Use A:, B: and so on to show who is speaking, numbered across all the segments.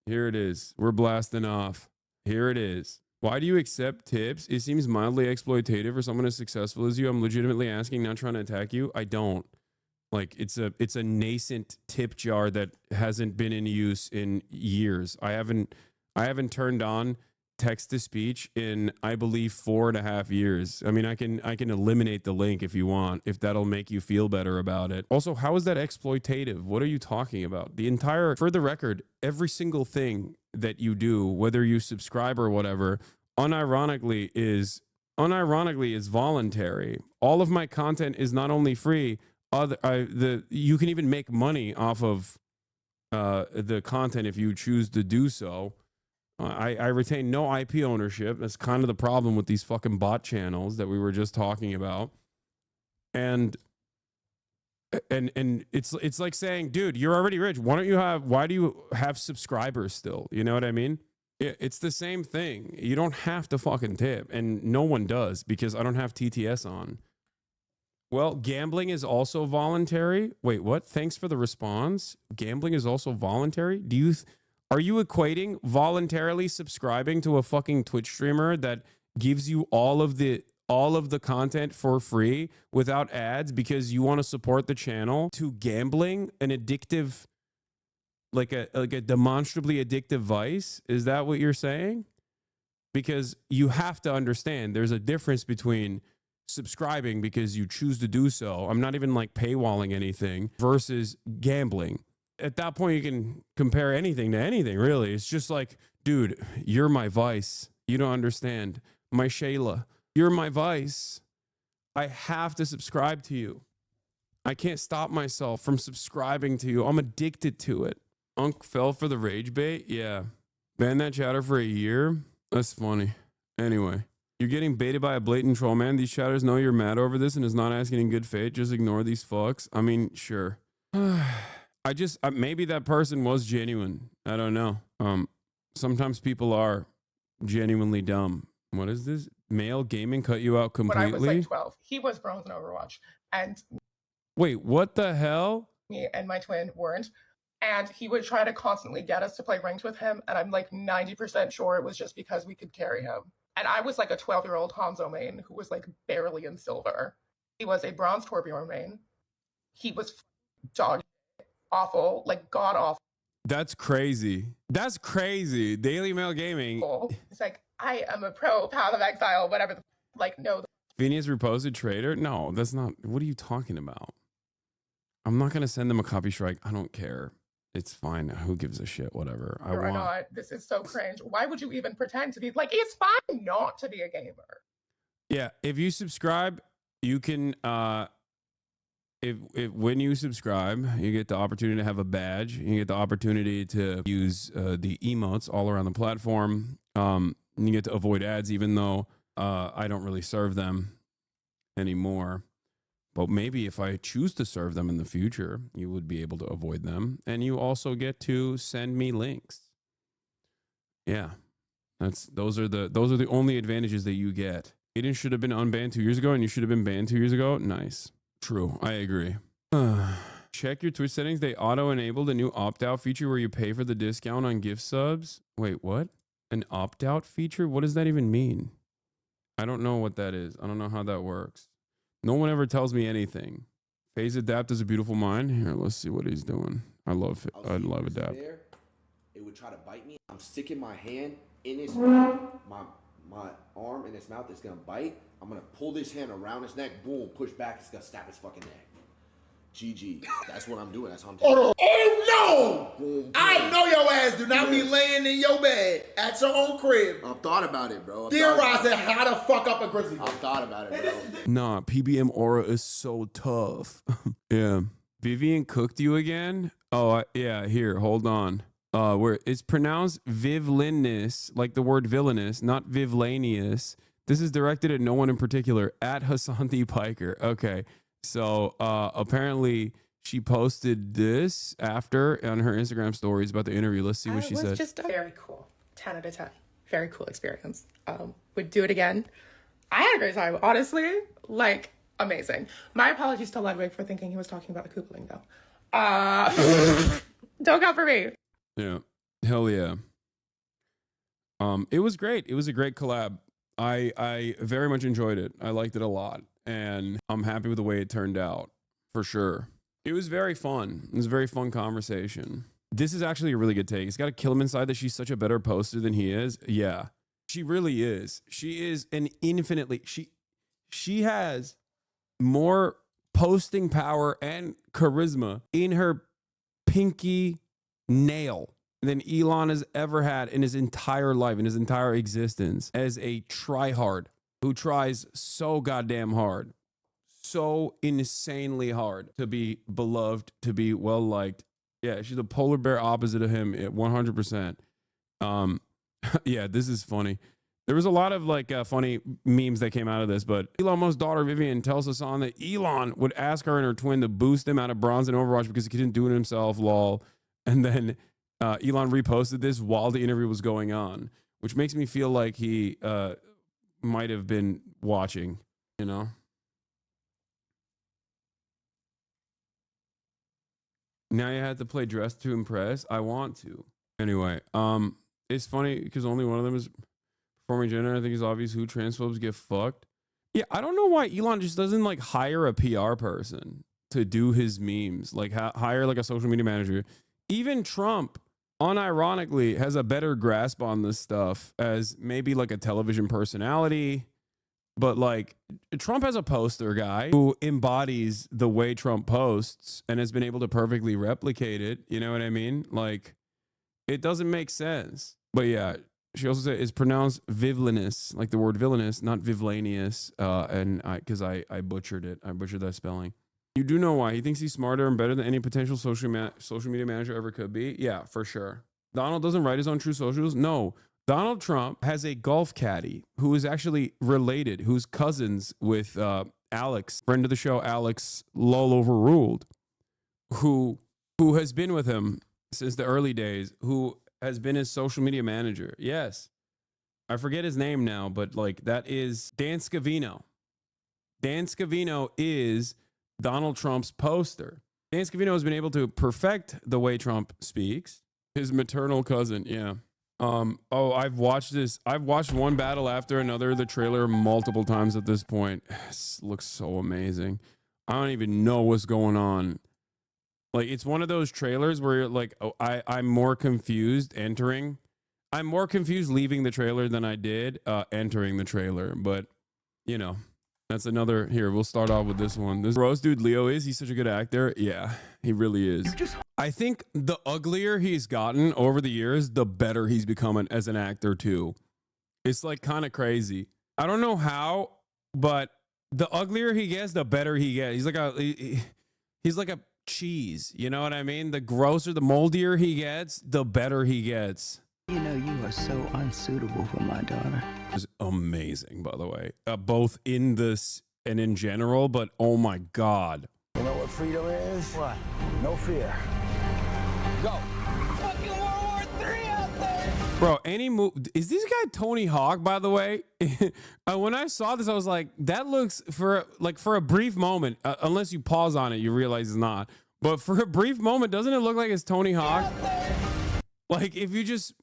A: Here it is. We're blasting off. Here it is. Why do you accept tips? It seems mildly exploitative for someone as successful as you. I'm legitimately asking, not trying to attack you. I don't. Like, it's a nascent tip jar that hasn't been in use in years. I haven't turned on text to speech in, I believe, 4.5 years. I mean, I can eliminate the link if you want, if that'll make you feel better about it. Also, how is that exploitative? What are you talking about? For the record, every single thing that you do, whether you subscribe or whatever, unironically is voluntary. All of my content is not only free, you can even make money off of the content if you choose to do so. I retain no IP ownership. That's kind of the problem with these fucking bot channels that we were just talking about. And it's like saying, dude, you're already rich. Why do you have subscribers still? You know what I mean? It's the same thing. You don't have to fucking tip, and no one does because I don't have TTS on. Well, gambling is also voluntary. Wait, what? Thanks for the response. Gambling is also voluntary? Are you equating voluntarily subscribing to a fucking Twitch streamer that gives you all of the content for free without ads because you want to support the channel to gambling, an addictive, like a demonstrably addictive vice? Is that what you're saying? Because you have to understand there's a difference between subscribing because you choose to do so. I'm not even like paywalling anything versus gambling. At that point, you can compare anything to anything, really. It's just like, dude, you're my vice. You don't understand. My Shayla, you're my vice. I have to subscribe to you. I can't stop myself from subscribing to you. I'm addicted to it. Unc fell for the rage bait? Yeah. Ban that chatter for a year? That's funny. Anyway, you're getting baited by a blatant troll, man. These chatters know you're mad over this and is not asking in good faith. Just ignore these fucks. I mean, sure. Maybe that person was genuine. I don't know. Sometimes people are genuinely dumb. What is this? Male gaming cut you out completely?
B: When I was like 12, he was bronze in Overwatch. And
A: wait, what the hell?
B: Me and my twin weren't. And he would try to constantly get us to play ranked with him. And I'm like 90% sure it was just because we could carry him. And I was like a 12-year-old Hanzo main who was like barely in silver. He was a bronze Torbjorn main. He was dog awful, like god awful.
A: That's crazy. That's crazy. Daily Mail Gaming.
B: It's like, I am a pro Path of Exile, whatever. Like, no.
A: Phineas reposted trader? No, that's not. What are you talking about? I'm not going to send them a copy strike. I don't care. It's fine. Who gives a shit? Whatever.
B: Or not. This is so cringe. Why would you even pretend to be like, it's fine not to be a gamer?
A: Yeah. If you subscribe, you can, when you subscribe, you get the opportunity to have a badge. You get the opportunity to use the emotes all around the platform. You get to avoid ads, even though I don't really serve them anymore. But maybe if I choose to serve them in the future, you would be able to avoid them. And you also get to send me links. Yeah, those are the only advantages that you get. Aiden should have been unbanned 2 years ago, and you should have been banned 2 years ago. Nice. True. I agree. Check your Twitch settings. They auto-enabled a new opt-out feature where you pay for the discount on gift subs. Wait, what? An opt-out feature? What does that even mean? I don't know what that is. I don't know how that works. No one ever tells me anything. Phase Adapt is a beautiful mind. Here, let's see what he's doing. I love Adapt.
C: There, it would try to bite me. I'm sticking my hand in his mouth. My arm in his mouth is gonna bite. I'm gonna pull this hand around his neck. Boom, push back. It's gonna snap his fucking neck. GG. That's what I'm doing. That's how I'm taking.
D: Oh no! Boom, I know your ass do not be laying in your bed at your own crib.
C: I've thought about it, bro.
D: Theorize how to fuck up a grizzly.
C: I've thought about it, bro.
A: Nah, PBM aura is so tough. Yeah. Vivian cooked you again? Oh, yeah. Here, hold on. Where it's pronounced Vivlinus, like the word villainous, not Vivlanius. This is directed at no one in particular, at Hasanabi Piker. Okay. So apparently she posted this after on her Instagram stories about the interview. Let's see what she said.
B: It was just very cool. 10 out of 10. Very cool experience. Would do it again. I had a great time, honestly. Like, amazing. My apologies to Ludwig for thinking he was talking about the Koopling, though. Don't come for me.
A: Yeah. Hell yeah. It was great. It was a great collab. I very much enjoyed it. I liked it a lot, and I'm happy with the way it turned out, for sure. It was very fun. It was a very fun conversation. This is actually a really good take. It's got to kill him inside that she's such a better poster than he is. Yeah, she really is. She is an infinitely, she has more posting power and charisma in her pinky nail than Elon has ever had in his entire life, in his entire existence, as a tryhard who tries so goddamn hard, so insanely hard to be beloved, to be well liked. Yeah, she's the polar bear opposite of him at 100%. Yeah, this is funny. There was a lot of like funny memes that came out of this, but Elon Musk's daughter Vivian tells Hasan that Elon would ask her and her twin to boost him out of bronze in Overwatch because he couldn't do it himself, lol. And then Elon reposted this while the interview was going on, which makes me feel like he might have been watching, you know? Now you have to play dress to impress. I want to. Anyway, it's funny because only one of them is performing gender. I think it's obvious who transphobes get fucked. Yeah, I don't know why Elon just doesn't like hire a PR person to do his memes, like hire like a social media manager. Even Trump, unironically, has a better grasp on this stuff as maybe like a television personality. But like Trump has a poster guy who embodies the way Trump posts and has been able to perfectly replicate it. You know what I mean? Like it doesn't make sense. But yeah, she also said it's pronounced villainous, like the word villainous, not villainous. And because I butchered it. I butchered that spelling. You do know why. He thinks he's smarter and better than any potential social media manager ever could be. Yeah, for sure. Donald doesn't write his own True Socials. No. Donald Trump has a golf caddy who is actually related, who's cousins with Alex, friend of the show, Alex Lol Overruled, who has been with him since the early days, who has been his social media manager. Yes. I forget his name now, but like that is Dan Scavino. Dan Scavino is Donald Trump's poster. Dan Scavino has been able to perfect the way Trump speaks. His maternal cousin, yeah. I've watched this. I've watched one battle after another, the trailer multiple times at this point. This looks so amazing. I don't even know what's going on. Like, it's one of those trailers where you're like, oh, I'm more confused entering. I'm more confused leaving the trailer than I did entering the trailer. But, you know, that's another. Here, we'll start off with this one. This Rose dude Leo he's such a good actor. Yeah, he really is. I think the uglier he's gotten over the years, the better he's becoming as an actor too. It's like kind of crazy. I don't know how, but the uglier he gets, the better he gets. He's like a cheese. You know what I mean? The grosser, the moldier he gets, the better he gets.
E: You know, you are so unsuitable for my daughter.
A: It's amazing, by the way, both in this and in general. But oh my God.
F: You know what freedom is? What? No fear. Go.
G: Fucking World War III out there.
A: Bro, is this guy Tony Hawk, by the way? When I saw this, I was like, that looks for a brief moment, unless you pause on it, you realize it's not. But for a brief moment, doesn't it look like it's Tony Hawk? Like, if you just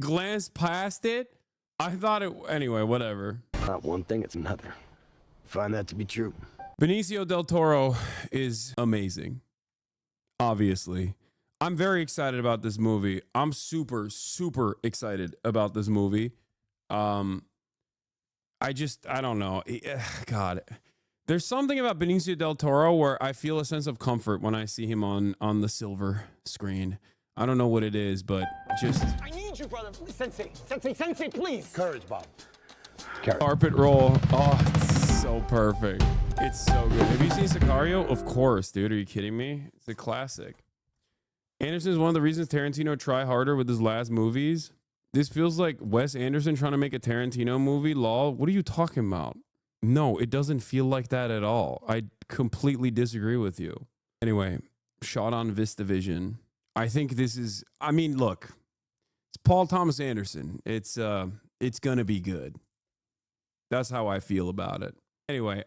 A: glance past it, I thought it, anyway, whatever.
F: Not one thing, it's another. Find that to be true.
A: Benicio del Toro is amazing. Obviously. I'm very excited about this movie. I'm super, super excited about this movie. I don't know. God, there's something about Benicio del Toro where I feel a sense of comfort when I see him on the silver screen. I don't know what it is, but just...
G: I need you, brother. Sensei, please.
F: Courage, Bob.
A: Carpet roll. Oh, it's so perfect. It's so good. Have you seen Sicario? Of course, dude. Are you kidding me? It's a classic. Anderson is one of the reasons Tarantino try harder with his last movies. This feels like Wes Anderson trying to make a Tarantino movie. Lol. What are you talking about? No, it doesn't feel like that at all. I completely disagree with you. Anyway, shot on VistaVision. I think this is, I mean, look, it's Paul Thomas Anderson. It's gonna be good. That's how I feel about it. Anyway,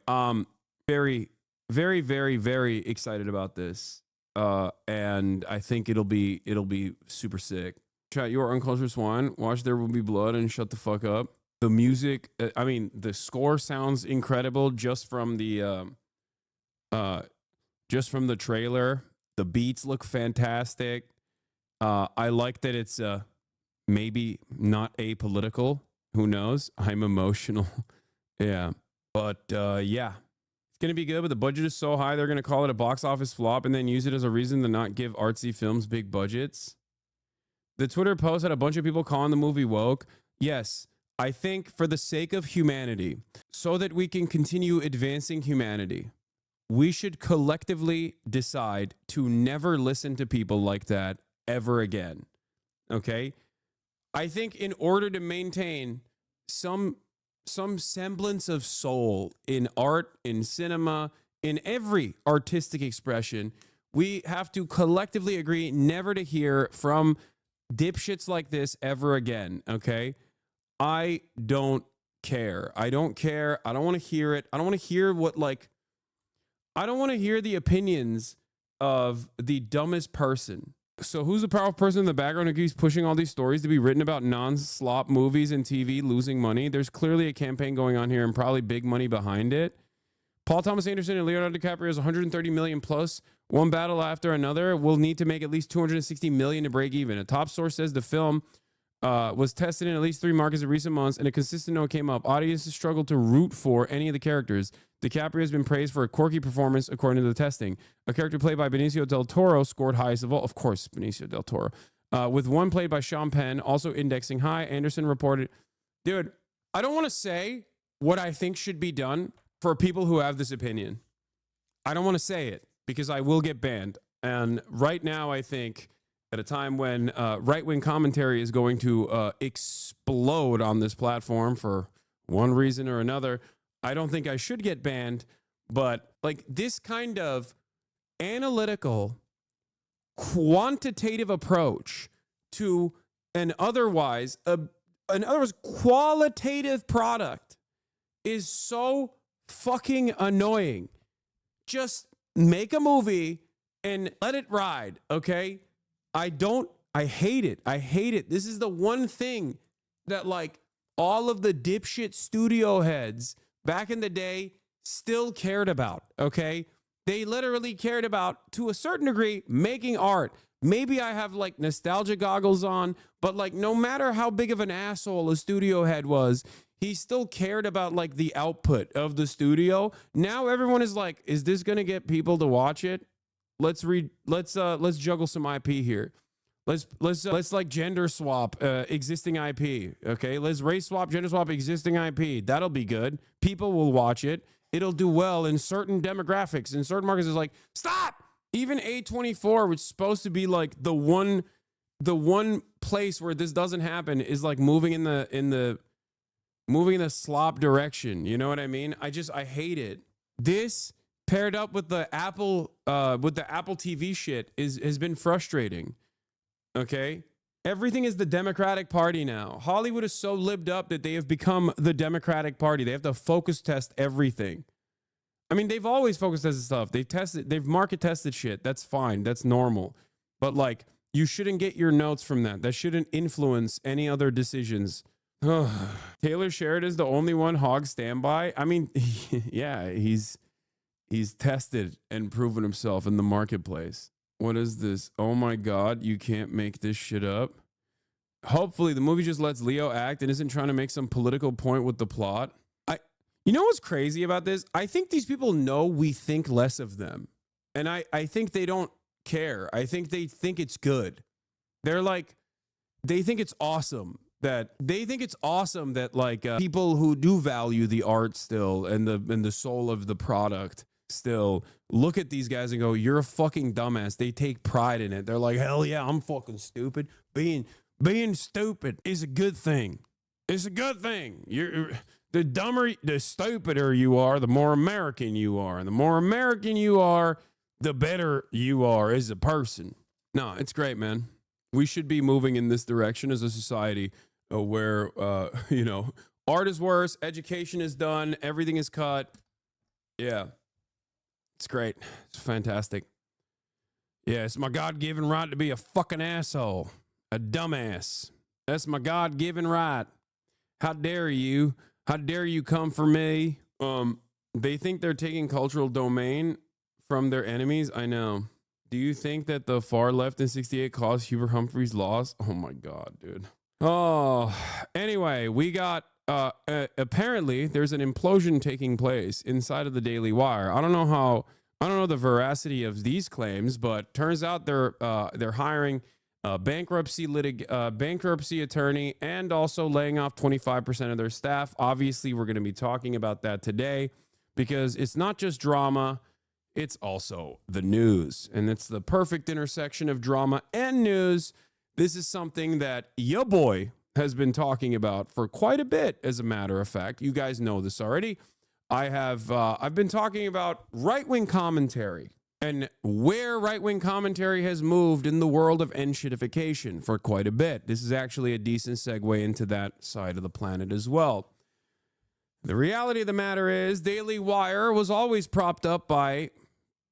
A: very, very, very, very excited about this. And I think it'll be super sick. Chat, you are uncultured swine. Watch There Will Be Blood and shut the fuck up. The music, I mean, the score sounds incredible just from the trailer. The beats look fantastic. I like that it's maybe not apolitical. Who knows? I'm emotional. Yeah. But yeah. It's going to be good, but the budget is so high, they're going to call it a box office flop and then use it as a reason to not give artsy films big budgets. The Twitter post had a bunch of people calling the movie woke. Yes, I think for the sake of humanity, so that we can continue advancing humanity, we should collectively decide to never listen to people like that ever again. Okay? I think in order to maintain some semblance of soul in art, in cinema, in every artistic expression, we have to collectively agree never to hear from dipshits like this ever again, okay? I don't care. I don't care. I don't want to hear it. I don't want to hear I don't want to hear the opinions of the dumbest person. So who's the powerful person in the background who keeps pushing all these stories to be written about non-slop movies and TV losing money? There's clearly a campaign going on here and probably big money behind it. Paul Thomas Anderson and Leonardo DiCaprio's 130 million plus, one battle after another, will need to make at least 260 million to break even. A top source says the film was tested in at least 3 markets in recent months, and a consistent note came up. Audiences struggled to root for any of the characters. DiCaprio has been praised for a quirky performance, according to the testing. A character played by Benicio del Toro scored highest of all. Of course, Benicio del Toro. With one played by Sean Penn, also indexing high. Anderson reported, dude, I don't want to say what I think should be done for people who have this opinion. I don't want to say it because I will get banned. And right now, I think at a time when right-wing commentary is going to explode on this platform for one reason or another, I don't think I should get banned. But like this kind of analytical, quantitative approach to an otherwise qualitative product is so fucking annoying. Just make a movie and let it ride, okay? I hate it. I hate it. This is the one thing that like all of the dipshit studio heads back in the day still cared about, okay? They literally cared about, to a certain degree, making art. Maybe I have like nostalgia goggles on, but like no matter how big of an asshole a studio head was, he still cared about like the output of the studio. Now everyone is like, is this going to get people to watch it? Let's juggle some IP here. Let's like gender swap existing IP. Okay, let's race swap, gender swap existing IP. That'll be good. People will watch it. It'll do well in certain demographics. In certain markets, it's like stop. Even A24, which is supposed to be like the one place where this doesn't happen, is like moving in the slop direction. You know what I mean? I hate it. This paired up with the Apple TV shit has been frustrating. Okay? Everything is the Democratic Party now. Hollywood is so libbed up that they have become the Democratic Party. They have to focus test everything. I mean, they've always focus tested stuff. They've market tested shit. That's fine. That's normal. But like, you shouldn't get your notes from that. That shouldn't influence any other decisions. Taylor Sheridan is the only one hog standby. I mean, yeah, he's tested and proven himself in the marketplace. What is this? Oh my God, you can't make this shit up. Hopefully the movie just lets Leo act and isn't trying to make some political point with the plot. You know what's crazy about this? I think these people know we think less of them. And I think they don't care. I think they think it's good. They're like, they think it's awesome that like people who do value the art still and the soul of the product still look at these guys and go, you're a fucking dumbass. They take pride in it. They're like, hell yeah, I'm fucking stupid. Being stupid is a good thing. It's a good thing. The dumber, the stupider you are, the more American you are. And the more American you are, the better you are as a person. No, it's great, man. We should be moving in this direction as a society where, art is worse, education is done, everything is cut. Yeah. It's great. It's fantastic. Yeah, it's my God-given right to be a fucking asshole. A dumbass. That's my God-given right. How dare you? How dare you come for me? They think they're taking cultural domain from their enemies. I know. Do you think that the far left in 68 caused Hubert Humphrey's loss? Oh my God, dude. Oh, anyway, we got, apparently there's an implosion taking place inside of the Daily Wire. I don't know the veracity of these claims, but turns out they're hiring a bankruptcy attorney and also laying off 25% of their staff. Obviously, we're going to be talking about that today because it's not just drama. It's also the news, and it's the perfect intersection of drama and news. This is something that your boy has been talking about for quite a bit, as a matter of fact. You guys know this already. I've been talking about right-wing commentary and where right-wing commentary has moved in the world of enshittification for quite a bit. This is actually a decent segue into that side of the planet as well. The reality of the matter is Daily Wire was always propped up by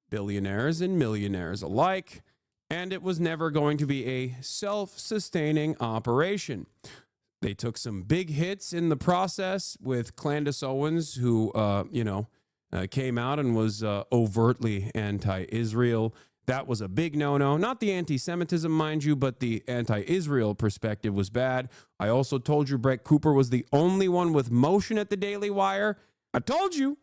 A: billionaires and millionaires alike, and it was never going to be a self-sustaining operation. They took some big hits in the process with Candace Owens, who, came out and was overtly anti-Israel. That was a big no-no. Not the anti-Semitism, mind you, but the anti-Israel perspective was bad. I also told you Brett Cooper was the only one with motion at the Daily Wire. I told you.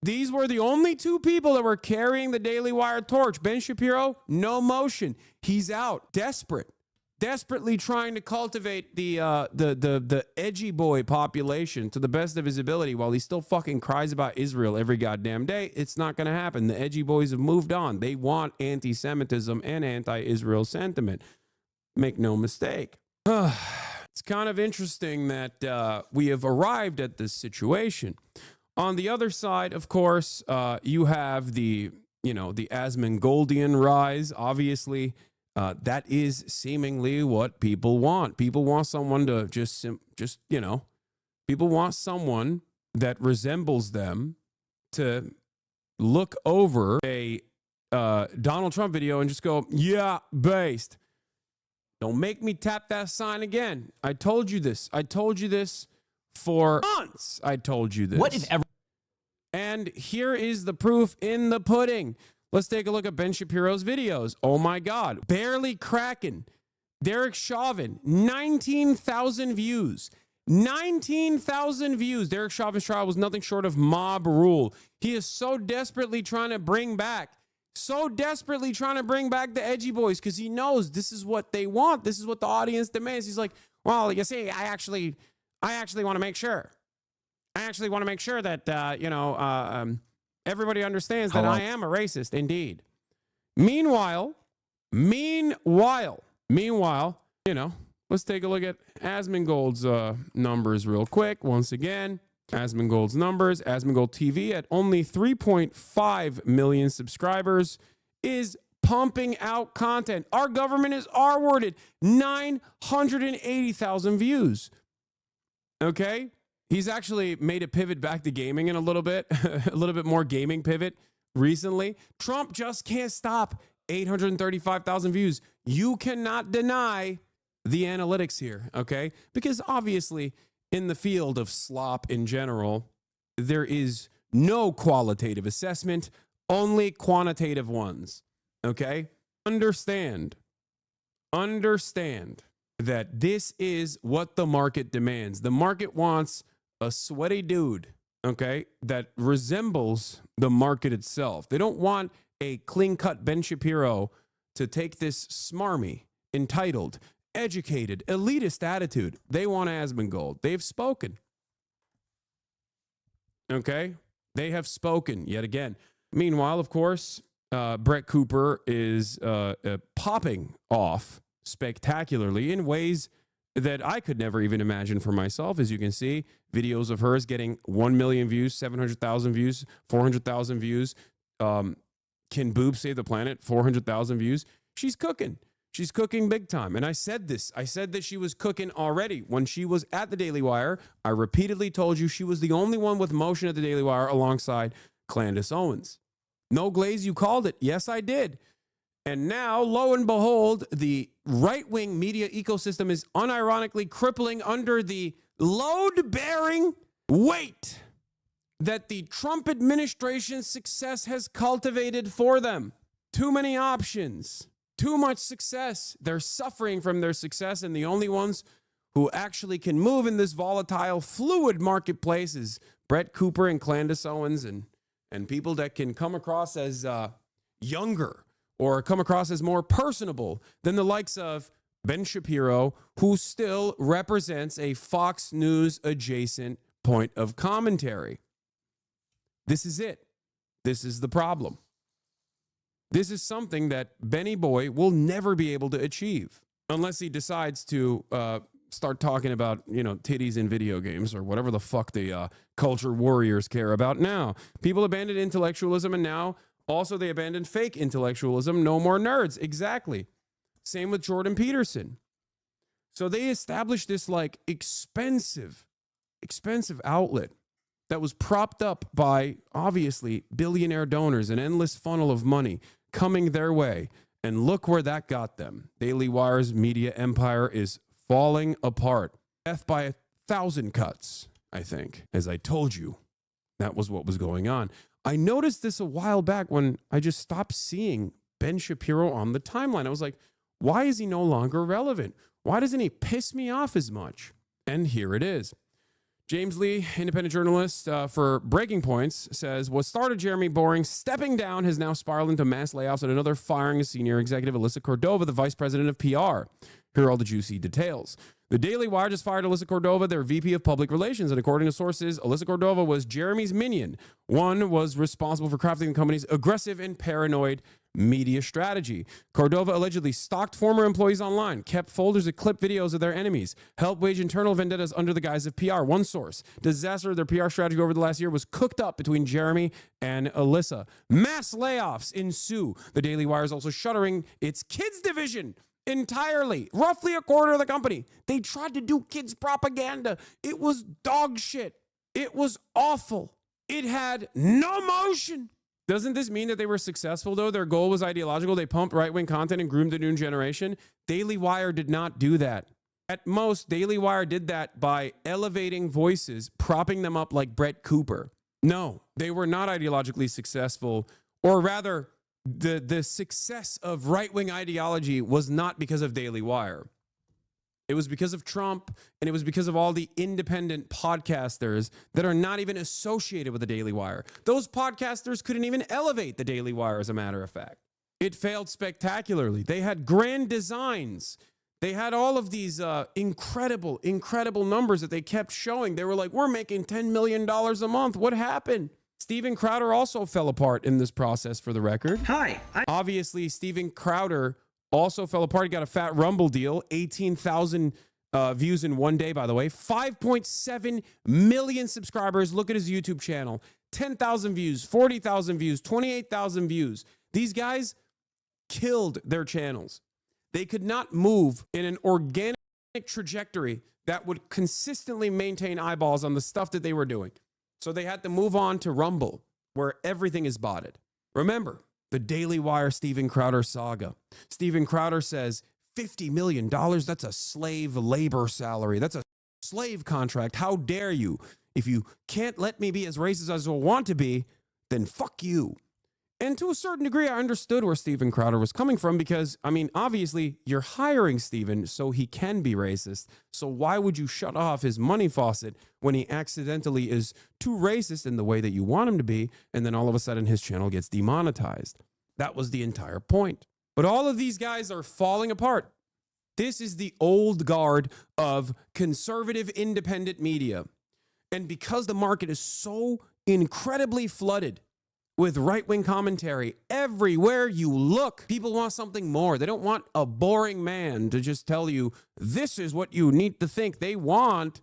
A: These were the only two people that were carrying the Daily Wire torch. Ben Shapiro, no motion. He's out, desperately trying to cultivate the edgy boy population to the best of his ability while he still fucking cries about Israel every goddamn day. It's not going to happen. The edgy boys have moved on. They want anti-Semitism and anti-Israel sentiment. Make no mistake. It's kind of interesting that we have arrived at this situation. On the other side, of course, you have the Asmongoldian rise. Obviously, that is seemingly what people want. People want someone to people want someone that resembles them to look over a Donald Trump video and just go, yeah, based. Don't make me tap that sign again. I told you this. For months, I told you this.
H: What if ever?
A: And here is the proof in the pudding. Let's take a look at Ben Shapiro's videos. Oh my God. Barely cracking. Derek Chauvin, 19,000 views. 19,000 views. Derek Chauvin's trial was nothing short of mob rule. He is so desperately trying to bring back the edgy boys because he knows this is what they want. This is what the audience demands. He's like, well, you see, I actually want to make sure. That, everybody understands that I am a racist indeed. Meanwhile, let's take a look at Asmongold's numbers real quick. Once again, Asmongold's numbers. Asmongold TV at only 3.5 million subscribers is pumping out content. Our government is R-worded. 980,000 views. Okay? He's actually made a pivot back to gaming in a little bit more gaming pivot recently. Trump just can't stop 835,000 views. You cannot deny the analytics here, okay? Because obviously in the field of slop in general, there is no qualitative assessment, only quantitative ones, okay? Understand that this is what the market demands. The market wants a sweaty dude, okay, that resembles the market itself. They don't want a clean-cut Ben Shapiro to take this smarmy, entitled, educated, elitist attitude. They want Asmongold. They've spoken. Okay? They have spoken yet again. Meanwhile, of course, Brett Cooper is popping off spectacularly in ways that I could never even imagine for myself. As you can see, videos of hers getting 1 million views, 700,000 views, 400,000 views. Can Boob Save the Planet? 400,000 views. She's cooking. She's cooking big time. And I said this. I said that she was cooking already. When she was at the Daily Wire, I repeatedly told you she was the only one with motion at the Daily Wire alongside Candace Owens. No glaze, you called it. Yes, I did. And now, lo and behold, the right-wing media ecosystem is unironically crippling under the load-bearing weight that the Trump administration's success has cultivated for them. Too many options, too much success. They're suffering from their success, and the only ones who actually can move in this volatile, fluid marketplace is Brett Cooper and Candace Owens and people that can come across as younger or come across as more personable than the likes of Ben Shapiro, who still represents a Fox News adjacent point of commentary. This is it. This is the problem. This is something that Benny Boy will never be able to achieve unless he decides to start talking about, titties in video games or whatever the fuck the culture warriors care about now. People abandoned intellectualism, and now also they abandoned fake intellectualism. No more nerds. Exactly. Same with Jordan Peterson. So they established this expensive outlet that was propped up by, obviously, billionaire donors, an endless funnel of money coming their way. And look where that got them. Daily Wire's media empire is falling apart. Death by 1,000 cuts, I think. As I told you, that was what was going on. I noticed this a while back when I just stopped seeing Ben Shapiro on the timeline. I was like, why is he no longer relevant? Why doesn't he piss me off as much? And here it is. James Lee, independent journalist for Breaking Points, says, what started Jeremy Boring stepping down has now spiraled into mass layoffs and another firing of senior executive Alyssa Cordova, the vice president of PR. Here are all the juicy details. The Daily Wire just fired Alyssa Cordova, their VP of Public Relations, and according to sources, Alyssa Cordova was Jeremy's minion. One was responsible for crafting the company's aggressive and paranoid media strategy. Cordova allegedly stalked former employees online, kept folders of clip videos of their enemies, helped wage internal vendettas under the guise of PR. One source, disaster of their PR strategy over the last year was cooked up between Jeremy and Alyssa. Mass layoffs ensue. The Daily Wire is also shuttering its kids division entirely, roughly a quarter of the company. They tried to do kids propaganda. It was dog shit. It was awful. It had no motion. Doesn't this mean that they were successful, though? Their goal was ideological. They pumped right-wing content and groomed the new generation. Daily Wire did not do that. At most, Daily Wire did that by elevating voices, propping them up like Brett Cooper. No, they were not ideologically successful, or rather, the success of right-wing ideology was not because of Daily Wire. It was because of Trump, and it was because of all the independent podcasters that are not even associated with the Daily Wire. Those podcasters couldn't even elevate the Daily Wire, as a matter of fact. It failed spectacularly. They had grand designs. They had all of these incredible numbers that they kept showing. They were like, we're making $10 million a month. What happened? Steven Crowder also fell apart in this process, for the record. Obviously, Steven Crowder also fell apart. He got a fat Rumble deal, 18,000 views in one day, by the way. 5.7 million subscribers. Look at his YouTube channel. 10,000 views, 40,000 views, 28,000 views. These guys killed their channels. They could not move in an organic trajectory that would consistently maintain eyeballs on the stuff that they were doing. So they had to move on to Rumble, where everything is botted. Remember, the Daily Wire Steven Crowder saga. Steven Crowder says, $50 million, that's a slave labor salary. That's a slave contract. How dare you? If you can't let me be as racist as I want to be, then fuck you. And to a certain degree, I understood where Steven Crowder was coming from because, obviously, you're hiring Steven so he can be racist. So why would you shut off his money faucet when he accidentally is too racist in the way that you want him to be, and then all of a sudden his channel gets demonetized? That was the entire point. But all of these guys are falling apart. This is the old guard of conservative independent media. And because the market is so incredibly flooded with right-wing commentary everywhere you look, people want something more. They don't want a boring man to just tell you, this is what you need to think. They want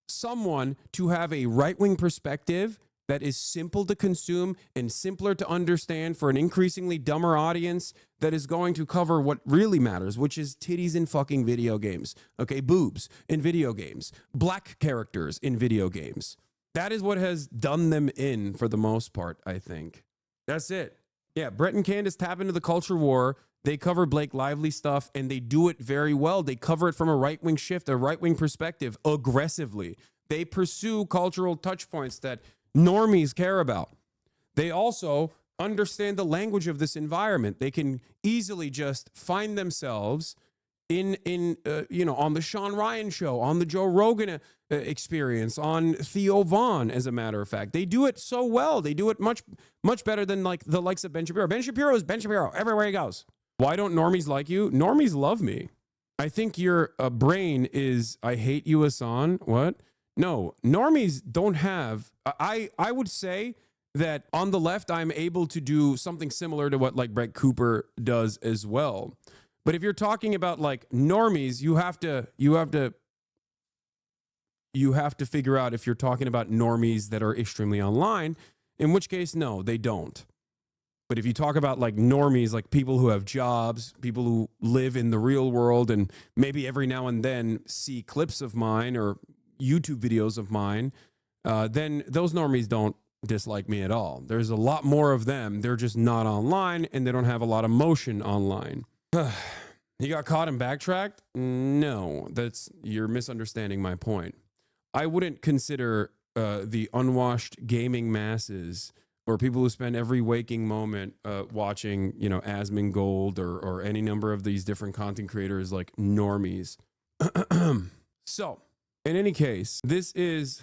A: someone to have a right-wing perspective that is simple to consume and simpler to understand for an increasingly dumber audience that is going to cover what really matters, which is titties in fucking video games. Okay, boobs in video games, black characters in video games. That is what has done them in for the most part, I think. That's it. Yeah, Brett and Candace tap into the culture war They cover Blake Lively stuff, and they do it very well. They cover it from a right-wing shift, a right-wing perspective, aggressively. They pursue cultural touch points that normies care about. They also understand the language of this environment. They can easily just find themselves on the Sean Ryan show, on the Joe Rogan experience, on Theo Vaughn, as a matter of fact. They do it so well. They do it much, much better than like the likes of Ben Shapiro. Ben Shapiro is Ben Shapiro everywhere he goes. Why don't normies like you? Normies love me. I think your brain is, I hate you, Hasan. What? No, normies don't have, I would say that on the left, I'm able to do something similar to what like Brett Cooper does as well. But if you're talking about like normies, you have to figure out if you're talking about normies that are extremely online, in which case, no, they don't. But if you talk about like normies, like people who have jobs, people who live in the real world and maybe every now and then see clips of mine or YouTube videos of mine, then those normies don't dislike me at all. There's a lot more of them. They're just not online and they don't have a lot of motion online. He got caught and backtracked? No, you're misunderstanding my point. I wouldn't consider the unwashed gaming masses or people who spend every waking moment watching, Asmongold or any number of these different content creators like normies. So, in any case, this is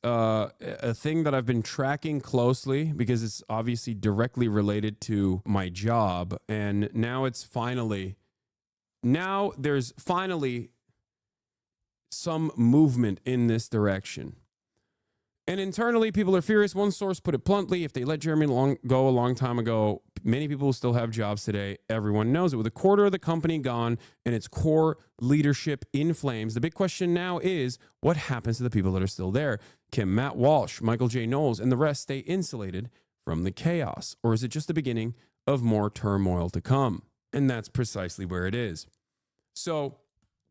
A: a thing that I've been tracking closely because it's obviously directly related to my job. And now there's finally some movement in this direction. And internally, people are furious. One source put it bluntly: if they let Jeremy go a long time ago, many people will still have jobs today. Everyone knows it. With a quarter of the company gone and its core leadership in flames, the big question now is, what happens to the people that are still there? Can Matt Walsh, Michael J. Knowles, and the rest stay insulated from the chaos? Or is it just the beginning of more turmoil to come? And that's precisely where it is. So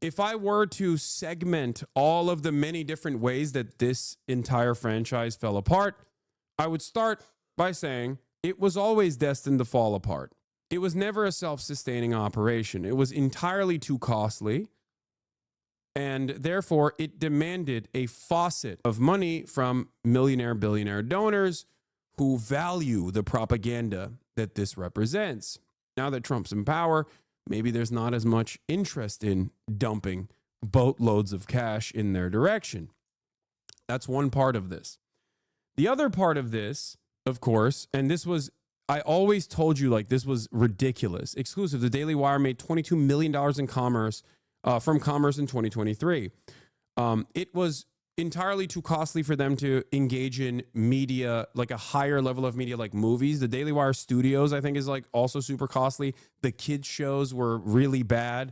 A: if I were to segment all of the many different ways that this entire franchise fell apart, I would start by saying it was always destined to fall apart. It was never a self-sustaining operation. It was entirely too costly, and therefore it demanded a faucet of money from millionaire, billionaire donors who value the propaganda that this represents. Now that Trump's in power, maybe there's not as much interest in dumping boatloads of cash in their direction. That's one part of this. The other part of this, of course, and this was, I always told you, like, this was ridiculous. Exclusive. The Daily Wire made $22 million in commerce from commerce in 2023. It was entirely too costly for them to engage in media, like a higher level of media, like movies. The Daily Wire Studios, I think, is like also super costly. The kids shows were really bad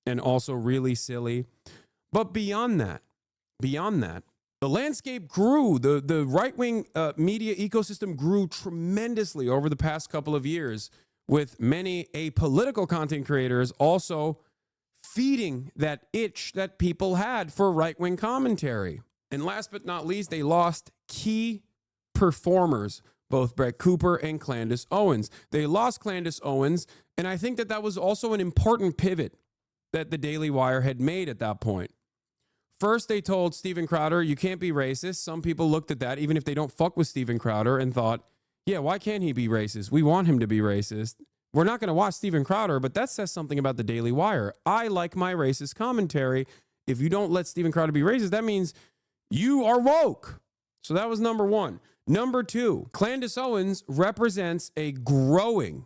A: and also really silly. But beyond that, the landscape grew. The right-wing media ecosystem grew tremendously over the past couple of years, with many apolitical content creators also feeding that itch that people had for right-wing commentary. And last but not least, they lost key performers, both Brett Cooper and Candace Owens. They lost Candace Owens, and I think that was also an important pivot that the Daily Wire had made at that point. First, they told Steven Crowder, you can't be racist. Some people looked at that, even if they don't fuck with Steven Crowder, and thought, yeah, why can't he be racist? We want him to be racist. We're not going to watch Steven Crowder, but that says something about the Daily Wire. I like my racist commentary. If you don't let Steven Crowder be racist, that means you are woke. So that was number one. Number two, Candace Owens represents a growing,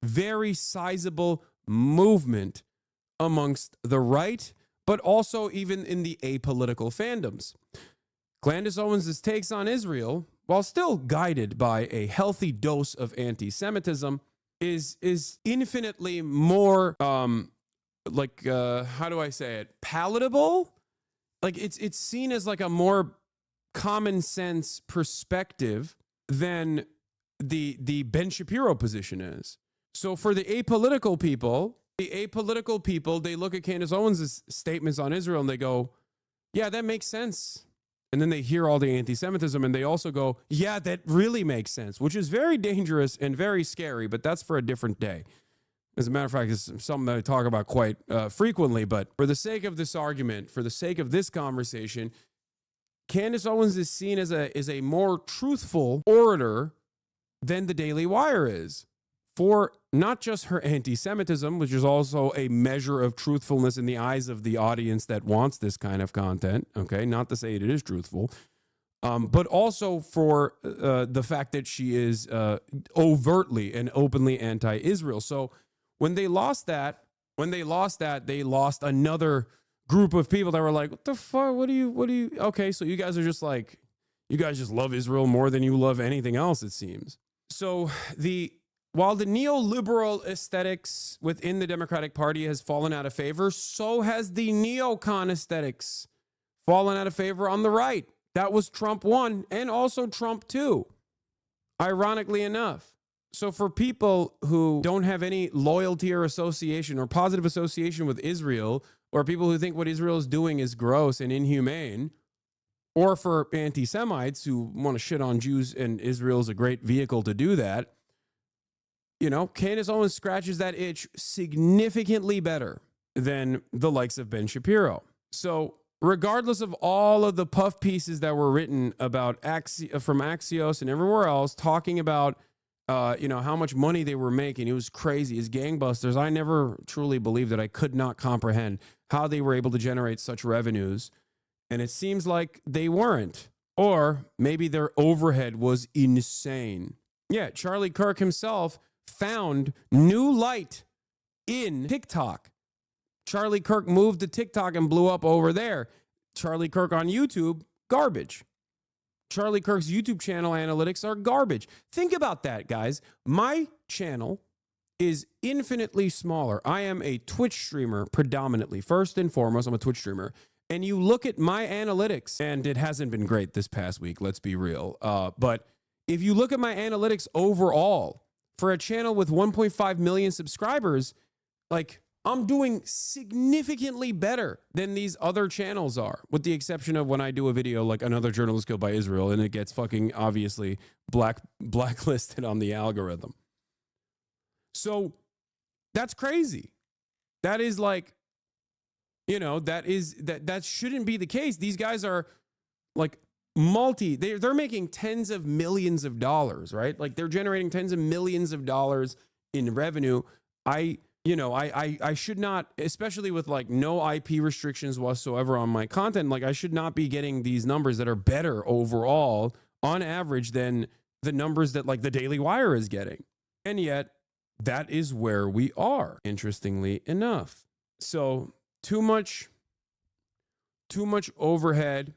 A: very sizable movement amongst the right, but also even in the apolitical fandoms. Candace Owens' takes on Israel, while still guided by a healthy dose of anti-Semitism, is infinitely more, how do I say it, palatable? Like it's seen as like a more common sense perspective than the Ben Shapiro position is. So for the apolitical people, they look at Candace Owens' statements on Israel and they go, yeah, that makes sense. And then they hear all the anti-Semitism and they also go, yeah, that really makes sense, which is very dangerous and very scary, but that's for a different day. As a matter of fact, it's something that I talk about quite frequently. But for the sake of this argument, for the sake of this conversation, Candace Owens is seen as a more truthful orator than the Daily Wire is, for not just her anti-Semitism, which is also a measure of truthfulness in the eyes of the audience that wants this kind of content. Okay, not to say it is truthful, but also for the fact that she is overtly and openly anti-Israel. So when they lost that, they lost another group of people that were like, what the fuck? What do you, okay, so you guys are just like, you guys just love Israel more than you love anything else, it seems. So while the neoliberal aesthetics within the Democratic Party has fallen out of favor, so has the neocon aesthetics fallen out of favor on the right. That was Trump 1 and also Trump 2, ironically enough. So for people who don't have any loyalty or association or positive association with Israel, or people who think what Israel is doing is gross and inhumane, or for anti-Semites who want to shit on Jews and Israel is a great vehicle to do that, you know, Candace Owens scratches that itch significantly better than the likes of Ben Shapiro. So regardless of all of the puff pieces that were written about from Axios and everywhere else talking about, you know, how much money they were making, it was crazy, it's gangbusters. I never truly believed that. I could not comprehend how they were able to generate such revenues. And it seems like they weren't. Or maybe their overhead was insane. Yeah, Charlie Kirk himself found new light in TikTok. Charlie Kirk moved to TikTok and blew up over there. Charlie Kirk on YouTube, garbage. Charlie Kirk's YouTube channel analytics are garbage. Think about that, guys. My channel is infinitely smaller. I am a Twitch streamer predominantly. First and foremost, I'm a Twitch streamer. And you look at my analytics, and it hasn't been great this past week, let's be real. But if you look at my analytics overall, for a channel with 1.5 million subscribers, like, I'm doing significantly better than these other channels are, with the exception of when I do a video like Another Journalist Killed by Israel, and it gets fucking obviously blacklisted on the algorithm. So that's crazy. That is like, you know, that shouldn't be the case. These guys are like they're making tens of millions of dollars, right? Like they're generating tens of millions of dollars in revenue. I should not, especially with like no IP restrictions whatsoever on my content, like I should not be getting these numbers that are better overall on average than the numbers that like the Daily Wire is getting. And yet that is where we are, interestingly enough. So too much overhead,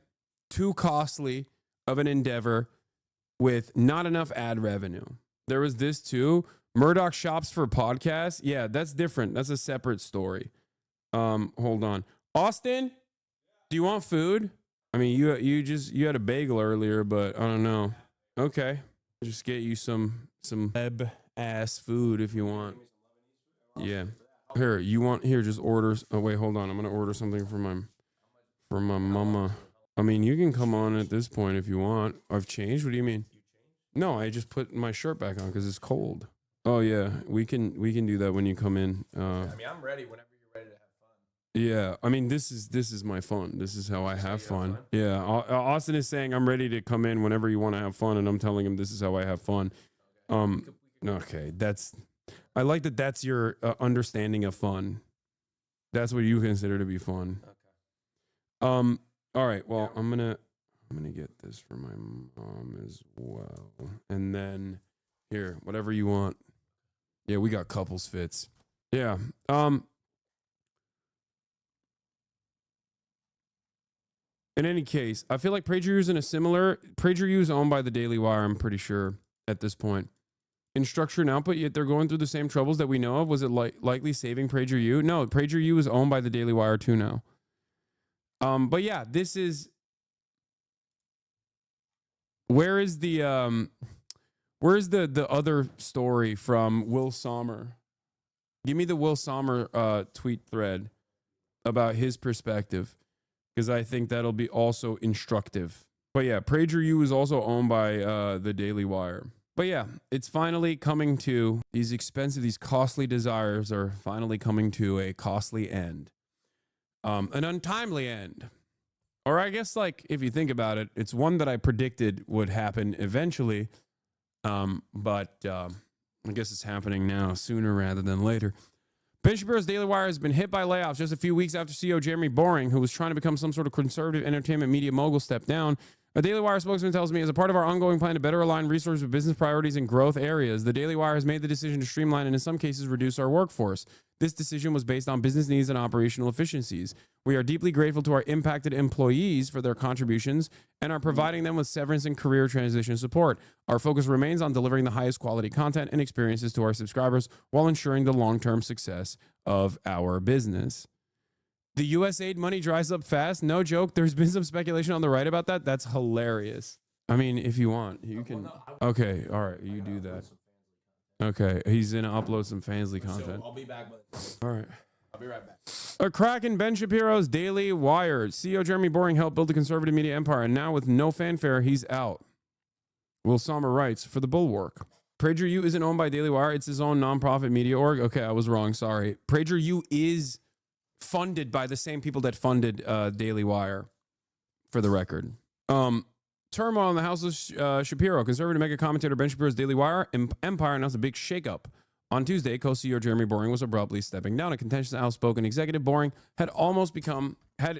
A: too costly of an endeavor with not enough ad revenue. There was this too. Murdoch shops for podcasts. Yeah, that's different. That's a separate story. Hold on. Austin, do you want food? I mean, you had a bagel earlier, but I don't know. Okay. Just get you some web ass food if you want. Yeah. Here, just order. Oh wait, hold on. I'm gonna order something for my mama. I mean, you can come on at this point if you want. I've changed. What do you mean? No, I just put my shirt back on because it's cold. Oh yeah, we can do that when you come in.
H: I mean, I'm ready whenever you're ready to have fun.
A: Yeah, I mean, this is my fun. This is how I have fun. Yeah, Austin is saying I'm ready to come in whenever you want to have fun, and I'm telling him this is how I have fun. Okay, I like that. That's your understanding of fun. That's what you consider to be fun. Okay. All right. Well, I'm gonna get this for my mom as well, and then here, whatever you want. Yeah, we got couples fits. Yeah. In any case, I feel like PragerU is owned by the Daily Wire, I'm pretty sure, at this point. In structure and output, yet they're going through the same troubles that we know of. Was it likely saving PragerU? No, PragerU is owned by the Daily Wire too now. But yeah, this is... Where's the other story from Will Sommer? Give me the Will Sommer tweet thread about his perspective, because I think that'll be also instructive. But yeah, PragerU is also owned by the Daily Wire. But yeah, it's finally coming to these costly desires are finally coming to a costly end, an untimely end. Or I guess, like, if you think about it, it's one that I predicted would happen eventually. But I guess it's happening now sooner rather than later. Ben Shapiro's Daily Wire has been hit by layoffs just a few weeks after CEO Jeremy Boring, who was trying to become some sort of conservative entertainment media mogul, stepped down. A Daily Wire spokesman tells me, as a part of our ongoing plan to better align resources with business priorities and growth areas, the Daily Wire has made the decision to streamline and in some cases reduce our workforce. This decision was based on business needs and operational efficiencies. We are deeply grateful to our impacted employees for their contributions and are providing them with severance and career transition support. Our focus remains on delivering the highest quality content and experiences to our subscribers while ensuring the long-term success of our business. The USAID money dries up fast. No joke. There's been some speculation on the right about that. That's hilarious. I mean, if you want, you can. Okay. All right. You do that. Okay. He's going to upload some Fansly content.
H: I'll be back.
A: All right.
H: I'll be right back.
A: A crack in Ben Shapiro's Daily Wire. CEO Jeremy Boring helped build a conservative media empire, and now with no fanfare, he's out. Will Sommer writes for the Bulwark. PragerU isn't owned by Daily Wire. It's his own nonprofit media org. Okay, I was wrong. Sorry. PragerU is funded by the same people that funded Daily Wire, for the record. Turmoil in the House of Shapiro. Conservative mega commentator Ben Shapiro's Daily Wire empire announced a big shakeup. On Tuesday, co-CEO Jeremy Boring was abruptly stepping down. A contentious, outspoken executive, Boring had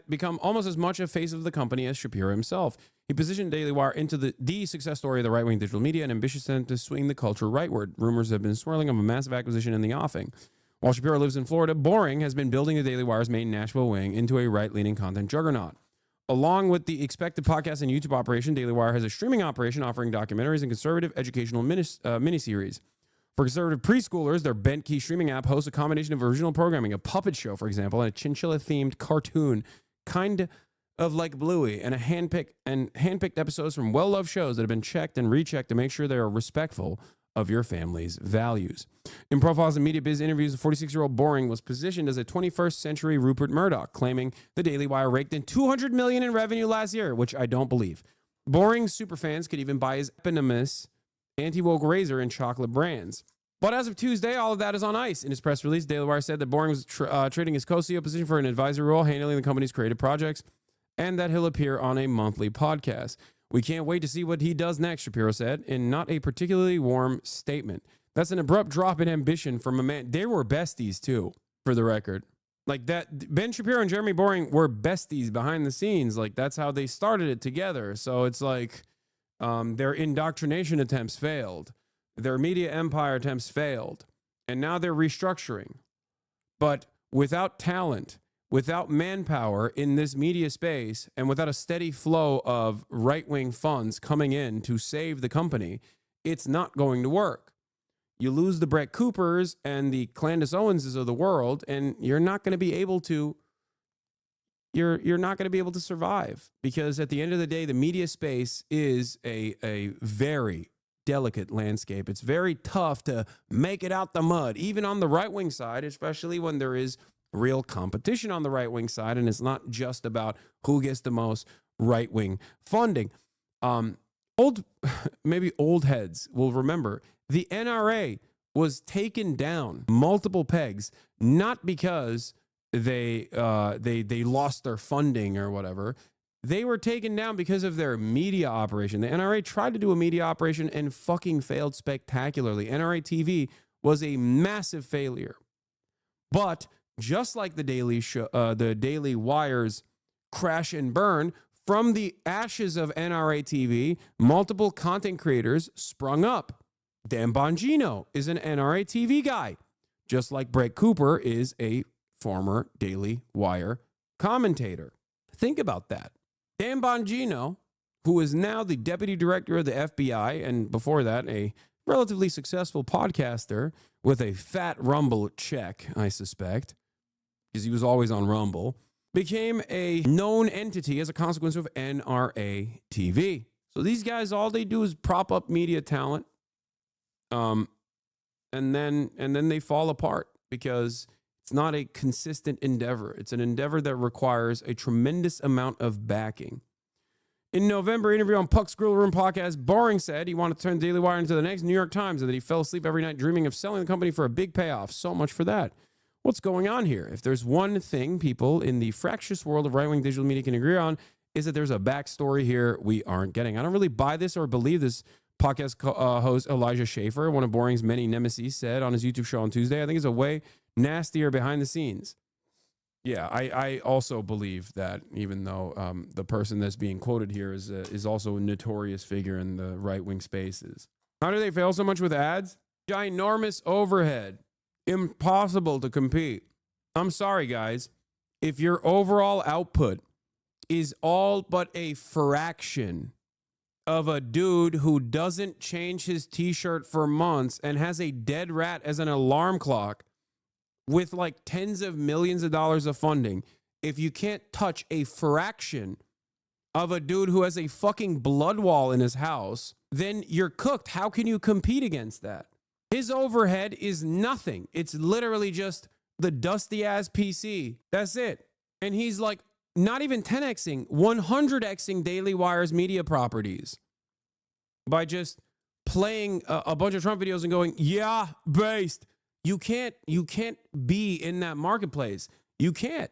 A: become almost as much a face of the company as Shapiro himself. He positioned Daily Wire into the success story of the right-wing digital media, an ambitious attempt to swing the culture rightward. Rumors have been swirling of a massive acquisition in the offing. While Shapiro lives in Florida, Boring has been building the Daily Wire's main Nashville wing into a right-leaning content juggernaut. Along with the expected podcast and YouTube operation, Daily Wire has a streaming operation offering documentaries and conservative educational miniseries. For conservative preschoolers, their Bent Key streaming app hosts a combination of original programming, a puppet show, for example, and a chinchilla-themed cartoon, kind of like Bluey, and handpicked episodes from well-loved shows that have been checked and rechecked to make sure they are respectful of your family's values. In profiles and media biz interviews, the 46-year-old Boring was positioned as a 21st century Rupert Murdoch, claiming the Daily Wire raked in $200 million in revenue last year, which I don't believe. Boring's superfans could even buy his eponymous anti-woke razor and chocolate brands. But as of Tuesday, all of that is on ice. In his press release, Daily Wire said that Boring was trading his co-CEO position for an advisory role, handling the company's creative projects, and that he'll appear on a monthly podcast. We can't wait to see what he does next, Shapiro said, in not a particularly warm statement. That's an abrupt drop in ambition from a man. They were besties, too, for the record. Like that, Ben Shapiro and Jeremy Boring were besties behind the scenes. Like, that's how they started it together. So it's like their indoctrination attempts failed. Their media empire attempts failed. And now they're restructuring. But without talent, without manpower in this media space, and without a steady flow of right-wing funds coming in to save the company, it's not going to work. You lose the Brett Coopers and the Candace Owenses of the world, and you're not going to be able to you're not going to be able to survive, because at the end of the day, the media space is a very delicate landscape. It's very tough to make it out the mud, even on the right-wing side, especially when there is real competition on the right-wing side, and it's not just about who gets the most right-wing funding. Maybe old heads will remember the NRA was taken down multiple pegs, not because they lost their funding or whatever. They were taken down because of their media operation. The NRA tried to do a media operation and fucking failed spectacularly. NRA TV was a massive failure. But just like the Daily Wire's crash and burn, from the ashes of NRA TV, multiple content creators sprung up. Dan Bongino is an NRA TV guy, just like Brett Cooper is a former Daily Wire commentator. Think about that. Dan Bongino, who is now the deputy director of the FBI, and before that, a relatively successful podcaster with a fat Rumble check, I suspect, because he was always on Rumble, became a known entity as a consequence of NRA TV. So these guys, all they do is prop up media talent, and then they fall apart because it's not a consistent endeavor. It's an endeavor that requires a tremendous amount of backing. In November interview on Puck's Grill Room podcast, Boring said he wanted to turn Daily Wire into the next New York Times and that he fell asleep every night dreaming of selling the company for a big payoff. So much for that. What's going on here? If there's one thing people in the fractious world of right-wing digital media can agree on, is that there's a backstory here we aren't getting. I don't really buy this or believe this, podcast host Elijah Schaefer, one of Boring's many nemesis, said on his YouTube show on Tuesday. I think it's a way nastier behind the scenes. Yeah, I also believe that, even though the person that's being quoted here is also a notorious figure in the right-wing spaces. How do they fail so much with ads? Ginormous overhead. Impossible to compete. I'm sorry, guys. If your overall output is all but a fraction of a dude who doesn't change his t-shirt for months and has a dead rat as an alarm clock with like tens of millions of dollars of funding, if you can't touch a fraction of a dude who has a fucking blood wall in his house, then you're cooked. How can you compete against that? His overhead is nothing. It's literally just the dusty ass PC. That's it. And he's like not even 10xing, 100xing Daily Wire's media properties by just playing a bunch of Trump videos and going, yeah, based. You can't be in that marketplace. You can't.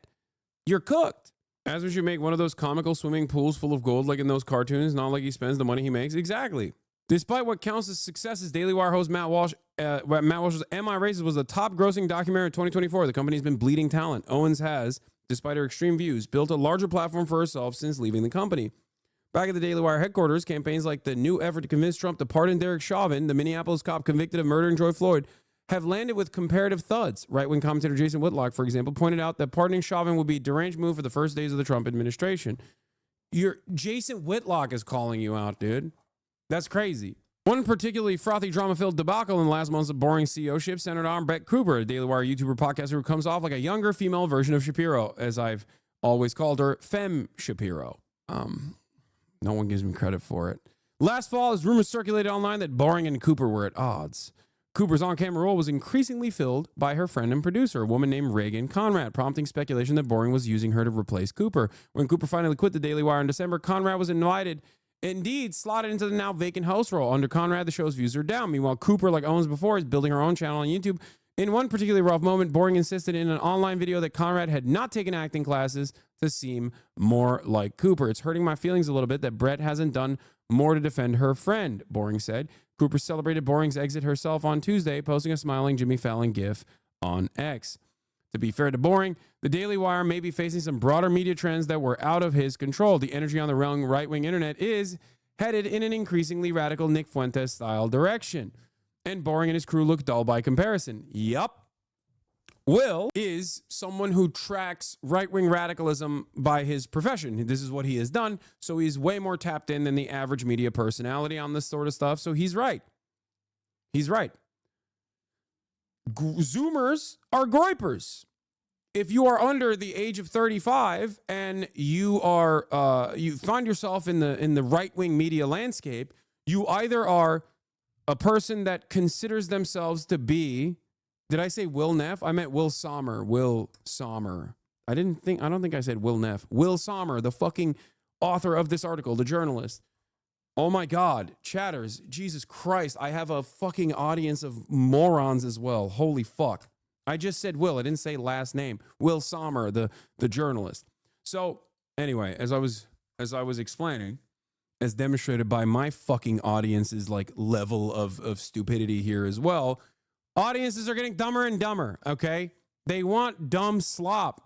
A: You're cooked. As we should make one of those comical swimming pools full of gold like in those cartoons, not like he spends the money he makes. Exactly. Despite what counts as successes, Daily Wire host Matt Walsh's Am I Racist was the top grossing documentary of 2024. The company's been bleeding talent. Owens has, despite her extreme views, built a larger platform for herself since leaving the company. Back at the Daily Wire headquarters, campaigns like the new effort to convince Trump to pardon Derek Chauvin, the Minneapolis cop convicted of murdering George Floyd, have landed with comparative thuds. Right-wing commentator Jason Whitlock, for example, pointed out that pardoning Chauvin would be a deranged move for the first days of the Trump administration. Jason Whitlock is calling you out, dude. That's crazy. One particularly frothy, drama-filled debacle in the last months of Boring CEO-ship centered on Brett Cooper, a Daily Wire YouTuber podcaster who comes off like a younger female version of Shapiro, as I've always called her, Femme Shapiro. No one gives me credit for it. Last fall, as rumors circulated online that Boring and Cooper were at odds. Cooper's on-camera role was increasingly filled by her friend and producer, a woman named Reagan Conrad, prompting speculation that Boring was using her to replace Cooper. When Cooper finally quit the Daily Wire in December, Conrad was indeed slotted into the now vacant host role. Under Conrad, the show's views are down. Meanwhile, Cooper, like Owens before, is building her own channel on YouTube. In one particularly rough moment, Boring insisted in an online video that Conrad had not taken acting classes to seem more like Cooper. It's hurting my feelings a little bit that Brett hasn't done more to defend her friend, Boring said. Cooper celebrated Boring's exit herself on Tuesday, posting a smiling Jimmy Fallon gif on X. To be fair to Boring, the Daily Wire may be facing some broader media trends that were out of his control. The energy on the right-wing internet is headed in an increasingly radical Nick Fuentes-style direction. And Boring and his crew look dull by comparison. Yup. Will is someone who tracks right-wing radicalism by his profession. This is what he has done, so he's way more tapped in than the average media personality on this sort of stuff, so he's right. He's right. Zoomers are groypers. If you are under the age of 35 and you find yourself in the right-wing media landscape, you either are a person that considers themselves to be, did I say Will Neff? I meant Will Sommer. Will Sommer. I don't think I said Will Neff. Will Sommer, the fucking author of this article, the journalist. Oh my God, chatters. Jesus Christ, I have a fucking audience of morons as well. Holy fuck. I just said Will. I didn't say last name. Will Sommer, the journalist. So anyway, as I was explaining, as demonstrated by my fucking audience's like level of stupidity here as well, audiences are getting dumber and dumber, okay? They want dumb slop.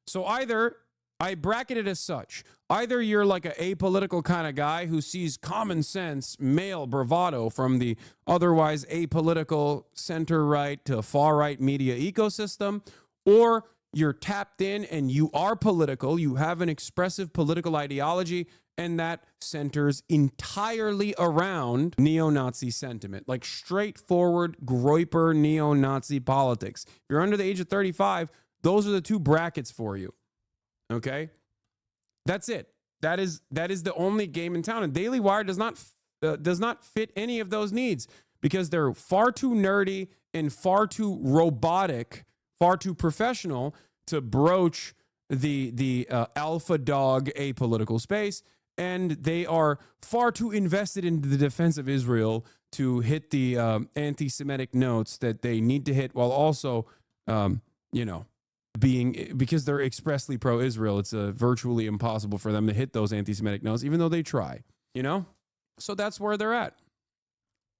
A: So either, I bracket it as such, either you're like an apolitical kind of guy who sees common sense, male bravado from the otherwise apolitical center-right to far-right media ecosystem, or you're tapped in and you are political, you have an expressive political ideology, and that centers entirely around neo-Nazi sentiment, like straightforward groyper neo-Nazi politics. If you're under the age of 35, those are the two brackets for you. Okay? That's it. That is the only game in town. And Daily Wire does not fit any of those needs because they're far too nerdy and far too robotic, far too professional to broach the alpha dog apolitical space. and they are far too invested in the defense of Israel to hit the anti-Semitic notes that they need to hit, while also, because they're expressly pro-Israel. It's virtually impossible for them to hit those anti-Semitic notes, even though they try. So that's where they're at.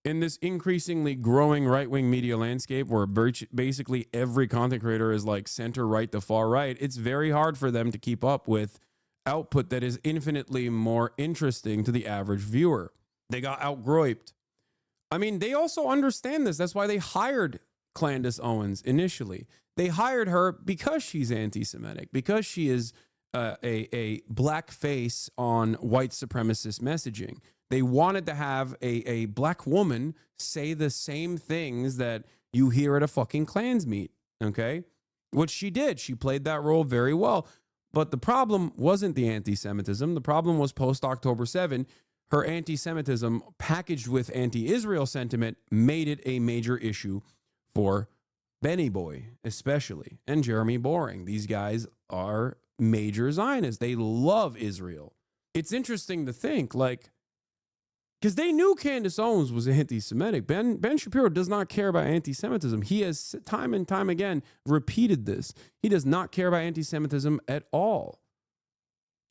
A: In this increasingly growing right-wing media landscape where basically every content creator is like center right to far right, it's very hard for them to keep up with output that is infinitely more interesting to the average viewer. They got outgrouped. I mean, they also understand this. That's why they hired Candace Owens initially. They hired her because she's anti-Semitic, because she is a black face on white supremacist messaging. They wanted to have a black woman say the same things that you hear at a fucking Klans meet, okay? Which she did. She played that role very well. But the problem wasn't the anti-Semitism. The problem was post-October 7. Her anti-Semitism packaged with anti-Israel sentiment made it a major issue for Benny Boy, especially, and Jeremy Boring. These guys are major Zionists. They love Israel. It's interesting to think, because they knew Candace Owens was anti-Semitic. Ben Shapiro does not care about anti-Semitism. He has time and time again repeated this. He does not care about anti-Semitism at all.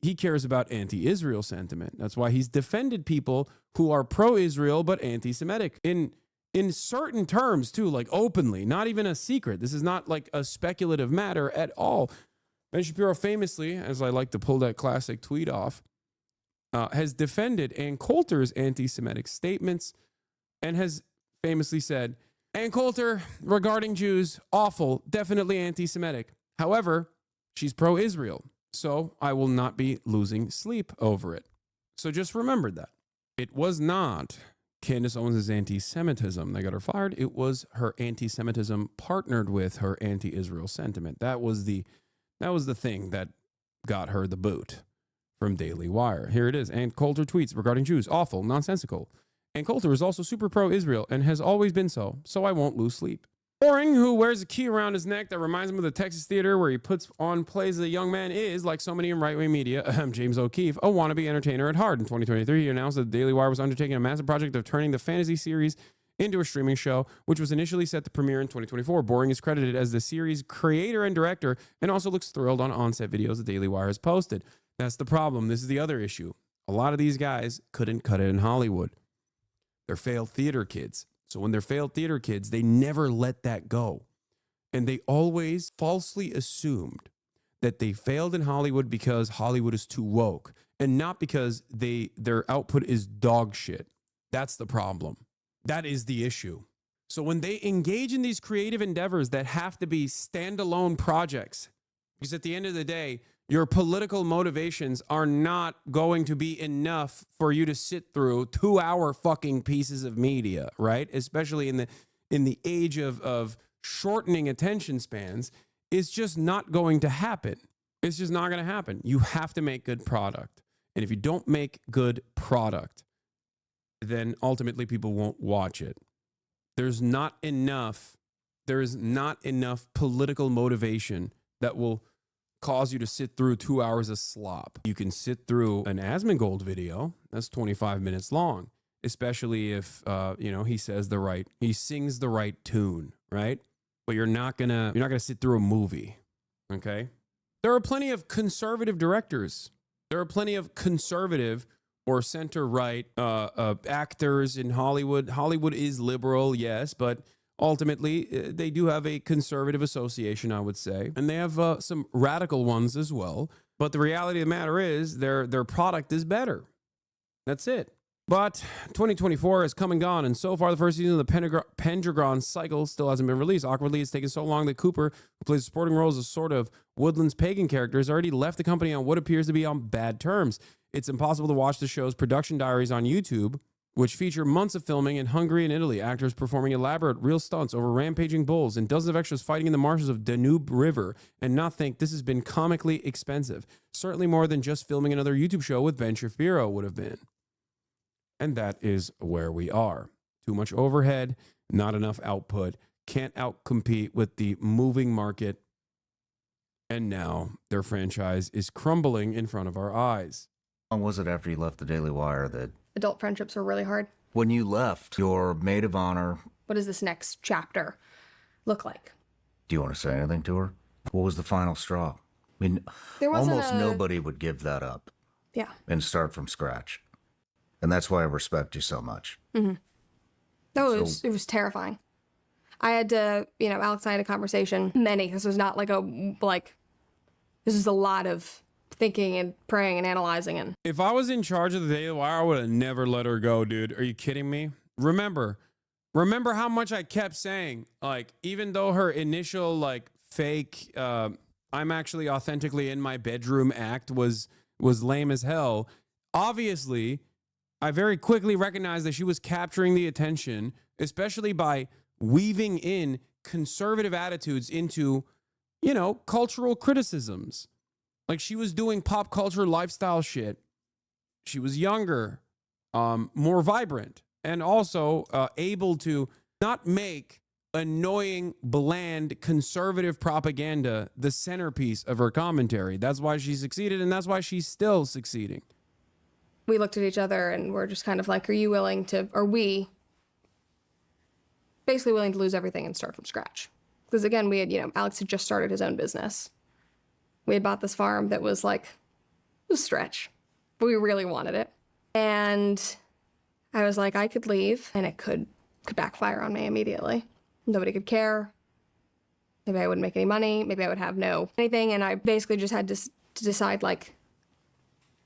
A: He cares about anti-Israel sentiment. That's why he's defended people who are pro-Israel but anti-Semitic in certain terms too, like openly, not even a secret. This is not like a speculative matter at all. Ben Shapiro famously, as I like to pull that classic tweet off, has defended Ann Coulter's anti-Semitic statements and has famously said, Ann Coulter regarding Jews, awful, definitely anti-Semitic. However, she's pro-Israel, so I will not be losing sleep over it. So just remember that. It was not Candace Owens' anti-Semitism that got her fired. It was her anti-Semitism partnered with her anti-Israel sentiment. That was the thing that got her the boot from Daily Wire. Here it is. Ann Coulter tweets regarding Jews, awful, nonsensical. Ann Coulter is also super pro-Israel and has always been so I won't lose sleep. Boring, who wears a key around his neck that reminds him of the Texas Theater where he puts on plays as a young man, is, like so many in right-wing media, James O'Keefe, a wannabe entertainer at heart. In 2023, he announced that the Daily Wire was undertaking a massive project of turning the fantasy series into a streaming show, which was initially set to premiere in 2024. Boring is credited as the series creator and director and also looks thrilled on on-set videos the Daily Wire has posted. That's the problem. This is the other issue. A lot of these guys couldn't cut it in Hollywood. They're failed theater kids. So when they're failed theater kids, they never let that go. And they always falsely assumed that they failed in Hollywood because Hollywood is too woke and not because their output is dog shit. That's the problem. That is the issue. So when they engage in these creative endeavors that have to be standalone projects, because at the end of the day, your political motivations are not going to be enough for you to sit through 2-hour fucking pieces of media, right? Especially in the age of shortening attention spans. It's just not going to happen. It's just not going to happen. You have to make good product. And if you don't make good product, then ultimately people won't watch it. There is not enough political motivation that will cause you to sit through 2 hours of slop. You can sit through an Asmongold video that's 25 minutes long, especially if he sings the right tune, right? But you're not gonna sit through a movie, okay? There are plenty of conservative directors. There are plenty of conservative or center-right actors in Hollywood. Hollywood is liberal, yes, but ultimately, they do have a conservative association, I would say, and they have some radical ones as well. But the reality of the matter is their product is better. That's it. But 2024 has come and gone, and so far the first season of the Pendragon cycle still hasn't been released. Awkwardly, it's taken so long that Cooper, who plays a supporting role as a sort of Woodlands pagan character, has already left the company on what appears to be on bad terms. It's impossible to watch the show's production diaries on YouTube, which feature months of filming in Hungary and Italy, actors performing elaborate real stunts over rampaging bulls and dozens of extras fighting in the marshes of Danube River, and not think this has been comically expensive. Certainly more than just filming another YouTube show with Ben Shapiro would have been. And that is where we are. Too much overhead, not enough output, can't outcompete with the moving market, and now their franchise is crumbling in front of our eyes.
I: How long was it after you left the Daily Wire that
J: Adult friendships were really hard.
I: when you left your maid of honor,
J: What does this next chapter look like?
I: do you want to say anything to her? What was the final straw? I mean,
J: There wasn't
I: almost
J: a-
I: nobody would give that up
J: Yeah.
I: and start from scratch. And that's why I respect you so much.
J: Mm-hmm. No, it was terrifying. I had to, Alex and I had a conversation. This was not this is a lot of thinking and praying and analyzing. And
A: If I was in charge of the Daily Wire, I would have never let her go, dude. Are you kidding me? Remember how much I kept saying, like, even though her initial, like, fake, I'm actually authentically in my bedroom act was lame as hell. Obviously, I very quickly recognized that she was capturing the attention, especially by weaving in conservative attitudes into, cultural criticisms. Like, she was doing pop culture lifestyle shit. She was younger, more vibrant, and also able to not make annoying, bland, conservative propaganda the centerpiece of her commentary. That's why she succeeded, and that's why she's still succeeding.
J: we looked at each other and we're just kind of like, are we basically willing to lose everything and start from scratch? Because again, we had, Alex had just started his own business. We had bought this farm that was like, it was a stretch, but we really wanted it. And I was like, I could leave and it could backfire on me immediately. Nobody could care. Maybe I wouldn't make any money. Maybe I would have no anything. And I basically just had to decide, like,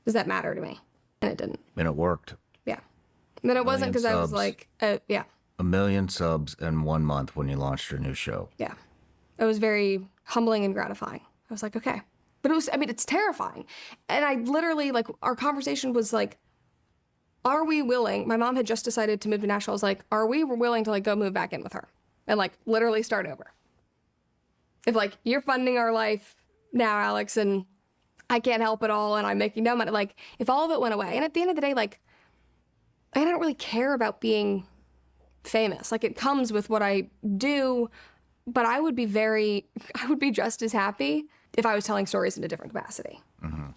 J: does that matter to me? And it didn't.
I: And it worked.
J: Yeah. But it wasn't because I was like, yeah.
I: 1 million subs in 1 month when you launched your new show.
J: Yeah. It was very humbling and gratifying. I was like, okay. But it's terrifying. And I literally, like, our conversation was like, are we willing? My mom had just decided to move to Nashville. I was like, are we willing to, like, go move back in with her and, like, literally start over? If, like, you're funding our life now, Alex, and I can't help it all and I'm making no money, like, if all of it went away. And at the end of the day, like, I don't really care about being famous. Like, it comes with what I do, but I would be just as happy if I was telling stories in a different capacity.
I: Mm-hmm.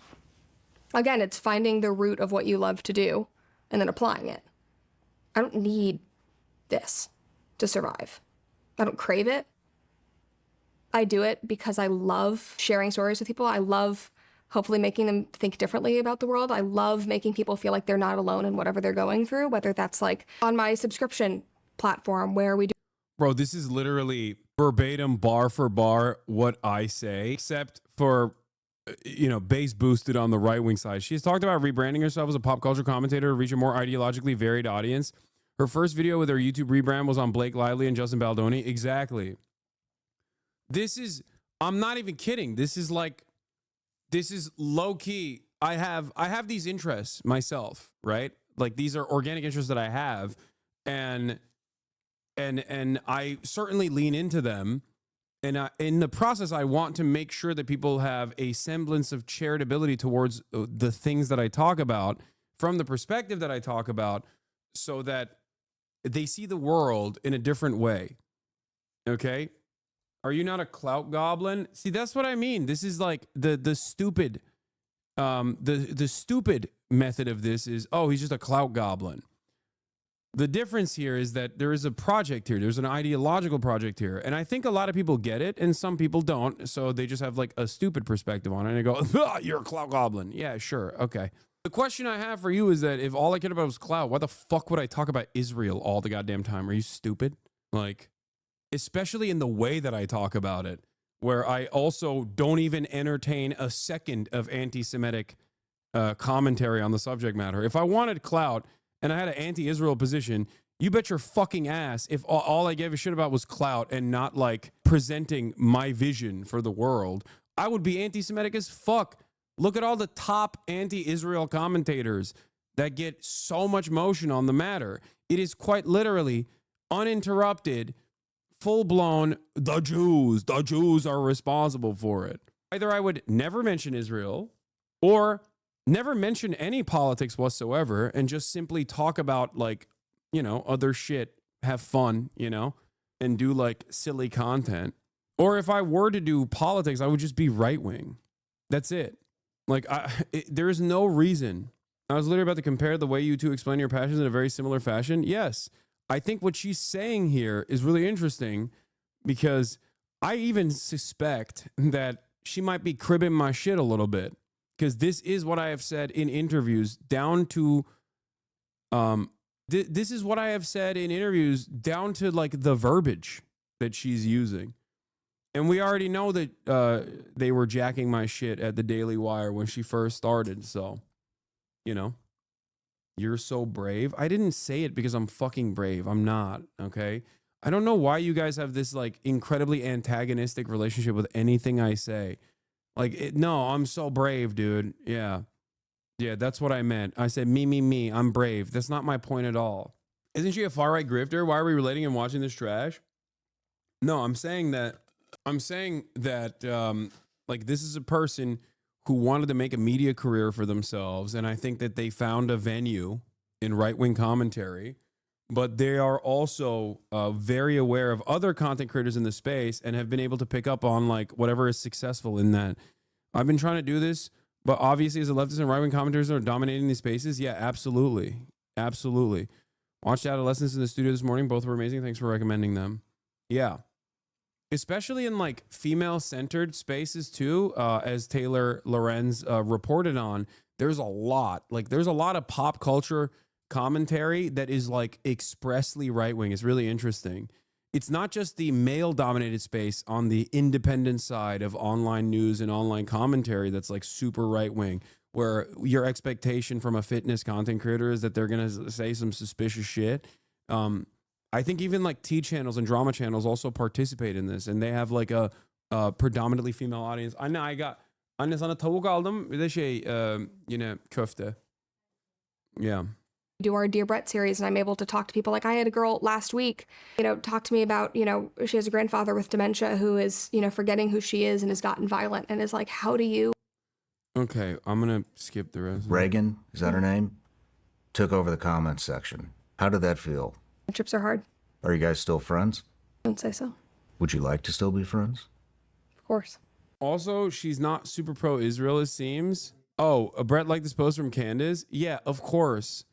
J: Again, it's finding the root of what you love to do and then applying it. I don't need this to survive. I don't crave it. I do it because I love sharing stories with people. I love hopefully making them think differently about the world. I love making people feel like they're not alone in whatever they're going through, whether that's like on my subscription platform where we do.
A: Bro, this is literally verbatim, bar for bar, what I say, except for, base boosted on the right-wing side. She's talked about rebranding herself as a pop culture commentator to reach a more ideologically varied audience. Her first video with her YouTube rebrand was on Blake Lively and Justin Baldoni. Exactly. I'm not even kidding. This is low key. I have these interests myself, right? Like, these are organic interests that I have, and I certainly lean into them. And in the process, I want to make sure that people have a semblance of charitability towards the things that I talk about from the perspective that I talk about, so that they see the world in a different way. Okay? Are you not a clout goblin? See, that's what I mean. This is like the stupid, the stupid method of this is, oh, he's just a clout goblin. The difference here is that there is a project here. There's an ideological project here. And I think a lot of people get it and some people don't. So they just have like a stupid perspective on it and they go, ah, you're a clout goblin. Yeah, sure. Okay. The question I have for you is that if all I cared about was clout, why the fuck would I talk about Israel all the goddamn time? Are you stupid? Like, especially in the way that I talk about it, where I also don't even entertain a second of anti-Semitic commentary on the subject matter. If I wanted clout and I had an anti-Israel position, you bet your fucking ass if all I gave a shit about was clout and not like presenting my vision for the world, I would be anti-Semitic as fuck. Look at all the top anti-Israel commentators that get so much motion on the matter. It is quite literally uninterrupted, full-blown, the Jews are responsible for it. Either I would never mention Israel or never mention any politics whatsoever and just simply talk about, like, other shit, have fun, and do like silly content. Or if I were to do politics, I would just be right-wing. That's it. Like, there is no reason. I was literally about to compare the way you two explain your passions in a very similar fashion. Yes, I think what she's saying here is really interesting because I even suspect that she might be cribbing my shit a little bit, because this is what I have said in interviews down to, this is what I have said in interviews down to like the verbiage that she's using. And we already know that they were jacking my shit at the Daily Wire when she first started. So, you know, you're so brave. I didn't say it because I'm fucking brave. I'm not, okay? I don't know why you guys have this like incredibly antagonistic relationship with anything I say. Like, no, I'm so brave, dude. Yeah. Yeah, that's what I meant. I said, me. I'm brave. That's not my point at all. Isn't she a far-right grifter? Why are we relating and watching this trash? No, I'm saying that like, this is a person who wanted to make a media career for themselves, and I think that they found a venue in right-wing commentary, but they are also very aware of other content creators in the space and have been able to pick up on like whatever is successful in that. I've been trying to do this, but obviously as a leftist and right-wing commentators are dominating these spaces, yeah, absolutely. Absolutely. Watched Adolescents in the studio this morning. Both were amazing. Thanks for recommending them. Yeah. Especially in like female-centered spaces too, as Taylor Lorenz reported on, there's a lot of pop culture commentary that is like expressly right-wing. It's really interesting. It's not just the male-dominated space on the independent side of online news and online commentary that's like super right-wing, where your expectation from a fitness content creator is that they're going to say some suspicious shit. I think even like T channels and drama channels also participate in this, and they have like a predominantly female audience. I got sana tavuk aldım bir de yine köfte. Yeah.
J: Do our Dear Brett series, and I'm able to talk to people. Like I had a girl last week, talk to me about, she has a grandfather with dementia who is, forgetting who she is and has gotten violent, and is like, how do you?
A: Okay, I'm gonna skip the rest.
I: Reagan, is that her name? Took over the comments section. How did that feel?
J: Friendships are hard.
I: Are you guys still friends?
J: I don't say so.
I: Would you like to still be friends?
J: Of course.
A: Also, she's not super pro-Israel, it seems. Oh, Brett liked this post from Candace. Yeah, of course.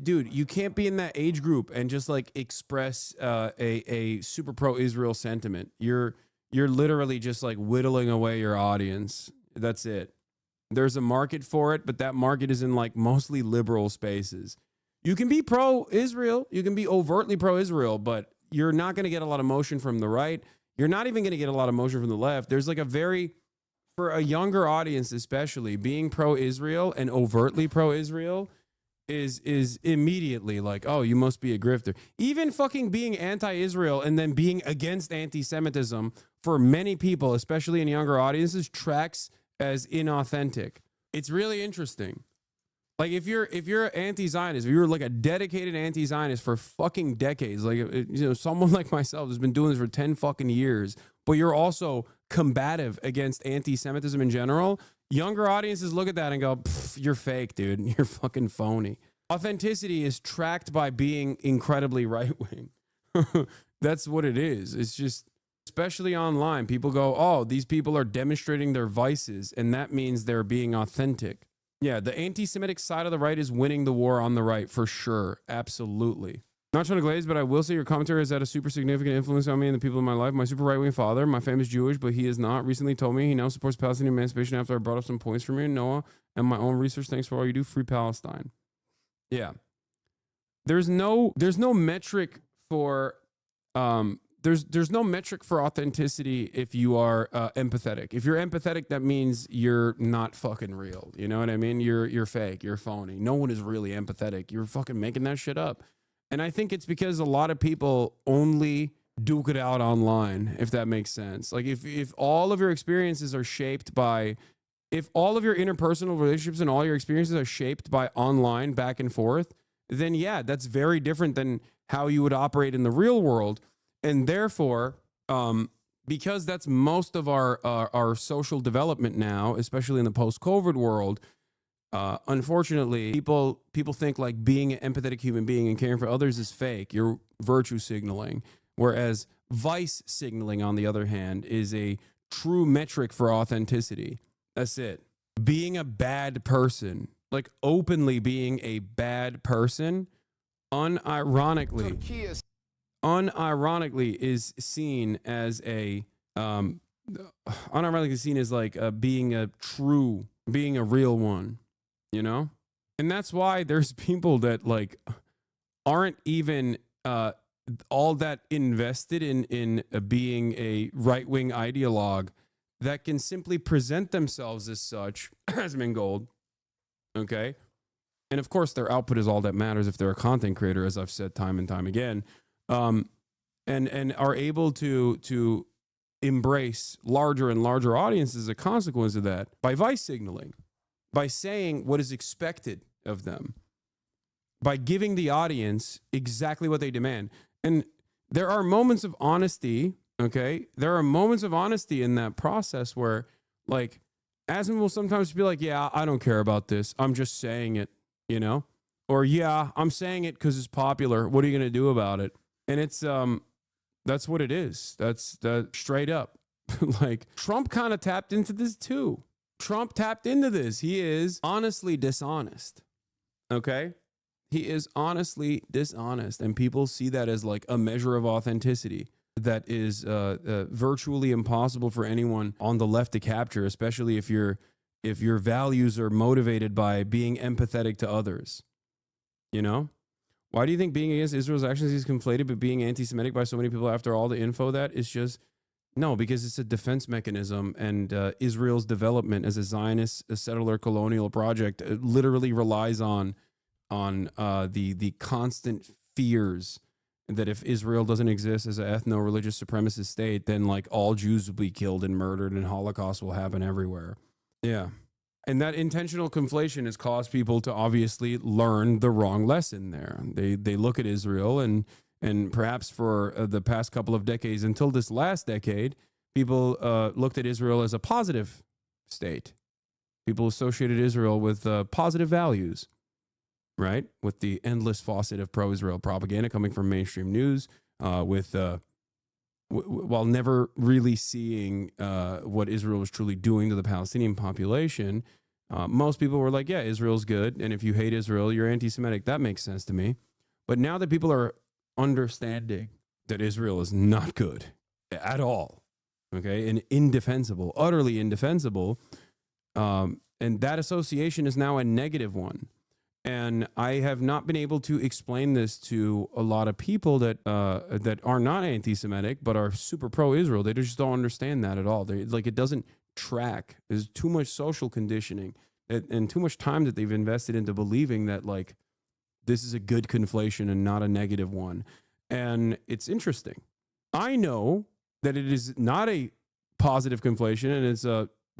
A: Dude, you can't be in that age group and just like express a super pro-Israel sentiment. You're literally just like whittling away your audience. That's it. There's a market for it, but that market is in like mostly liberal spaces. You can be pro-Israel. You can be overtly pro-Israel, but you're not going to get a lot of motion from the right. You're not even going to get a lot of motion from the left. There's like for a younger audience especially, being pro-Israel and overtly pro-Israel is immediately like, oh, you must be a grifter. Even fucking being anti-Israel and then being against anti-Semitism for many people, especially in younger audiences, tracks as inauthentic. It's really interesting. Like if you're anti-Zionist, if you're like a dedicated anti-Zionist for fucking decades, like someone like myself has been doing this for 10 fucking years, but you're also combative against anti-Semitism in general, younger audiences look at that and go, you're fake, dude. You're fucking phony. Authenticity is tracked by being incredibly right-wing. That's what it is. It's just, especially online, people go, oh, these people are demonstrating their vices, and that means they're being authentic. Yeah, the anti-Semitic side of the right is winning the war on the right, for sure. Absolutely. Not trying to glaze, but I will say your commentary has had a super significant influence on me and the people in my life. My super right-wing father, my family's Jewish, but he is not, recently told me he now supports Palestinian emancipation after I brought up some points from you, Noah, and my own research. Thanks for all you do. Free Palestine. Yeah. There's no metric for there's no metric for authenticity if you are empathetic. If you're empathetic, that means you're not fucking real. You know what I mean? You're fake. You're phony. No one is really empathetic. You're fucking making that shit up. And I think it's because a lot of people only duke it out online, if that makes sense. Like if all of your experiences are shaped by, if all of your interpersonal relationships and all your experiences are shaped by online back and forth, then yeah, that's very different than how you would operate in the real world. And therefore, because that's most of our social development now, especially in the post-COVID world, unfortunately, people think like being an empathetic human being and caring for others is fake. You're virtue signaling. Whereas vice signaling, on the other hand, is a true metric for authenticity. That's it. being a bad person, like openly being a bad person, unironically is seen as a unironically seen as like being a real one, you know? And that's why there's people that like aren't even all that invested in being a right-wing ideologue that can simply present themselves as such as Mingold, okay? And of course, their output is all that matters if they're a content creator, as I've said time and time again, and are able to embrace larger and larger audiences as a consequence of that by vice signaling, by saying what is expected of them, by giving the audience exactly what they demand. And there are moments of honesty, okay? There are moments of honesty in that process where, like, Asman will sometimes be like, yeah, I don't care about this. I'm just saying it, you know? Or, yeah, I'm saying it because it's popular. What are you going to do about it? And it's, that's what it is. That's straight up. Like, Trump kind of tapped into this too. Trump tapped into this. He is honestly dishonest, okay? He is honestly dishonest, and people see that as like a measure of authenticity that is virtually impossible for anyone on the left to capture, especially if your values are motivated by being empathetic to others. You know? Why do you think being against Israel's actions is conflated with being anti-Semitic by so many people after all the info that is just... No, because it's a defense mechanism, and Israel's development as a Zionist, a settler colonial project literally relies on the constant fears that if Israel doesn't exist as an ethno-religious supremacist state, then like all Jews will be killed and murdered and Holocaust will happen everywhere. Yeah. And that intentional conflation has caused people to obviously learn the wrong lesson there. They look at Israel and perhaps for the past couple of decades until this last decade, people looked at Israel as a positive state. People associated Israel with positive values, right? With the endless faucet of pro-Israel propaganda coming from mainstream news, while never really seeing what Israel was truly doing to the Palestinian population. Most people were like, yeah, Israel's good. And if you hate Israel, you're anti-Semitic. That makes sense to me. But now that people are understanding that Israel is not good at all, okay, and indefensible, utterly indefensible, and that association is now a negative one. And I have not been able to explain this to a lot of people that are not anti-Semitic but are super pro-Israel. They just don't understand that at all. It doesn't track. There's too much social conditioning and too much time that they've invested into believing that like this is a good conflation and not a negative one. And it's interesting. I know that it is not a positive conflation, and it's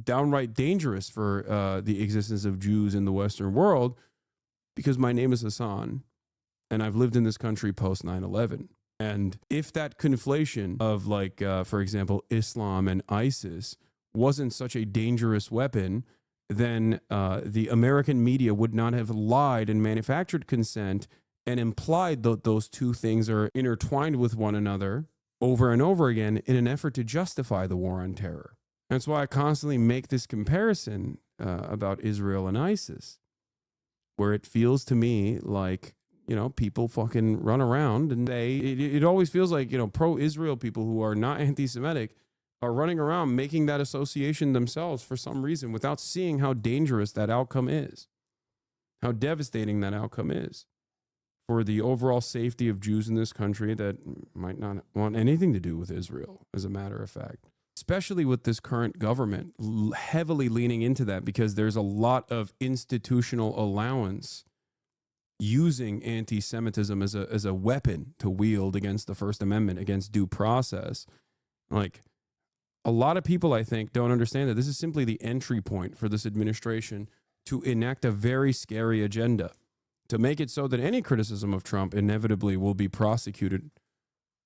A: downright dangerous for the existence of Jews in the Western world, because my name is Hasan and I've lived in this country post 9/11. And if that conflation of like, for example, Islam and ISIS wasn't such a dangerous weapon, then the American media would not have lied and manufactured consent and implied that those two things are intertwined with one another over and over again in an effort to justify the war on terror. That's why I constantly make this comparison about Israel and ISIS, where it feels to me like, you know, people fucking run around and it always feels like, you know, pro-Israel people who are not anti-Semitic are running around making that association themselves for some reason without seeing how dangerous that outcome is, how devastating that outcome is for the overall safety of Jews in this country that might not want anything to do with Israel, as a matter of fact. Especially with this current government heavily leaning into that, because there's a lot of institutional allowance using anti-Semitism as a weapon to wield against the First Amendment, against due process. Like, a lot of people, I think, don't understand that this is simply the entry point for this administration to enact a very scary agenda, to make it so that any criticism of Trump inevitably will be prosecuted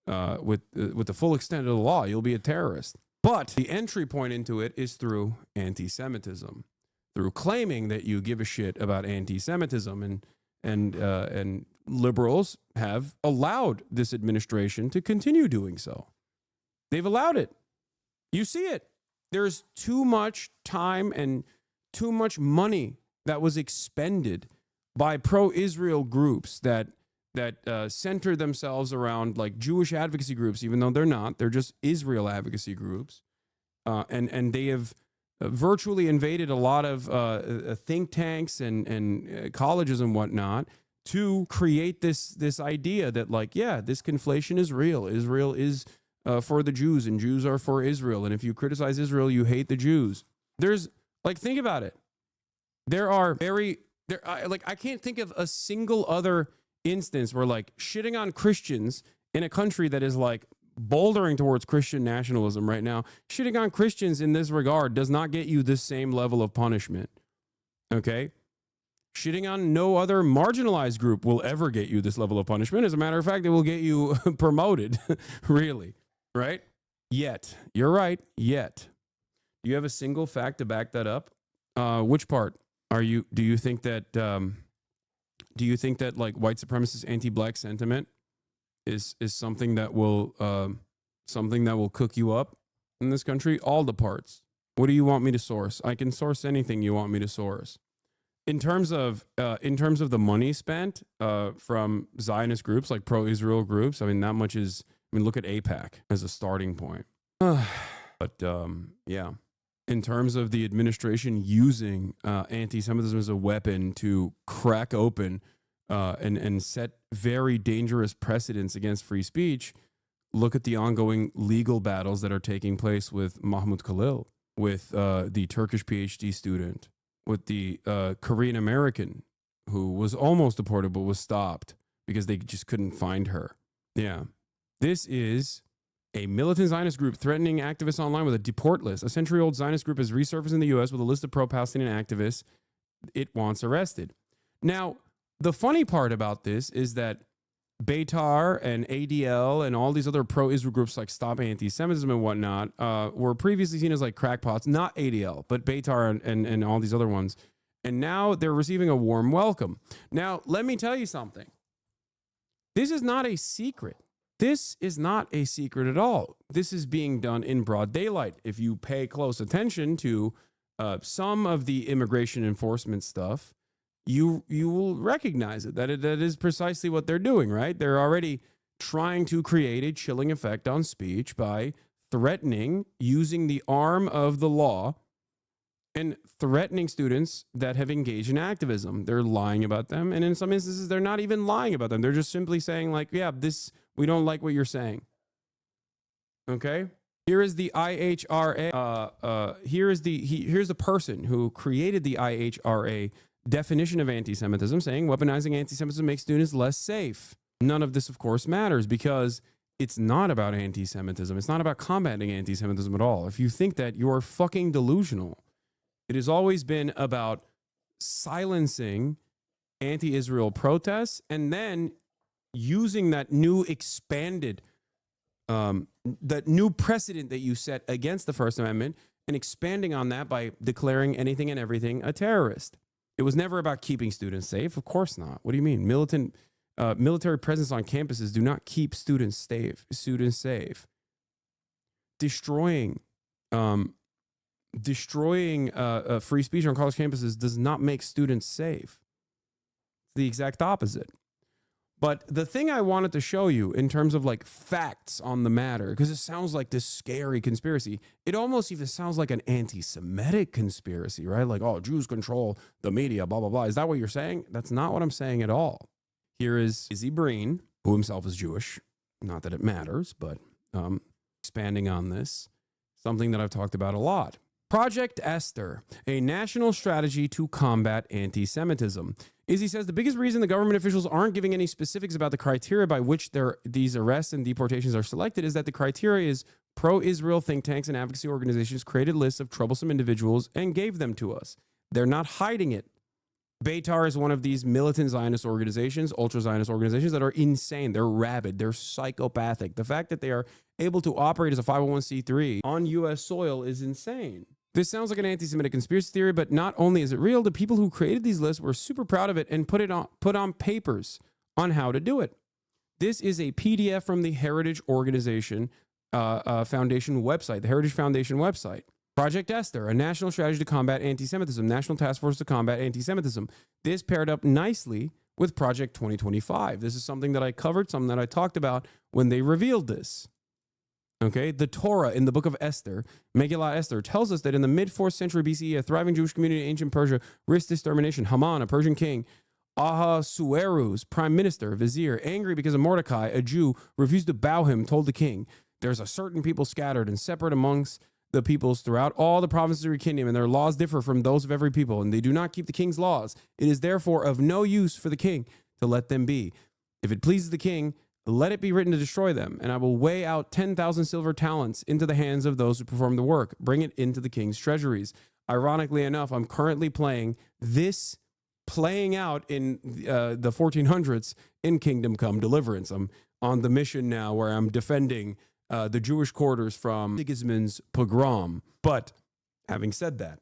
A: with the full extent of the law. You'll be a terrorist. But the entry point into it is through anti-Semitism, through claiming that you give a shit about anti-Semitism, and liberals have allowed this administration to continue doing so. They've allowed it. You see it. There's too much time and too much money that was expended by pro-Israel groups that center themselves around like Jewish advocacy groups, even though they're not. They're just Israel advocacy groups. And they have virtually invaded a lot of think tanks and colleges and whatnot to create this idea that like, yeah, this conflation is real. Israel is for the Jews and Jews are for Israel. And if you criticize Israel, you hate the Jews. There's like, think about it. I can't think of a single other instance where like shitting on Christians in a country that is like bouldering towards Christian nationalism right now, shitting on Christians in this regard does not get you this same level of punishment. Okay? Shitting on no other marginalized group will ever get you this level of punishment. As a matter of fact, it will get you promoted, really, right? Yet. You're right, yet. Do you have a single fact to back that up? Which part? Do you think that like white supremacist anti-black sentiment is something that will cook you up in this country? All the parts. What do you want me to source? I can source anything you want me to source. In terms of the money spent from Zionist groups like pro-Israel groups, I mean that much is. I mean, look at AIPAC as a starting point. But yeah. In terms of the administration using anti-Semitism as a weapon to crack open and set very dangerous precedents against free speech, look at the ongoing legal battles that are taking place with Mahmoud Khalil, with the Turkish PhD student, with the Korean American who was almost deported but was stopped because they just couldn't find her. Yeah. This is a militant Zionist group threatening activists online with a deport list. A century-old Zionist group has resurfaced in the U.S. with a list of pro-Palestinian activists it wants arrested. Now, the funny part about this is that Beitar and ADL and all these other pro-Israel groups like Stop Anti-Semitism and whatnot were previously seen as like crackpots, not ADL, but Beitar and all these other ones. And now they're receiving a warm welcome. Now, let me tell you something. This is not a secret. This is not a secret at all. This is being done in broad daylight. If you pay close attention to some of the immigration enforcement stuff, you will recognize it, that is precisely what they're doing, right? They're already trying to create a chilling effect on speech by threatening, using the arm of the law, and threatening students that have engaged in activism. They're lying about them, and in some instances, they're not even lying about them. They're just simply saying, like, yeah, we don't like what you're saying. Okay? Here is the IHRA. Here's the person who created the IHRA definition of anti-Semitism, saying weaponizing anti-Semitism makes students less safe. None of this, of course, matters because it's not about anti-Semitism. It's not about combating anti-Semitism at all. If you think that, you're fucking delusional. It has always been about silencing anti-Israel protests and then using that new expanded, that new precedent that you set against the First Amendment and expanding on that by declaring anything and everything a terrorist. It was never about keeping students safe. Of course not. What do you mean? Military presence on campuses do not keep students safe. Destroying free speech on college campuses does not make students safe. It's the exact opposite. But the thing I wanted to show you in terms of like facts on the matter, because it sounds like this scary conspiracy, it almost even sounds like an anti-Semitic conspiracy, right? Like, oh, Jews control the media, blah, blah, blah. Is that what you're saying? That's not what I'm saying at all. Here is Izzy Breen, who himself is Jewish. Not that it matters, but expanding on this, something that I've talked about a lot. Project Esther, a national strategy to combat anti-Semitism. Izzy says the biggest reason the government officials aren't giving any specifics about the criteria by which these arrests and deportations are selected is that the criteria is pro-Israel think tanks and advocacy organizations created lists of troublesome individuals and gave them to us. They're not hiding it. Beitar is one of these militant Zionist organizations, ultra-Zionist organizations that are insane. They're rabid. They're psychopathic. The fact that they are able to operate as a 501c3 on U.S. soil is insane. This sounds like an anti-Semitic conspiracy theory, but not only is it real, the people who created these lists were super proud of it and put on papers on how to do it. This is a PDF from the Heritage Organization Foundation website, the Heritage Foundation website. Project Esther, a national strategy to combat anti-Semitism, national task force to combat anti-Semitism. This paired up nicely with Project 2025. This is something that I covered, something that I talked about when they revealed this. Okay, the Torah in the book of Esther, Megillah Esther, tells us that in the mid-4th century BCE, a thriving Jewish community in ancient Persia risked extermination. Haman, a Persian king, Ahasuerus, prime minister, vizier, angry because of Mordecai, a Jew, refused to bow him, told the king, "There's a certain people scattered and separate amongst the peoples throughout all the provinces of your kingdom, and their laws differ from those of every people, and they do not keep the king's laws. It is therefore of no use for the king to let them be. If it pleases the king, let it be written to destroy them, and I will weigh out 10,000 silver talents into the hands of those who perform the work. Bring it into the king's treasuries." Ironically enough, I'm currently playing out in the 1400s in Kingdom Come Deliverance. I'm on the mission now where I'm defending the Jewish quarters from Sigismund's pogrom. But having said that,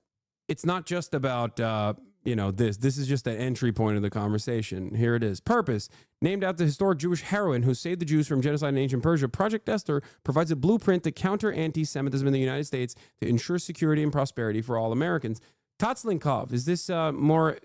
A: it's not just about, this is just an entry point of the conversation. Here it is. Purpose. Named after the historic Jewish heroine who saved the Jews from genocide in ancient Persia, Project Esther provides a blueprint to counter anti-Semitism in the United States to ensure security and prosperity for all Americans. Tatslinkov, is this more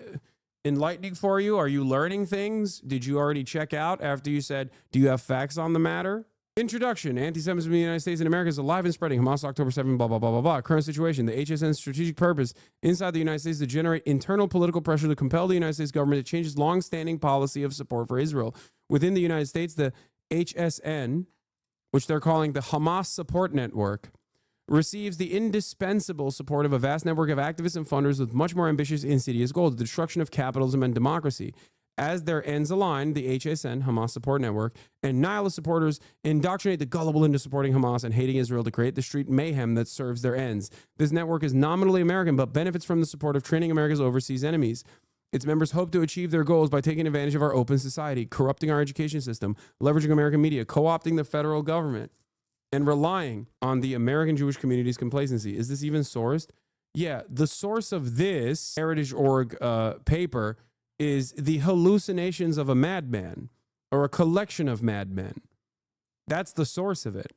A: enlightening for you? Are you learning things? Did you already check out after you said, do you have facts on the matter? Introduction. Anti-Semitism in the United States and America is alive and spreading. Hamas, October 7, blah, blah, blah, blah, blah. Current situation. The HSN's strategic purpose inside the United States is to generate internal political pressure to compel the United States government to change its long-standing policy of support for Israel. Within the United States, the HSN, which they're calling the Hamas Support Network, receives the indispensable support of a vast network of activists and funders with much more ambitious, insidious goals, the destruction of capitalism and democracy. As their ends align, the HSN, Hamas Support Network, and nihilist supporters indoctrinate the gullible into supporting Hamas and hating Israel to create the street mayhem that serves their ends. This network is nominally American, but benefits from the support of training America's overseas enemies. Its members hope to achieve their goals by taking advantage of our open society, corrupting our education system, leveraging American media, co-opting the federal government, and relying on the American Jewish community's complacency. Is this even sourced? Yeah, the source of this Heritage.org paper is the hallucinations of a madman or a collection of madmen. That's the source of it.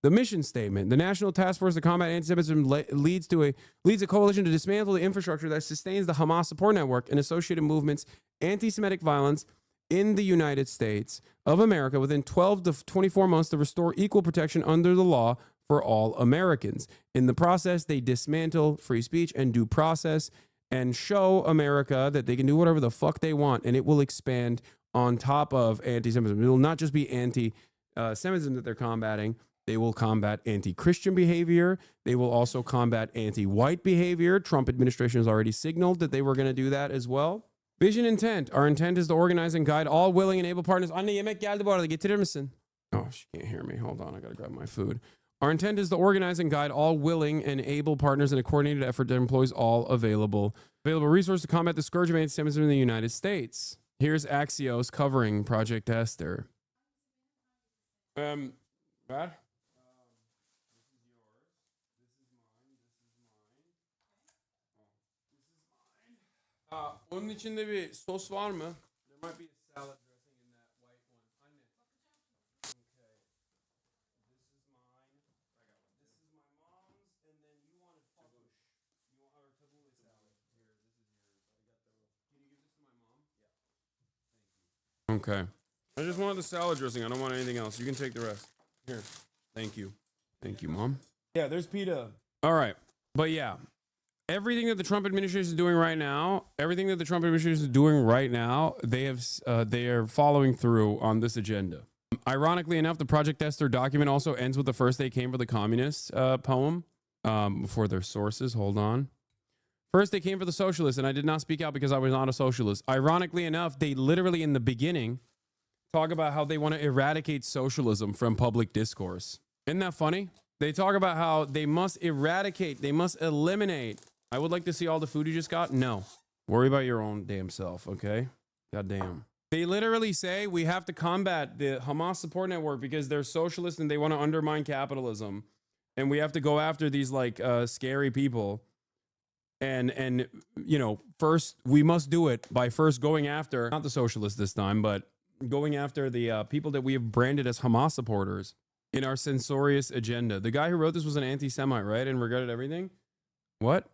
A: The mission statement: the National Task Force to Combat Anti-Semitism leads a coalition to dismantle the infrastructure that sustains the Hamas Support Network and associated movements, anti-Semitic violence in the United States of America within 12 to 24 months to restore equal protection under the law for all Americans. In the process, they dismantle free speech and due process and show America that they can do whatever the fuck they want, and it will expand on top of anti-Semitism. It will not just be anti-Semitism that they're combating. They will combat anti-Christian behavior. They will also combat anti-white behavior. Trump administration has already signaled that they were going to do that as well. Vision intent. Our intent is to organize and guide all willing and able partners. Anne yemek geldi bu arada, getirir misin? Oh, she can't hear me. Hold on, I gotta grab my food. Our intent is to organize and guide all willing and able partners in a coordinated effort that employs all available resources to combat the scourge of anti-Semitism in the United States. Here's Axios covering Project Esther. What? Onun içinde bir sos var mı? There might be a salad dressing in that white one. Anne. Okay. This is mine. I got one. This is my mom's, and then you wanted fabush. You want our tabbouleh salad. Here, this is yours. I got the. Can you give this to my mom? Yeah. Thank you. Okay. I just wanted the salad dressing. I don't want anything else. You can take the rest. Here. Thank you. Thank you, Mom. Yeah, there's pita. All right. But yeah. Everything that the Trump administration is doing right now, they are following through on this agenda. Ironically enough, the Project Esther document also ends with the first they came for the communists poem for their sources. Hold on. First they came for the socialists, and I did not speak out because I was not a socialist. Ironically enough, they literally in the beginning talk about how they want to eradicate socialism from public discourse. Isn't that funny? They talk about how they must eradicate, they must eliminate. I would like to see all the food you just got. No. Worry about your own damn self, okay? Goddamn. They literally say we have to combat the Hamas Support Network because they're socialists and they want to undermine capitalism. And we have to go after these like scary people. And you know, first we must do it by first going after, not the socialists this time, but going after the people that we have branded as Hamas supporters. in our censorious agenda. The guy who wrote this was an anti-Semite, right? And regretted everything. What?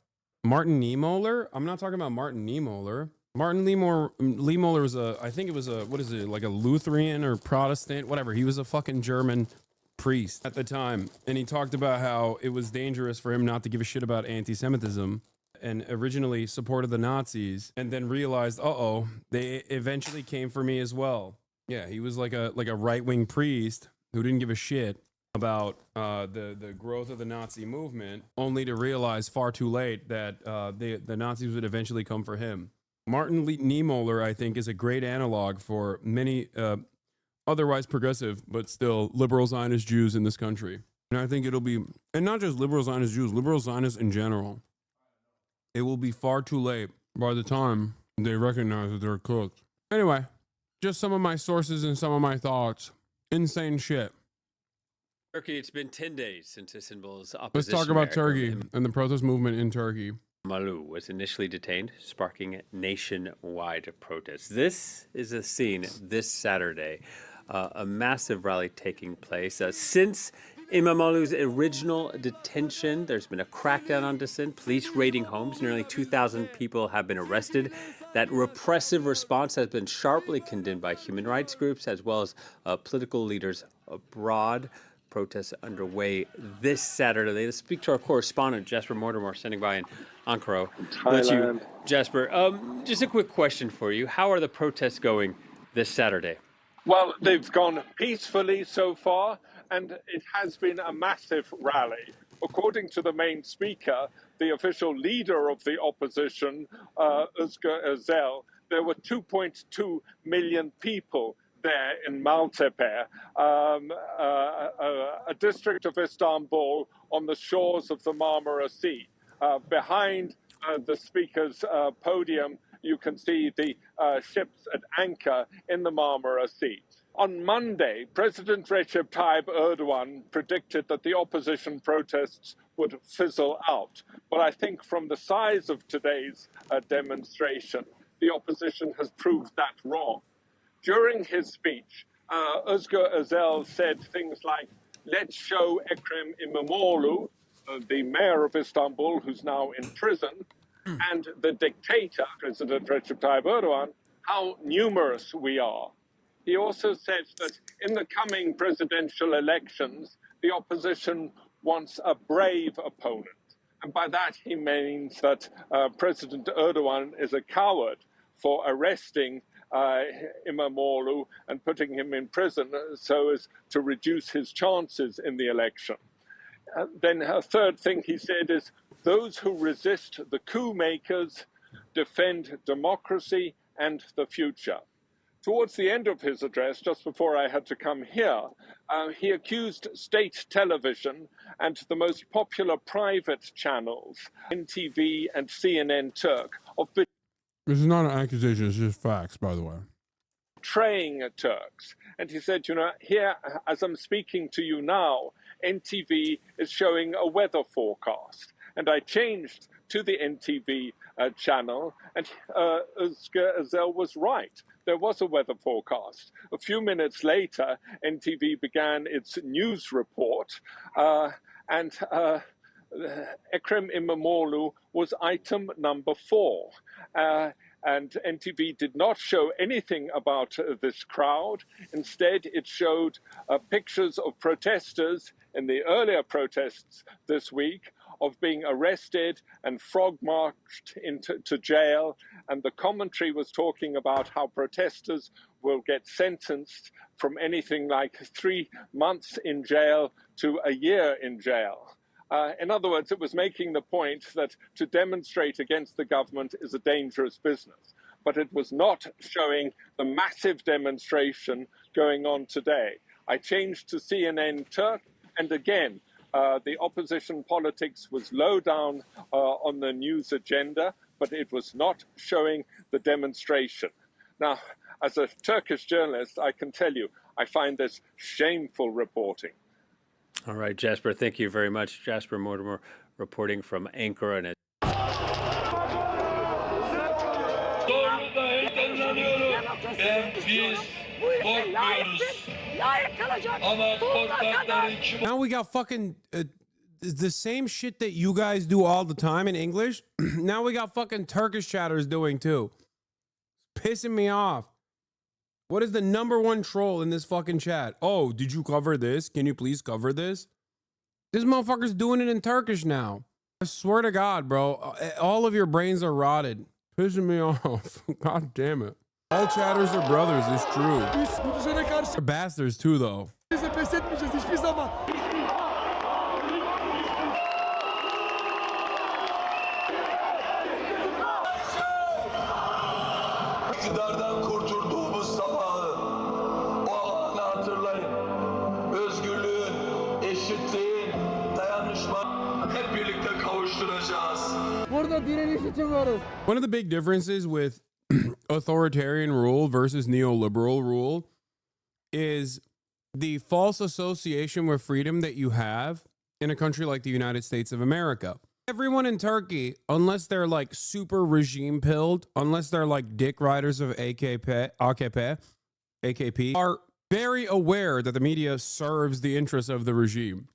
A: Martin Niemöller? I'm not talking about Martin Niemöller. Martin Niemöller was I think it was what is it, like a Lutheran or Protestant, whatever. He was a fucking German priest at the time. And he talked about how it was dangerous for him not to give a shit about anti-Semitism, and originally supported the Nazis, and then realized, they eventually came for me as well. Yeah, he was like a right-wing priest who didn't give a shit about the growth of the Nazi movement, only to realize far too late that the Nazis would eventually come for him. Martin Niemöller, I think, is a great analog for many otherwise progressive, but still liberal Zionist Jews in this country. And I think it'll be, and not just liberal Zionist Jews, liberal Zionists in general. It will be far too late by the time they recognize that they're cooked. Anyway, just some of my sources and some of my thoughts. Insane shit.
K: Turkey, it's been 10 days since Istanbul's opposition.
A: Let's talk about Turkey and the protest movement in Turkey.
K: Malu was initially detained, sparking nationwide protests. This is a scene this Saturday, a massive rally taking place. Since Imam Malu's original detention, there's been a crackdown on dissent, police raiding homes. Nearly 2,000 people have been arrested. That repressive response has been sharply condemned by human rights groups as well as political leaders abroad. Protests underway this Saturday. Let's speak to our correspondent, Jasper Mortimer, standing by in Ankara. That's you, Jasper. Just a quick question for you. How are the protests going this Saturday?
L: Well, they've gone peacefully so far, and it has been a massive rally. According to the main speaker, the official leader of the opposition, Özgür Özel, there were 2.2 million people there in Maltepe, a district of Istanbul on the shores of the Marmara Sea. Behind the speaker's podium, you can see the ships at anchor in the Marmara Sea. On Monday, President Recep Tayyip Erdogan predicted that the opposition protests would fizzle out. But I think from the size of today's demonstration, the opposition has proved that wrong. During his speech, Özgür Özel said things like, let's show Ekrem İmamoğlu, the mayor of Istanbul, who's now in prison, and the dictator, President Recep Tayyip Erdogan, how numerous we are. He also said that in the coming presidential elections, the opposition wants a brave opponent. And by that, he means that President Erdogan is a coward for arresting İmamoğlu and putting him in prison so as to reduce his chances in the election. Then a third thing he said is, those who resist the coup makers defend democracy and the future. Towards the end of his address, just before I had to come here, he accused state television and the most popular private channels, NTV and CNN Turk, of
A: This is not an accusation, it's just facts, by the way.
L: betraying Turks. And he said, here, as I'm speaking to you now, NTV is showing a weather forecast. And I changed to the NTV channel, and Özgür Özel was right. There was a weather forecast. A few minutes later, NTV began its news report, and Ekrem İmamoğlu was item number 4. And NTV did not show anything about this crowd. Instead, it showed pictures of protesters in the earlier protests this week of being arrested and frog-marched into jail. And the commentary was talking about how protesters will get sentenced from anything like 3 months in jail to a year in jail. In other words, it was making the point that to demonstrate against the government is a dangerous business. But it was not showing the massive demonstration going on today. I changed to CNN Turk, and again, the opposition politics was low down on the news agenda, but it was not showing the demonstration. Now, as a Turkish journalist, I can tell you, I find this shameful reporting.
K: All right, Jasper, thank you very much. Jasper Mortimer reporting from Ankara. And
M: Doğru da heyecanlanıyorum. Ben biz korkmuyoruz.
A: Now we got fucking the same shit that you guys do all the time in English. Now we got fucking Turkish chatters doing too. Pissing me off. What is the number one troll in this fucking chat? Oh, did you cover this? Can you please cover this? This motherfucker's doing it in Turkish now. I swear to God, bro. All of your brains are rotted. Pissing me off. God damn it. All chatters are brothers, it's true. They're bastards too, though.
M: İktidardan kurtulduğumuz sabahı, o anı hatırlayın. Özgürlüğün, eşitliğin, dayanışma hep birlikte kavuşturacağız. Burada direniş için varız.
A: One of the big differences with authoritarian rule versus neoliberal rule is the false association with freedom that you have in a country like the United States of America. Everyone in Turkey, unless they're like super regime pilled, unless they're like dick riders of AKP, are very aware that the media serves the interests of the regime.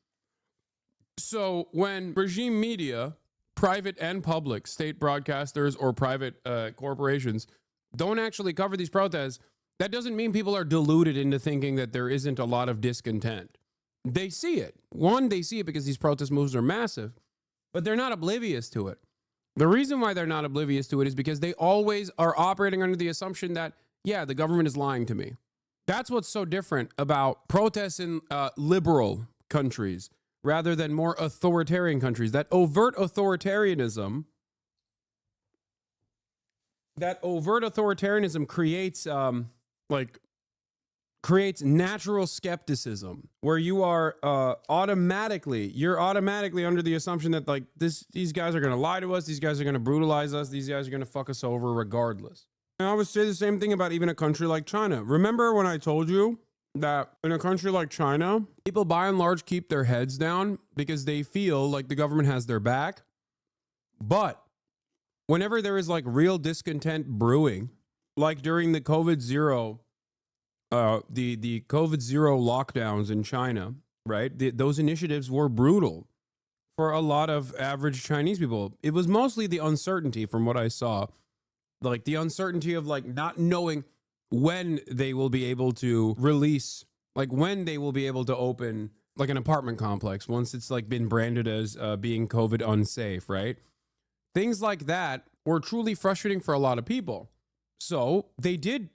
A: So when regime media, private and public, state broadcasters or private corporations don't actually cover these protests, that doesn't mean people are deluded into thinking that there isn't a lot of discontent. They see it. One, they see it because these protest moves are massive. But they're not oblivious to it. The reason why they're not oblivious to it is because they always are operating under the assumption that, yeah, the government is lying to me. That's what's so different about protests in liberal countries rather than more authoritarian countries. That overt authoritarianism creates natural skepticism where you are you're automatically under the assumption that like these guys are going to lie to us, these guys are going to brutalize us, these guys are going to fuck us over regardless. And I would say the same thing about even a country like China. Remember when I told you that in a country like China, people by and large keep their heads down because they feel like the government has their back. But whenever there is like real discontent brewing, like during the COVID-0 lockdowns in China, right? Those initiatives were brutal for a lot of average Chinese people. It was mostly the uncertainty from what I saw, like the uncertainty of like not knowing when they will be able to release, like when they will be able to open like an apartment complex once it's like been branded as being COVID unsafe, right? Things like that were truly frustrating for a lot of people. So they did,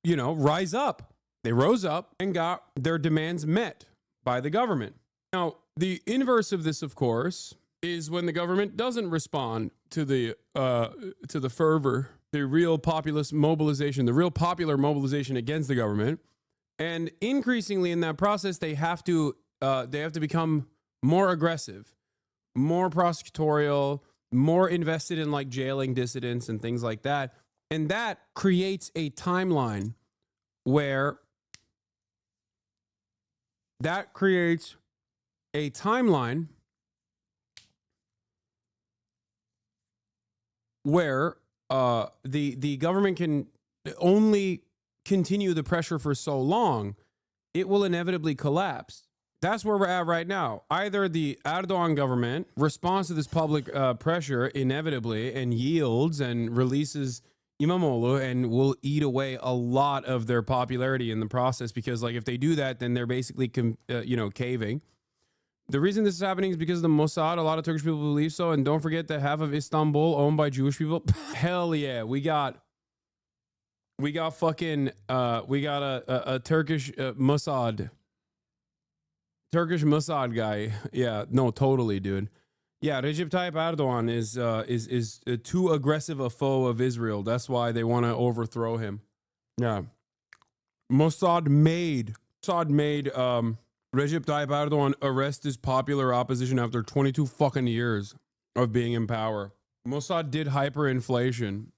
A: rise up. They rose up and got their demands met by the government. Now, the inverse of this, of course, is when the government doesn't respond to the fervor, the real populist mobilization, the real popular mobilization against the government. And increasingly in that process, they have to become more aggressive, more prosecutorial, more invested in like jailing dissidents and things like that. And that creates a timeline where the government can only continue the pressure for so long, it will inevitably collapse. That's where we're at right now. Either the Erdogan government responds to this public pressure inevitably and yields and releases İmamoğlu and will eat away a lot of their popularity in the process, because like if they do that, then they're basically caving. The reason this is happening is because of the Mossad. A lot of Turkish people believe so, and don't forget that half of Istanbul owned by Jewish people. Hell yeah, we got fucking a Turkish Mossad guy. Yeah, no, totally, dude. Yeah, Recep Tayyip Erdogan is too aggressive a foe of Israel. That's why they want to overthrow him. Yeah. Mossad made Recep Tayyip Erdogan arrest his popular opposition after 22 fucking years of being in power. Mossad did hyperinflation.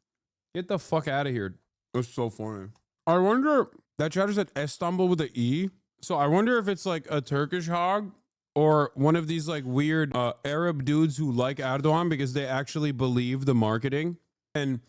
A: Get the fuck out of here. That's so funny. I wonder, that chatter said Istanbul with an E. So I wonder if it's like a Turkish hog or one of these like weird Arab dudes who like Erdogan because they actually believe the marketing and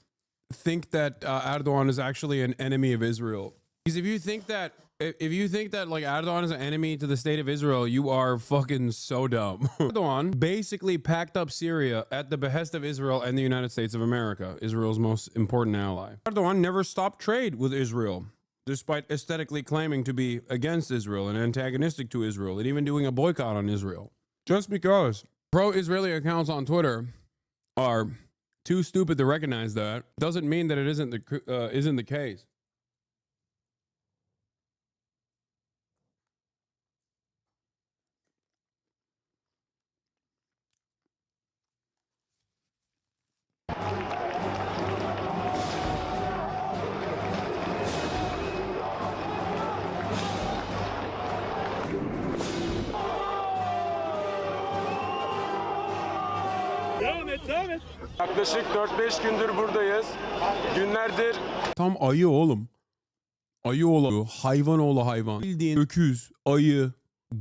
A: think that Erdogan is actually an enemy of Israel. Because if you think that if you think that like Erdogan is an enemy to the state of Israel, you are fucking so dumb. Erdogan basically packed up Syria at the behest of Israel and the United States of America, Israel's most important ally. Erdogan never stopped trade with Israel, despite aesthetically claiming to be against Israel and antagonistic to Israel, and even doing a boycott on Israel. Just because pro-Israeli accounts on Twitter are too stupid to recognize that doesn't mean that it isn't the case.
N: Yaklaşık 4-5 gündür buradayız. Günlerdir...
A: Tam ayı oğlum. Ayı oğlu, hayvan oğlu hayvan. Bildiğin öküz, ayı,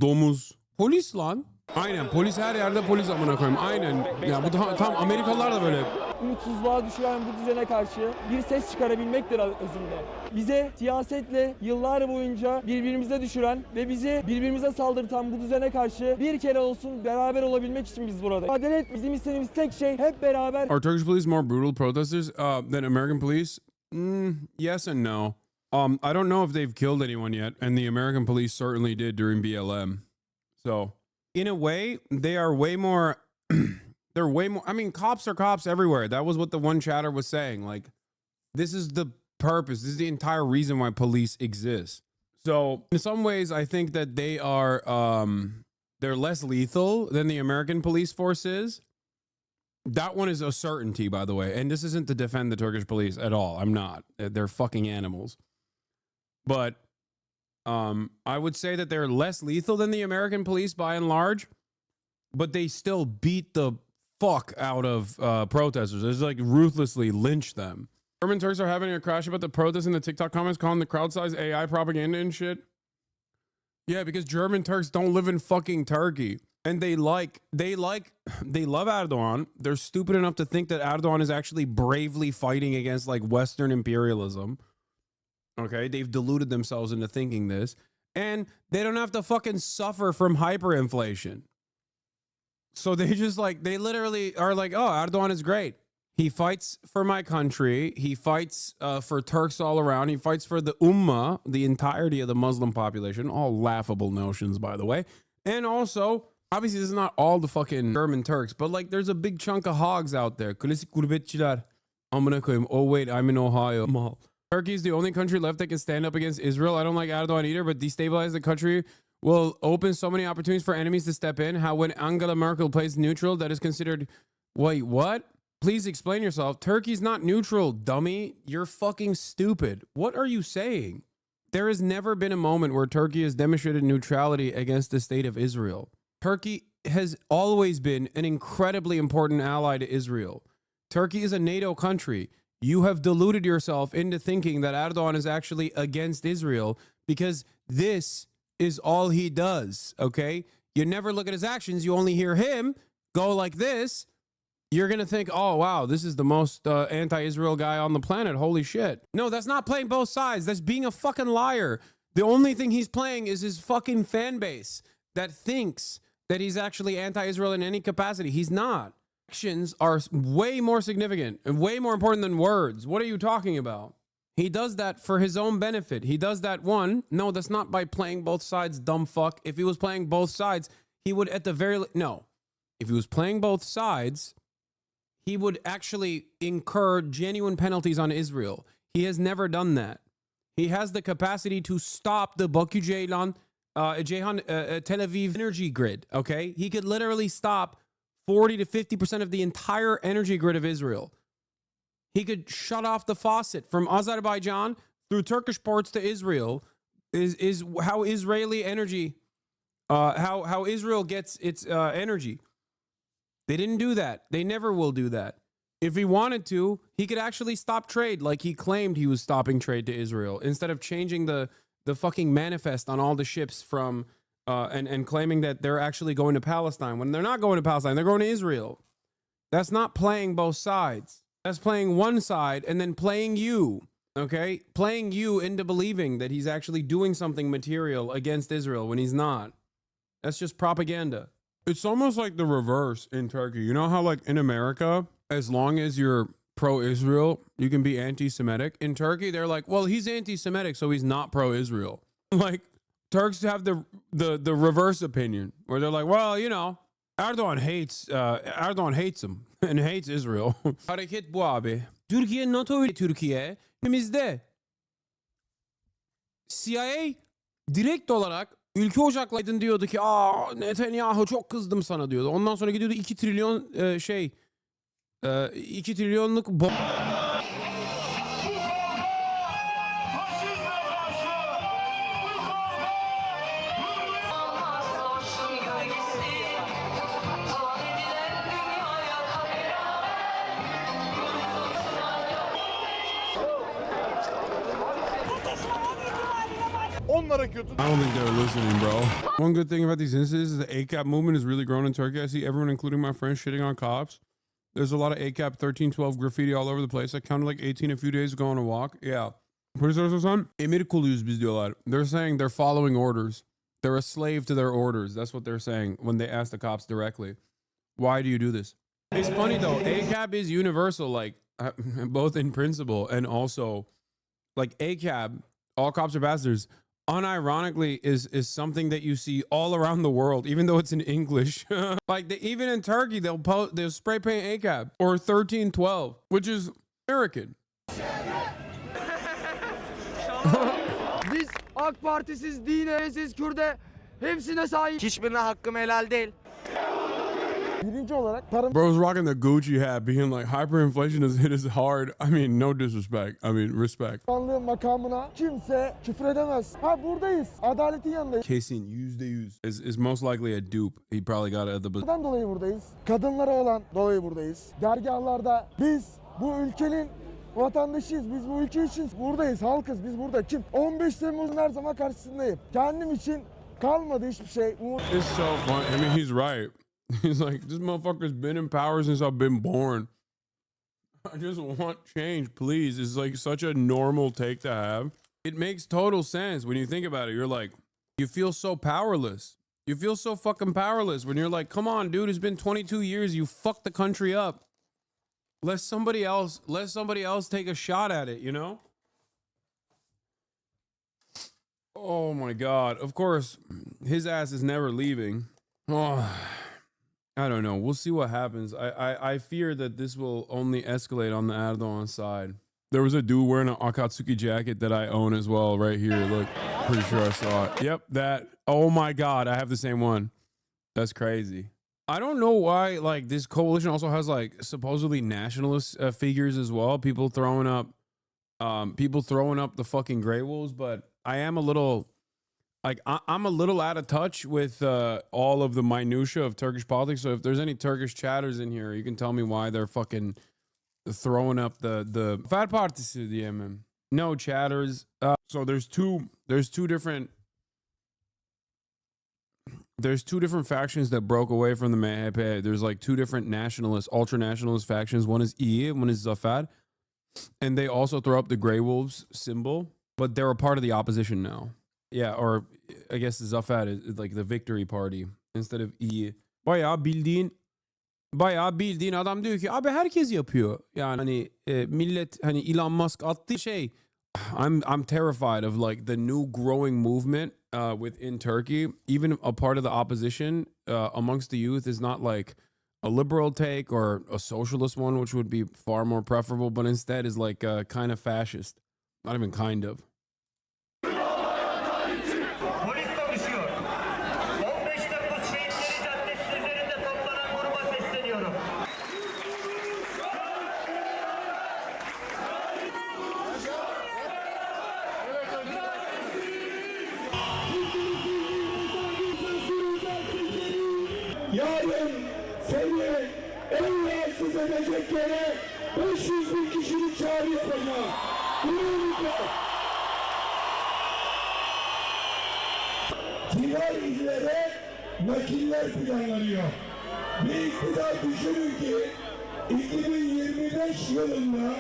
A: domuz. Polis lan. Aynen, polis her yerde polis amına koyayım. Aynen. Ya bu tam Amerikalılar da böyle.
O: Umutsuzluğa düşüren bu düzene karşı bir ses çıkarabilmektir özünde. Bize siyasetle yıllar boyunca birbirimize düşüren ve bizi birbirimize saldırtan bu düzene karşı bir kere olsun beraber olabilmek için biz buradayız. Adalet bizim istediğimiz tek şey hep beraber.
A: Are Turkish police more brutal protesters than American police? Yes and no. I don't know if they've killed anyone yet, and the American police certainly did during BLM. So, in a way, they are way more... They're way more... I mean, cops are cops everywhere. That was what the one chatter was saying. Like, this is the purpose. This is the entire reason why police exist. So, in some ways, I think that they are... they're less lethal than the American police force is. That one is a certainty, by the way. And this isn't to defend the Turkish police at all. I'm not. They're fucking animals. But I would say that they're less lethal than the American police by and large. But they still beat the fuck out of protesters. It's like ruthlessly lynch them. German Turks are having a crash about the protests in the TikTok comments, calling the crowd size AI propaganda and shit. Yeah, because German Turks don't live in fucking Turkey. And they love Erdogan. They're stupid enough to think that Erdogan is actually bravely fighting against like Western imperialism. Okay, they've deluded themselves into thinking this. And they don't have to fucking suffer from hyperinflation. So they just like, they literally are like, oh, Erdogan is great. He fights for my country. He fights for Turks all around. He fights for the Ummah, the entirety of the Muslim population. All laughable notions, by the way. And also, obviously, this is not all the fucking German Turks, but like there's a big chunk of hogs out there. Klasik gurbetçiler. Amına koyayım. Oh, wait, I'm in Ohio. Turkey is the only country left that can stand up against Israel. I don't like Erdogan either, but destabilize the country will open so many opportunities for enemies to step in. How when Angela Merkel plays neutral, that is considered... Wait, what? Please explain yourself. Turkey's not neutral, dummy. You're fucking stupid. What are you saying? There has never been a moment where Turkey has demonstrated neutrality against the state of Israel. Turkey has always been an incredibly important ally to Israel. Turkey is a NATO country. You have deluded yourself into thinking that Erdogan is actually against Israel because this is all he does, okay? You never look at his actions. You only hear him go like this. You're going to think, oh, wow, this is the most anti-Israel guy on the planet. Holy shit. No, that's not playing both sides. That's being a fucking liar. The only thing he's playing is his fucking fan base that thinks that he's actually anti-Israel in any capacity. He's not. Actions are way more significant and way more important than words. What are you talking about? He does that for his own benefit. He does that no, that's not by playing both sides, dumb fuck. If he was playing both sides, he would at the very... No. If he was playing both sides, he would actually incur genuine penalties on Israel. He has never done that. He has the capacity to stop the Baku Ceyhan Tel Aviv energy grid, okay? He could literally stop 40 to 50% of the entire energy grid of Israel. He could shut off the faucet from Azerbaijan through Turkish ports to Israel is how Israeli energy, how Israel gets its energy. They didn't do that. They never will do that. If he wanted to, he could actually stop trade like he claimed he was stopping trade to Israel instead of changing the fucking manifest on all the ships from and claiming that they're actually going to Palestine when they're not going to Palestine. They're going to Israel. That's not playing both sides. That's playing one side and then playing you. Okay? Playing you into believing that he's actually doing something material against Israel when he's not. That's just propaganda. It's almost like the reverse in Turkey. You know how, like, in America, as long as you're pro-Israel, you can be anti-Semitic. In Turkey, they're like, well, he's anti-Semitic, so he's not pro-Israel. Like, Turks have the reverse opinion, where they're like, well, you know, Erdoğan hates him and hates Israel. Hareket bu abi. Türkiye NATO ile Türkiye elimizde. CIA direkt olarak ülke ocaklıydın diyordu ki Netanyahu çok kızdım sana diyordu. Ondan sonra gidiyordu 2 trilyon 2 trilyonluk I don't think they're listening, bro. One good thing about these instances is the ACAP movement has really grown in Turkey. I see everyone, including my friends, shitting on cops. There's a lot of ACAP 1312 graffiti all over the place. I counted like 18 a few days ago on a walk. Yeah. Emir kuluyuz biz diyorlar. They're saying they're following orders. They're a slave to their orders. That's what they're saying when they ask the cops directly. Why do you do this? It's funny though. ACAP is universal, like both in principle and also like ACAP, all cops are bastards. Unironically is something that you see all around the world, even though it's in English. Like even in Turkey, they'll spray paint ACAB or 1312, which is American.
O: Biz AK Partisiz, dinesiz, Kürde hepsine sahip. Hiçbirine hakkım helal değil. Birinci olarak tarım.
A: Bro's rocking the Gucci hat, being like hyperinflation has hit us hard. I mean, no disrespect. I mean, respect.
O: Makamına kimse küfür edemez. Ha buradayız. Adaletin yanındayız.
A: Kesin %100 is most likely a dupe. He probably got it at the.
O: Bundan dolayı buradayız. Kadınlara olan dolayı buradayız. Dergahlarda biz bu ülkenin vatandaşıyız. Biz bu ülke için buradayız. Halkız. Biz burada. Kim? 15 Temmuz'un her zaman karşısındayım. Kendim için kalmadı hiçbir şey.
A: It's so fun. I mean, he's right. He's like, this motherfucker's been in power since I've been born. I just want change, please. It's like such a normal take to have. It makes total sense when you think about it. You're like, you feel so powerless. You feel so fucking powerless when you're like, come on, dude, it's been 22 years. You fucked the country up. Let somebody else take a shot at it, you know? Oh my God. Of course, his ass is never leaving. Oh. I don't know. We'll see what happens. I fear that this will only escalate on the Erdogan side. There was a dude wearing an Akatsuki jacket that I own as well right here. Look, pretty sure I saw it. Yep, that. Oh my God, I have the same one. That's crazy. I don't know why, like, this coalition also has, like, supposedly nationalist figures as well. People throwing up the fucking Grey Wolves, but I am a little... Like, I'm a little out of touch with all of the minutia of Turkish politics. So if there's any Turkish chatters in here, you can tell me why they're fucking throwing up the Fat Partisi diyemem. No chatters. So there's two different factions that broke away from the MHP. There's like two different nationalist, ultra nationalist factions. One is İyi, one is Zafer, and they also throw up the Grey Wolves symbol, but they're a part of the opposition now. Yeah, or I guess Zafer is like the victory party instead of İyi. Bayağı bildiğin adam diyor ki abi herkes yapıyor. Yani hani millet hani Elon Musk attığı şey. I'm terrified of like the new growing movement within Turkey. Even a part of the opposition amongst the youth is not like a liberal take or a socialist one, which would be far more preferable, but instead is like kind of fascist. Not even kind of.
M: Yarın seni en rahatsız edeceklere 500.000 kişilik çağrı yapacağım. Diğer illere nakiller planlanıyor. Bir iktidar düşünün ki 2025 yılında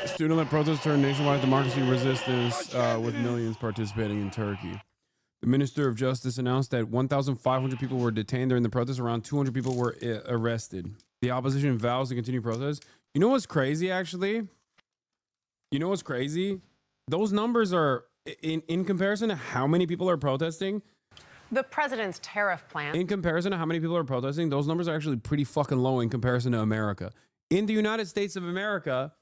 A: Student-led protests turned nationwide democracy resistance with millions participating in Turkey. The Minister of Justice announced that 1,500 people were detained during the protests. Around 200 people were arrested. The opposition vows to continue protests. You know what's crazy, actually? You know what's crazy? Those numbers are, in comparison to how many people are protesting,
P: the president's tariff plan.
A: in comparison to how many people are protesting, those numbers are actually pretty fucking low in comparison to America. In the United States of America,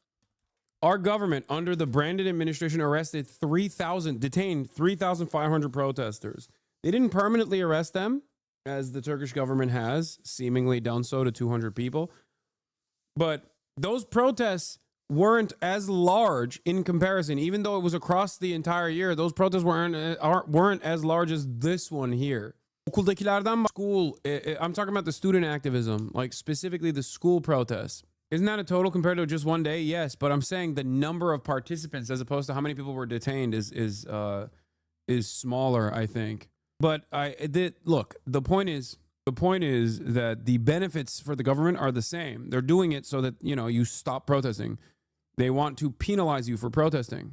A: our government, under the Brandon administration, detained 3,500 protesters. They didn't permanently arrest them, as the Turkish government has seemingly done so to 200 people. But those protests weren't as large in comparison, even though it was across the entire year. Those protests weren't as large as this one here. School, I'm talking about the student activism, like specifically the school protests. Isn't that a total compared to just one day? Yes, but I'm saying the number of participants as opposed to how many people were detained is smaller, I think. But look, the point is that the benefits for the government are the same. They're doing it so that, you stop protesting. They want to penalize you for protesting.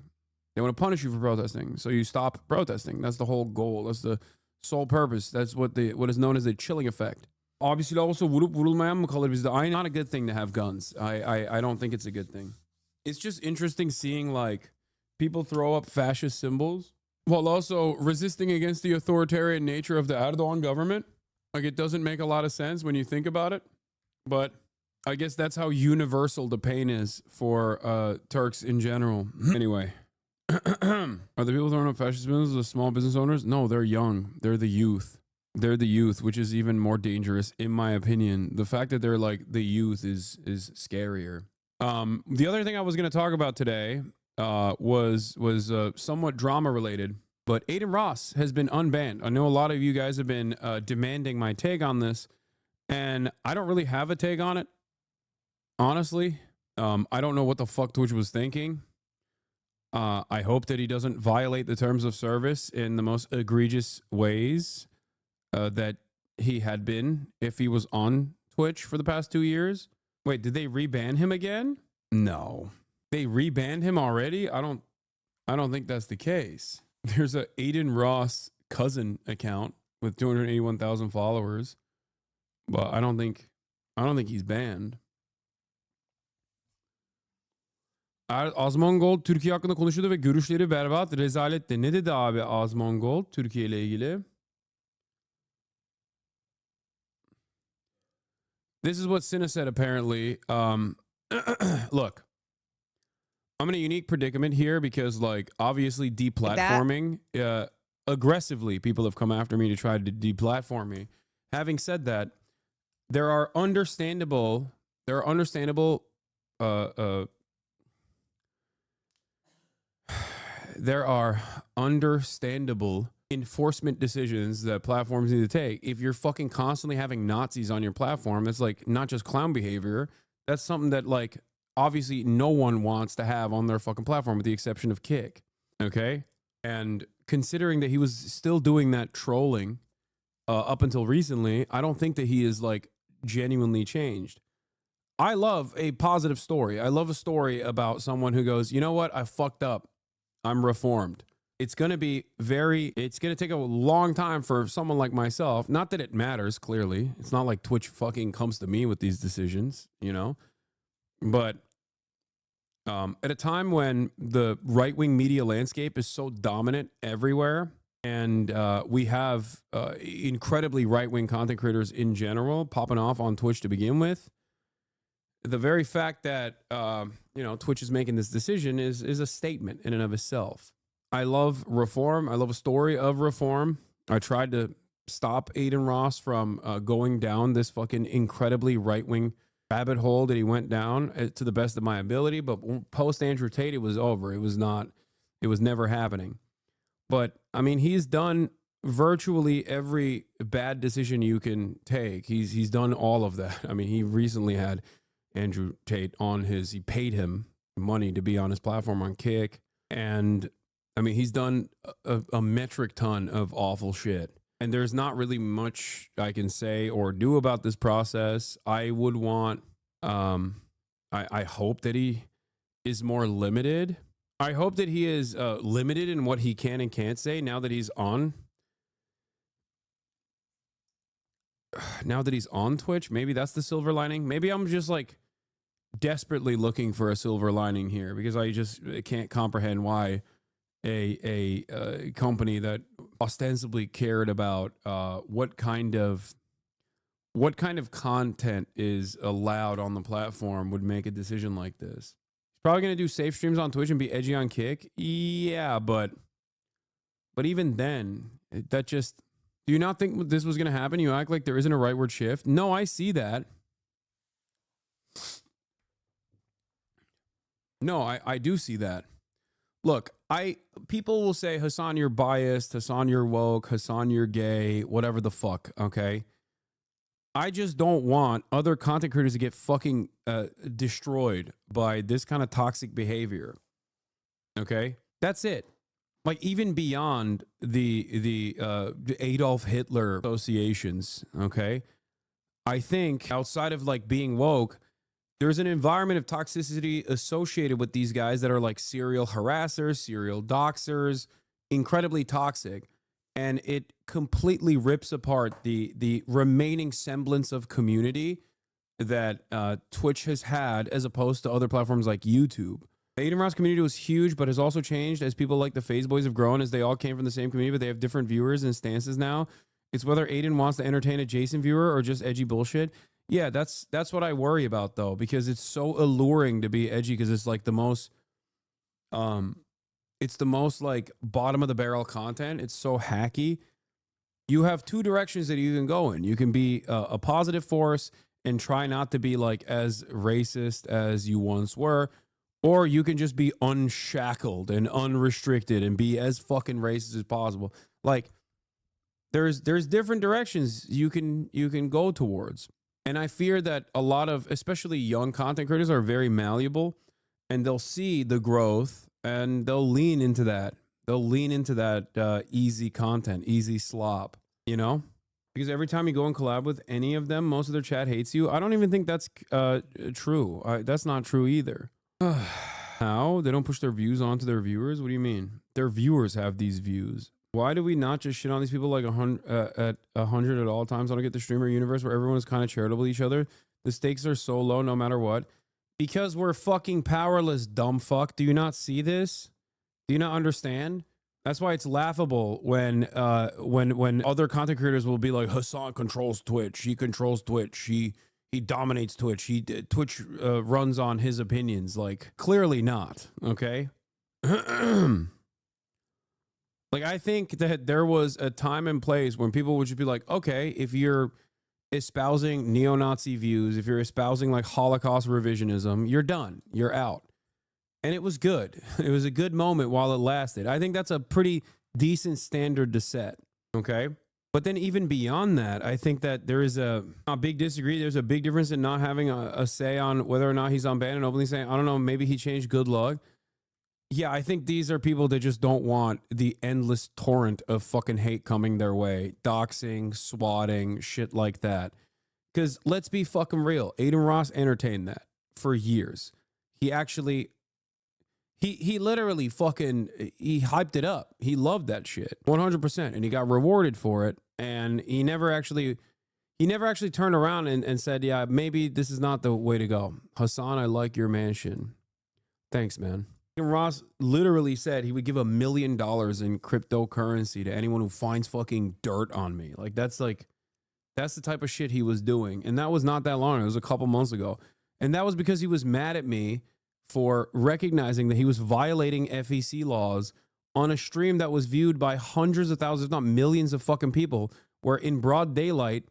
A: They want to punish you for protesting, so you stop protesting. That's the whole goal. That's the sole purpose. That's what is known as the chilling effect. Obviously, also vurup vurulmayan mı kalır bizde? Not a good thing to have guns. I don't think it's a good thing. It's just interesting seeing like people throw up fascist symbols while also resisting against the authoritarian nature of the Erdogan government. Like, it doesn't make a lot of sense when you think about it, but I guess that's how universal the pain is for Turks in general. Anyway, are the people throwing up fascist symbols the small business owners? No, they're young. They're the youth. They're the youth, which is even more dangerous, in my opinion. The fact that they're like the youth is scarier. The other thing I was going to talk about today was somewhat drama related, but Adin Ross has been unbanned. I know a lot of you guys have been demanding my take on this, and I don't really have a take on it, honestly. I don't know what the fuck Twitch was thinking. I hope that he doesn't violate the terms of service in the most egregious ways that he had been if he was on Twitch for the past 2 years. Wait, did they reban him again? No. They rebanned him already? I don't think that's the case. There's a Adin Ross cousin account with 281,000 followers, but I don't think he's banned. Azmongold Türkiye hakkında konuşuyordu ve görüşleri berbat, rezaletti. Ne dedi abi Azmongold Türkiye ile ilgili? This is what Cinna said, apparently. Look, I'm in a unique predicament here because, like, obviously deplatforming, aggressively, people have come after me to try to deplatform me. Having said that, there are understandable enforcement decisions that platforms need to take. If you're fucking constantly having Nazis on your platform, it's like not just clown behavior. That's something that, like, obviously no one wants to have on their fucking platform with the exception of Kick. Okay? And considering that he was still doing that trolling up until recently, I don't think that he is, like, genuinely changed. I love a positive story. I love a story about someone who goes, you know what? I fucked up. I'm reformed. It's going to take a long time for someone like myself. Not that it matters, clearly. It's not like Twitch fucking comes to me with these decisions, But at a time when the right-wing media landscape is so dominant everywhere, and we have incredibly right-wing content creators in general popping off on Twitch to begin with, the very fact that, Twitch is making this decision is a statement in and of itself. I love reform. I love a story of reform. I tried to stop Adin Ross from going down this fucking incredibly right-wing rabbit hole that he went down to the best of my ability. But post Andrew Tate, it was over. It was never happening. But I mean, he's done virtually every bad decision you can take. He's done all of that. I mean, he recently had Andrew Tate he paid him money to be on his platform on Kick. And I mean, he's done a metric ton of awful shit. And there's not really much I can say or do about this process. I would want, I hope that he is more limited. I hope that he is limited in what he can and can't say now that he's on. Now that he's on Twitch, maybe that's the silver lining. Maybe I'm just like desperately looking for a silver lining here because I just can't comprehend why a company that ostensibly cared about what kind of content is allowed on the platform would make a decision like this. He's probably going to do safe streams on Twitch and be edgy on Kick. Yeah, but even then, that just... Do you not think this was going to happen? You act like there isn't a rightward shift. No, I see that. No, I do see that. Look, people will say, Hasan, you're biased. Hasan, you're woke. Hasan, you're gay. Whatever the fuck, okay? I just don't want other content creators to get fucking destroyed by this kind of toxic behavior. Okay? That's it. Like, even beyond the Adolf Hitler associations, okay? I think outside of like being woke, there's an environment of toxicity associated with these guys that are like serial harassers, serial doxers, incredibly toxic. And it completely rips apart the remaining semblance of community that Twitch has had as opposed to other platforms like YouTube. The Adin Ross community was huge, but has also changed as people like the FaZe Boys have grown, as they all came from the same community, but they have different viewers and stances now. It's whether Adin wants to entertain a Jason viewer or just edgy bullshit. Yeah, that's what I worry about, though, because it's so alluring to be edgy because it's like the most, like bottom of the barrel content. It's so hacky. You have two directions that you can go in. You can be a positive force and try not to be like as racist as you once were. Or you can just be unshackled and unrestricted and be as fucking racist as possible. Like, there's different directions you can go towards. And I fear that a lot of, especially young content creators, are very malleable, and they'll see the growth and they'll lean into that. They'll lean into that easy content, easy slop, you know? Because every time you go and collab with any of them, most of their chat hates you. I don't even think that's true. That's not true either. How? They don't push their views onto their viewers? What do you mean? Their viewers have these views. Why do we not just shit on these people like 100 at all times? I don't get the streamer universe where everyone is kind of charitable to each other. The stakes are so low no matter what. Because we're fucking powerless, dumb fuck. Do you not see this? Do you not understand? That's why it's laughable when other content creators will be like, Hasan controls Twitch. He controls Twitch. He dominates Twitch. Twitch runs on his opinions. Like, clearly not. Okay. Like, I think that there was a time and place when people would just be like, okay, if you're espousing neo-Nazi views, if you're espousing like Holocaust revisionism, you're done. You're out. And it was good. It was a good moment while it lasted. I think that's a pretty decent standard to set. Okay. But then even beyond that, I think that there is a big disagree. There's a big difference in not having a say on whether or not he's unbanned and openly saying, I don't know, maybe he changed, good luck. Yeah, I think these are people that just don't want the endless torrent of fucking hate coming their way. Doxing, swatting, shit like that. Because let's be fucking real. Adin Ross entertained that for years. He actually... He literally fucking, he hyped it up. He loved that shit 100%, and he got rewarded for it. And he never actually turned around and said, yeah, maybe this is not the way to go. Hasan, I like your mansion. Thanks, man. And Ross literally said he would give $1 million in cryptocurrency to anyone who finds fucking dirt on me. Like, that's the type of shit he was doing. And that was not that long. It was a couple months ago. And that was because he was mad at me for recognizing that he was violating FEC laws on a stream that was viewed by hundreds of thousands, if not millions of fucking people, where in broad daylight,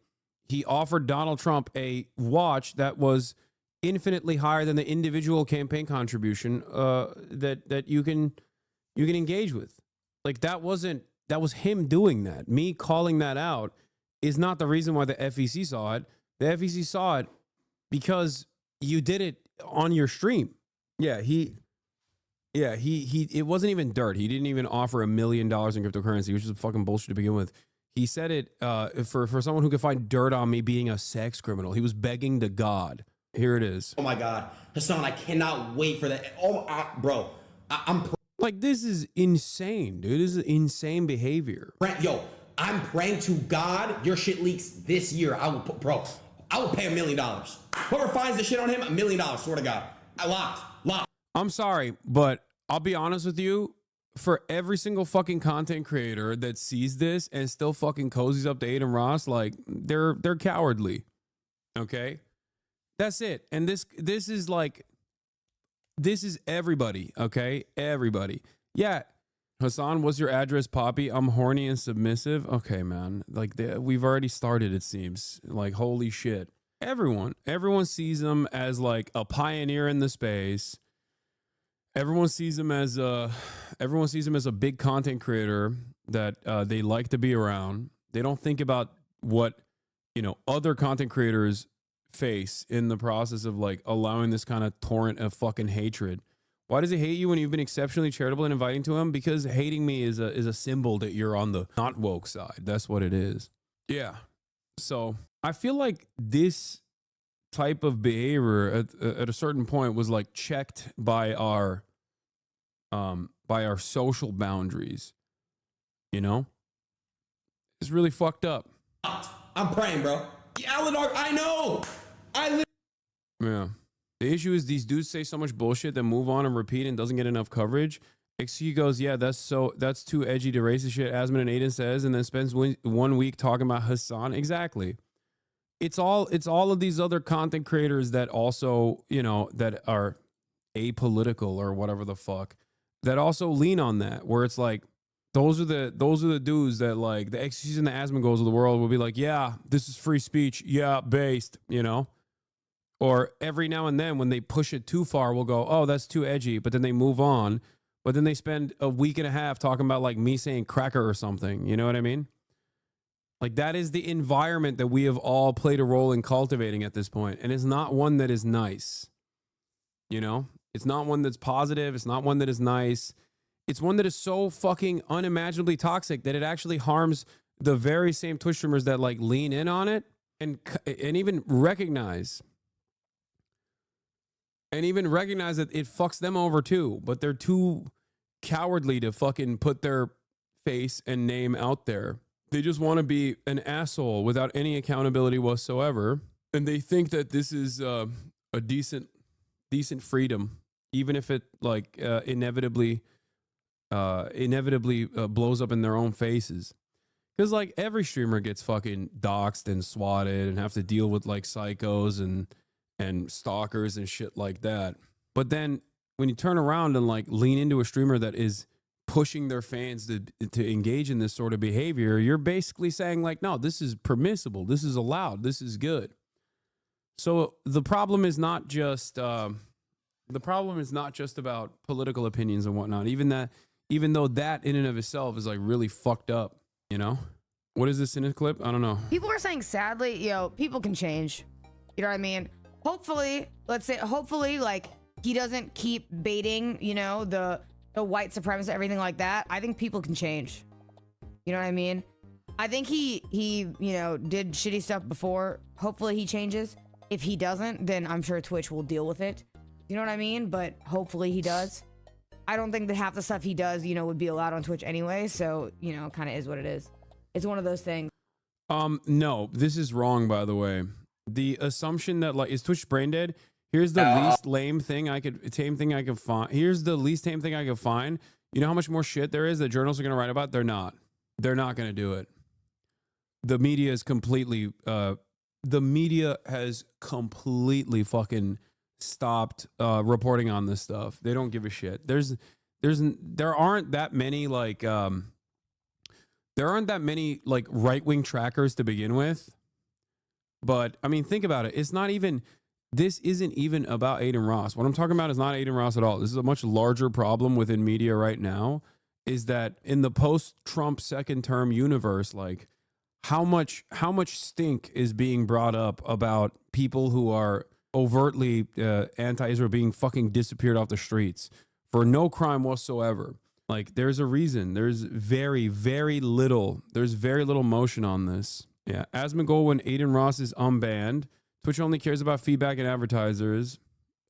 A: he offered Donald Trump a watch that was infinitely higher than the individual campaign contribution that you can engage with. Like, that was him doing that. Me calling that out is not the reason why the FEC saw it. The FEC saw it because you did it on your stream. Yeah, it wasn't even dirt. He didn't even offer $1 million in cryptocurrency, which is fucking bullshit to begin with. He said it for someone who could find dirt on me being a sex criminal. He was begging to God. Here it is.
Q: Oh my God, Hasan, I cannot wait for that. Bro, I'm
A: like, this is insane, dude. This is insane behavior.
Q: Yo, I'm praying to God your shit leaks this year. I will pay $1 million. Whoever finds the shit on him, $1 million. Swear to God, locked.
A: I'm sorry, but I'll be honest with you. For every single fucking content creator that sees this and still fucking cozies up to Adin Ross, like, they're cowardly. Okay, that's it. And this is like, this is everybody. Okay, everybody. Yeah, Hasan, what's your address, Poppy? I'm horny and submissive. Okay, man. Like, we've already started. It seems like, holy shit. Everyone sees him as like a pioneer in the space. Everyone sees him as a big content creator that they like to be around. They don't think about what, you know, other content creators face in the process of like allowing this kind of torrent of fucking hatred. Why does he hate you when you've been exceptionally charitable and inviting to him? Because hating me is a symbol that you're on the not woke side. That's what it is. Yeah. So I feel like this type of behavior at a certain point was like checked by our social boundaries. You know, it's really fucked up.
Q: I'm praying, bro. Alan, I know.
A: Yeah. The issue is these dudes say so much bullshit that move on and repeat and doesn't get enough coverage. XQ goes, yeah, that's too edgy to racist shit, Asman and Adan says, and then spends 1 week talking about Hasan. Exactly. It's all of these other content creators that also, you know, that are apolitical or whatever the fuck, that also lean on that, where it's like, those are the dudes that like the XQs and the Asman goals of the world will be like, yeah, this is free speech. Yeah, based, you know. Or every now and then when they push it too far, we'll go, oh, that's too edgy. But then they move on. But then they spend a week and a half talking about like me saying cracker or something. You know what I mean? Like, that is the environment that we have all played a role in cultivating at this point. And it's not one that is nice. You know? It's not one that's positive. It's not one that is nice. It's one that is so fucking unimaginably toxic that it actually harms the very same Twitch streamers that like lean in on it and even recognize that it fucks them over too, but they're too cowardly to fucking put their face and name out there. They just want to be an asshole without any accountability whatsoever. And they think that this is a decent freedom, even if it like inevitably blows up in their own faces. Because like every streamer gets fucking doxxed and swatted and have to deal with like psychos and stalkers and shit like that. But then when you turn around and like lean into a streamer that is pushing their fans to engage in this sort of behavior, you're basically saying like, no, this is permissible, this is allowed, this is good. So the problem is not just about political opinions and whatnot, even though that in and of itself is like really fucked up, you know? What is this in a clip? I don't know.
R: People are saying, sadly, people can change. You know what I mean? Hopefully, like, he doesn't keep baiting, the white supremacists, everything like that. I think people can change. You know what I mean? I think he did shitty stuff before. Hopefully he changes. If he doesn't, then I'm sure Twitch will deal with it. You know what I mean? But hopefully he does. I don't think that half the stuff he does, would be allowed on Twitch anyway. So, kind of is what it is. It's one of those things.
A: No, this is wrong, by the way. The assumption that like, is Twitch brain dead? Here's the least tame thing I could find. Here's the least tame thing I could find. You know how much more shit there is that journalists are going to write about? They're not going to do it. The media is completely, has completely fucking stopped reporting on this stuff. They don't give a shit. There aren't that many right-wing trackers to begin with. But I mean, think about it. This isn't even about Adin Ross. What I'm talking about is not Adin Ross at all. This is a much larger problem within media right now, is that in the post-Trump second term universe, like how much stink is being brought up about people who are overtly anti-Israel being fucking disappeared off the streets for no crime whatsoever. Like, there's a reason. There's very little motion on this. Yeah. Asmongold, when Adin Ross is unbanned, Twitch only cares about feedback and advertisers.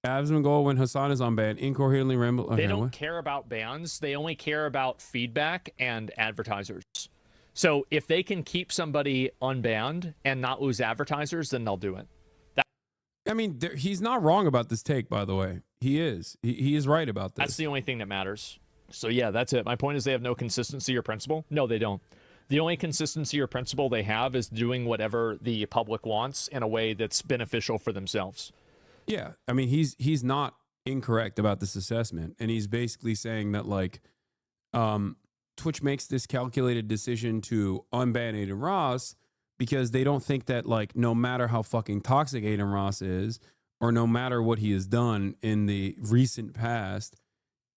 A: Asmongold, when Hasan is unbanned, incoherently ramble. Okay,
S: They don't care about bans. They only care about feedback and advertisers. So if they can keep somebody unbanned and not lose advertisers, then they'll do it.
A: I mean, he's not wrong about this take, by the way. He is. He is right about this.
S: That's the only thing that matters. So yeah, that's it. My point is they have no consistency or principle. No, they don't. The only consistency or principle they have is doing whatever the public wants in a way that's beneficial for themselves.
A: Yeah, I mean, he's not incorrect about this assessment, and he's basically saying that, like, Twitch makes this calculated decision to unban Adin Ross because they don't think that, like, no matter how fucking toxic Adin Ross is, or no matter what he has done in the recent past,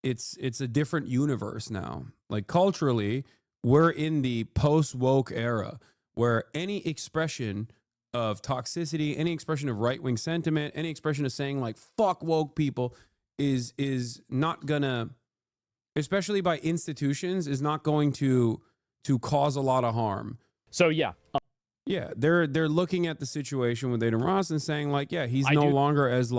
A: it's a different universe now. Like, culturally, we're in the post-woke era where any expression of toxicity, any expression of right-wing sentiment, any expression of saying, like, fuck woke people is not gonna, especially by institutions, is not going to cause a lot of harm.
S: So yeah.
A: Yeah, they're looking at the situation with Adin Ross and saying, like, yeah, he's no longer as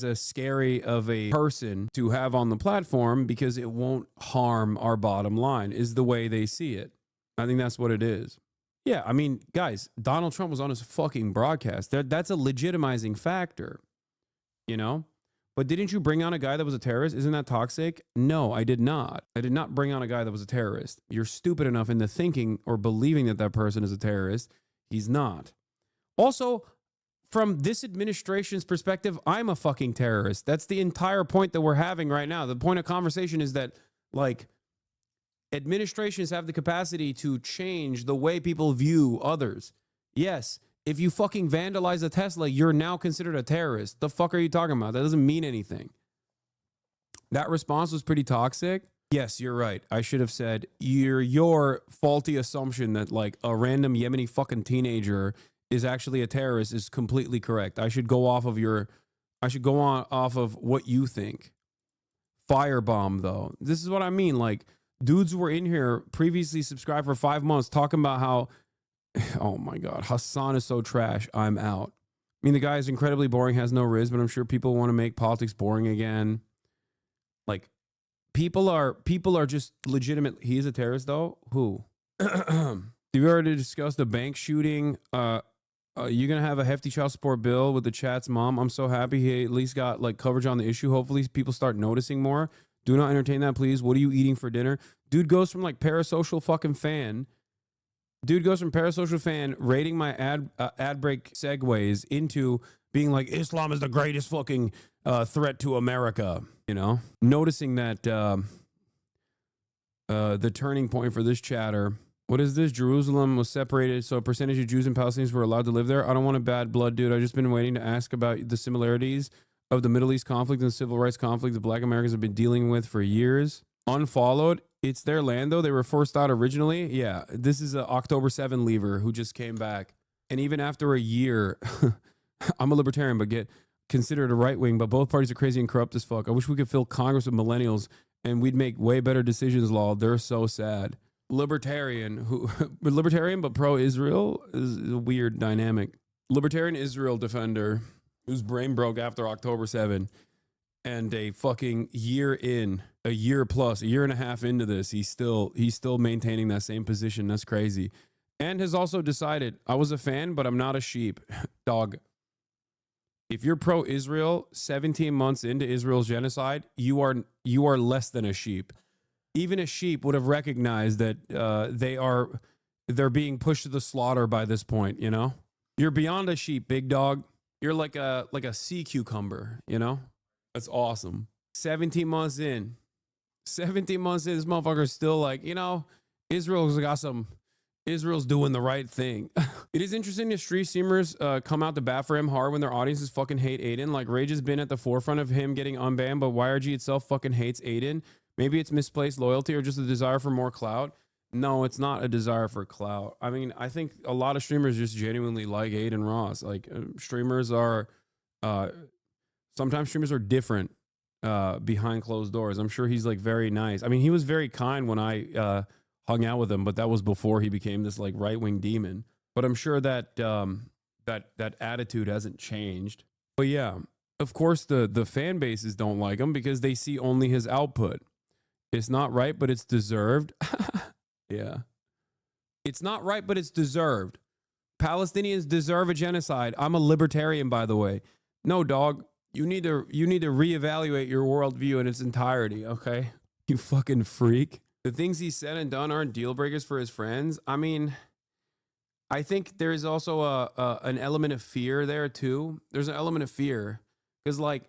A: a scary of a person to have on the platform because it won't harm our bottom line, is the way they see it. I think that's what it is. Yeah, I mean, guys, Donald Trump was on his fucking broadcast. That's a legitimizing factor, you know? But didn't you bring on a guy that was a terrorist? Isn't that toxic? No, I did not. I did not bring on a guy that was a terrorist. You're stupid enough into thinking or believing that that person is a terrorist. He's not. Also, from this administration's perspective, I'm a fucking terrorist. That's the entire point that we're having right now. The point of conversation is that, like, administrations have the capacity to change the way people view others. Yes, if you fucking vandalize a Tesla, you're now considered a terrorist. The fuck are you talking about? That doesn't mean anything. That response was pretty toxic. Yes, you're right. I should have said your faulty assumption that, like, a random Yemeni fucking teenager is actually a terrorist is completely correct. I should go off of off of what you think. Firebomb, though. This is what I mean. Like, dudes were in here previously subscribed for 5 months talking about how, oh my God, Hasan is so trash, I'm out. I mean, the guy is incredibly boring, has no riz, but I'm sure people want to make politics boring again. Like, people are just legitimate. He is a terrorist, though? Who? Have you already discussed the bank shooting? You're going to have a hefty child support bill with the chat's mom. I'm so happy he at least got, like, coverage on the issue. Hopefully people start noticing more. Do not entertain that, please. What are you eating for dinner? Dude goes from, like, parasocial fucking fan. Dude goes from parasocial fan rating my ad break segues into being like, Islam is the greatest fucking threat to America. You know, noticing that the turning point for this chatter. What is this? Jerusalem was separated, so a percentage of Jews and Palestinians were allowed to live there. I don't want a bad blood, dude. I've just been waiting to ask about the similarities of the Middle East conflict and the civil rights conflict that Black Americans have been dealing with for years. Unfollowed. It's their land, though. They were forced out originally. Yeah, this is an October 7 leaver who just came back. And even after a year, I'm a libertarian, but get considered a right wing, but both parties are crazy and corrupt as fuck. I wish we could fill Congress with millennials and we'd make way better decisions, lol. They're so sad. Libertarian, but pro-Israel is a weird dynamic. Libertarian Israel defender whose brain broke after October 7 and a fucking year and a half into this, he's still maintaining that same position. That's crazy. And has also decided, I was a fan, but I'm not a sheep. Dog. If you're pro-Israel, 17 months into Israel's genocide, you are less than a sheep. Even a sheep would have recognized that they're being pushed to the slaughter by this point, you know? You're beyond a sheep, big dog. You're like a sea cucumber, you know? That's awesome. 17 months in, this motherfucker's still like, you know, Israel's doing the right thing. It is interesting to street streamers come out to bat for him hard when their audiences fucking hate Adan. Like, Rage has been at the forefront of him getting unbanned, but YRG itself fucking hates Adan. Maybe it's misplaced loyalty or just a desire for more clout. No, it's not a desire for clout. I mean, I think a lot of streamers just genuinely like Adin Ross. Like, streamers are, sometimes streamers are different behind closed doors. I'm sure he's like very nice. I mean, he was very kind when I hung out with him, but that was before he became this like right-wing demon. But I'm sure that that attitude hasn't changed. But yeah, of course the fan bases don't like him because they see only his output. It's not right, but it's deserved. Yeah. It's not right, but it's deserved. Palestinians deserve a genocide. I'm a libertarian, by the way. No, dog. You need to reevaluate your worldview in its entirety, okay? You fucking freak. The things he said and done aren't deal breakers for his friends. I mean, I think there's also an element of fear there too. There's an element of fear because, like,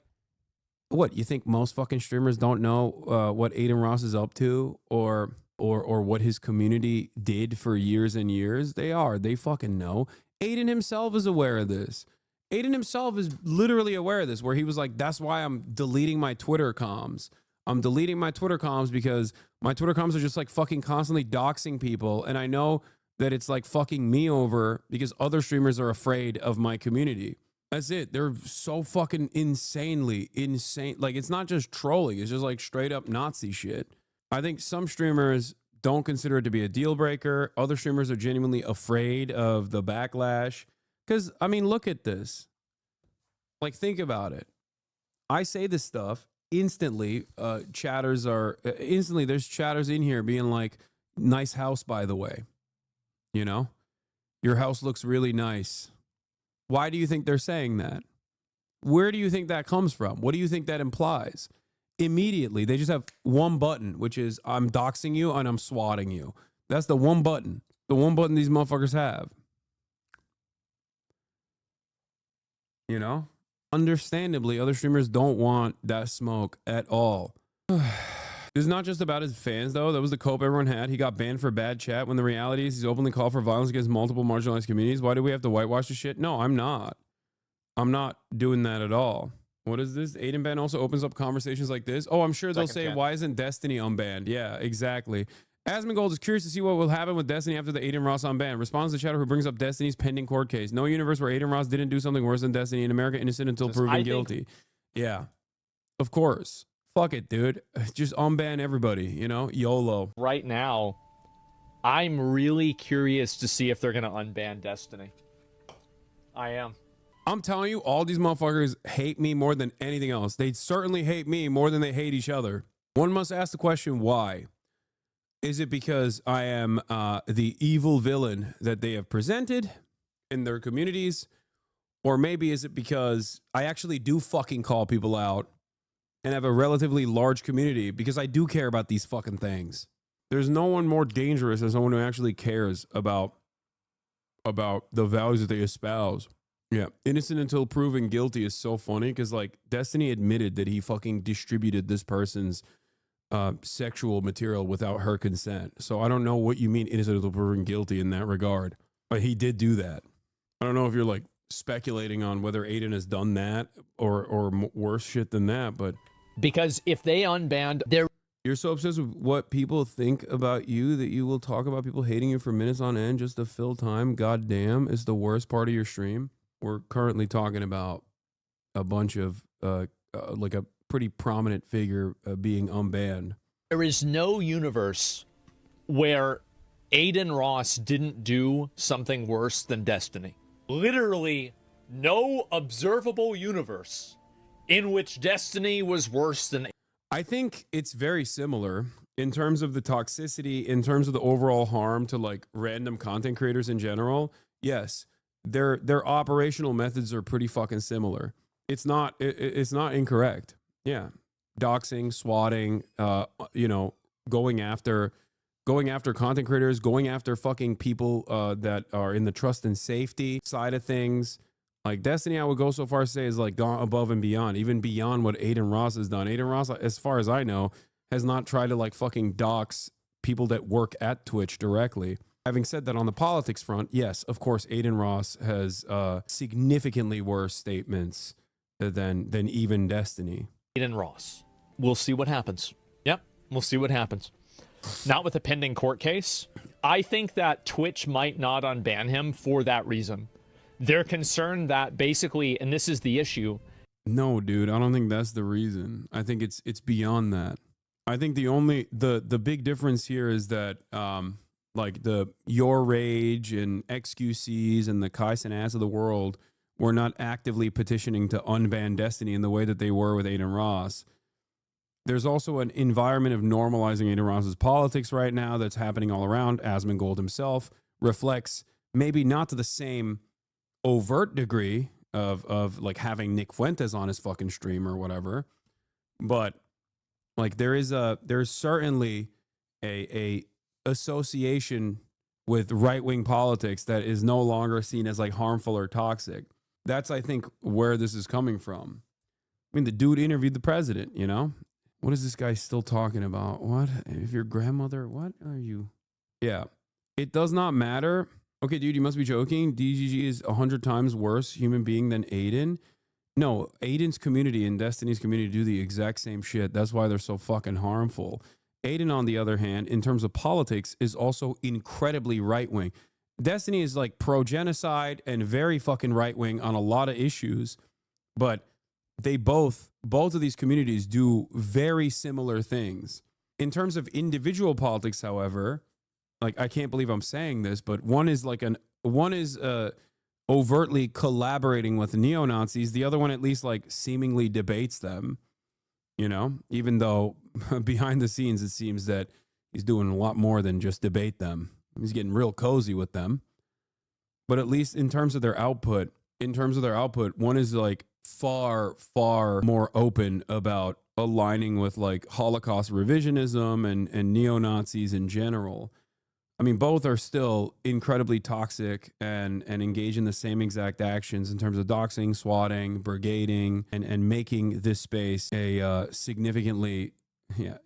A: what you think most fucking streamers don't know what Adin Ross is up to, or what his community did for years and years? They fucking know. Adin himself is aware of this. Adin himself is literally aware of this, where he was like, that's why I'm deleting my Twitter comms. I'm deleting my Twitter comms because my Twitter comms are just like fucking constantly doxing people. And I know that it's like fucking me over because other streamers are afraid of my community. That's it. They're so fucking insanely insane. Like, it's not just trolling. It's just like straight up Nazi shit. I think some streamers don't consider it to be a deal breaker. Other streamers are genuinely afraid of the backlash. Because, I mean, look at this. Like, think about it. I say this stuff. Instantly, instantly there's chatters in here being like, nice house, by the way. You know? Your house looks really nice. Why do you think they're saying that? Where do you think that comes from? What do you think that implies? Immediately, they just have one button, which is I'm doxing you and I'm swatting you. That's the one button. The one button these motherfuckers have. You know? Understandably, other streamers don't want that smoke at all. This is not just about his fans, though. That was the cope everyone had. He got banned for bad chat when the reality is he's openly called for violence against multiple marginalized communities. Why do we have to whitewash the shit? No, I'm not. I'm not doing that at all. What is this? Adin ban also opens up conversations like this. Oh, I'm sure they'll say, why isn't Destiny unbanned? Yeah, exactly. Asmongold is curious to see what will happen with Destiny after the Adin Ross unban. Responds to chatter who brings up Destiny's pending court case. No universe where Adin Ross didn't do something worse than Destiny. In America, innocent until proven guilty. Yeah, of course. Fuck it, dude. Just unban everybody, you know? YOLO.
S: Right now, I'm really curious to see if they're going to unban Destiny. I am.
A: I'm telling you, all these motherfuckers hate me more than anything else. They certainly hate me more than they hate each other. One must ask the question, why? Is it because I am the evil villain that they have presented in their communities? Or maybe is it because I actually do fucking call people out and have a relatively large community because I do care about these fucking things? There's no one more dangerous than someone who actually cares about the values that they espouse. Yeah, innocent until proven guilty is so funny because, like, Destiny admitted that he fucking distributed this person's sexual material without her consent. So I don't know what you mean innocent until proven guilty in that regard, but he did do that. I don't know if you're like speculating on whether Adin has done that or worse shit than that, but
S: because if they unbanned their,
A: you're so obsessed with what people think about you that you will talk about people hating you for minutes on end just to fill time. God damn, is the worst part of your stream. We're currently talking about a bunch of like a pretty prominent figure being unbanned.
S: There is no universe where Adin Ross didn't do something worse than Destiny. Literally no observable universe in which Destiny was worse than.
A: I think it's very similar in terms of the toxicity, in terms of the overall harm to like random content creators in general. Yes, their operational methods are pretty fucking similar. It's not incorrect. Yeah, doxing, swatting, you know, going after content creators, going after fucking people that are in the trust and safety side of things. Like Destiny, I would go so far as to say is like gone above and beyond, even beyond what Adin Ross has done. Adin Ross, as far as I know, has not tried to like fucking dox people that work at Twitch directly. Having said that, on the politics front, yes, of course, Adin Ross has significantly worse statements than even Destiny.
S: Adin Ross. We'll see what happens. Yep, we'll see what happens. Not with a pending court case. I think that Twitch might not unban him for that reason. They're concerned that basically, and this is the issue,
A: No, dude, I don't think that's the reason. I think it's beyond that. I think the big difference here is that like the Your Rage and XQCs and the Kaizen ass of the world were not actively petitioning to unban Destiny in the way that they were with Adin Ross. There's also an environment of normalizing Adin Ross's politics right now that's happening all around. Asmongold himself reflects, maybe not to the same overt degree of like having Nick Fuentes on his fucking stream or whatever, but like there's certainly a association with right-wing politics that is no longer seen as like harmful or toxic. That's, I think, where this is coming from. I mean, the dude interviewed the president, you know? What is this guy still talking about? What? If your grandmother, what are you? Yeah. It does not matter. Okay, dude, you must be joking. DGG is 100 times worse human being than Adin. No, Adan's community and Destiny's community do the exact same shit. That's why they're so fucking harmful. Adin, on the other hand, in terms of politics, is also incredibly right-wing. Destiny is like pro-genocide and very fucking right-wing on a lot of issues, but they both of these communities do very similar things. In terms of individual politics, however, like, I can't believe I'm saying this, but one is overtly collaborating with neo-Nazis. The other one at least like seemingly debates them, you know, even though behind the scenes it seems that he's doing a lot more than just debate them. He's getting real cozy with them. But at least in terms of their output, one is like far more open about aligning with like Holocaust revisionism and neo-Nazis in general. I mean, both are still incredibly toxic and engage in the same exact actions in terms of doxing, swatting, brigading, and making this space a significantly,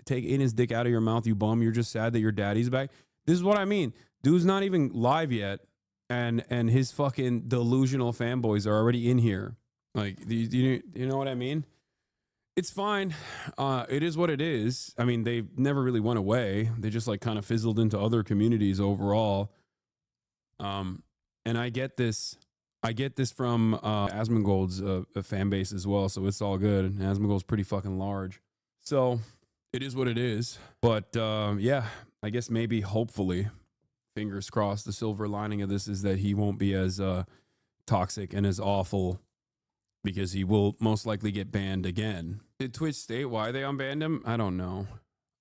A: take in his dick out of your mouth, you bum. You're just sad that your daddy's back. This is what I mean. Dude's not even live yet, and his fucking delusional fanboys are already in here. Like, you know what I mean? It's fine. It is what it is. I mean, they never really went away. They just like kind of fizzled into other communities overall. And I get this from Asmongold's fan base as well. So it's all good. And Asmongold's pretty fucking large. So it is what it is. But yeah, I guess maybe, hopefully, fingers crossed, the silver lining of this is that he won't be as toxic and as awful, because he will most likely get banned again. Did Twitch state why they unbanned him? I don't know.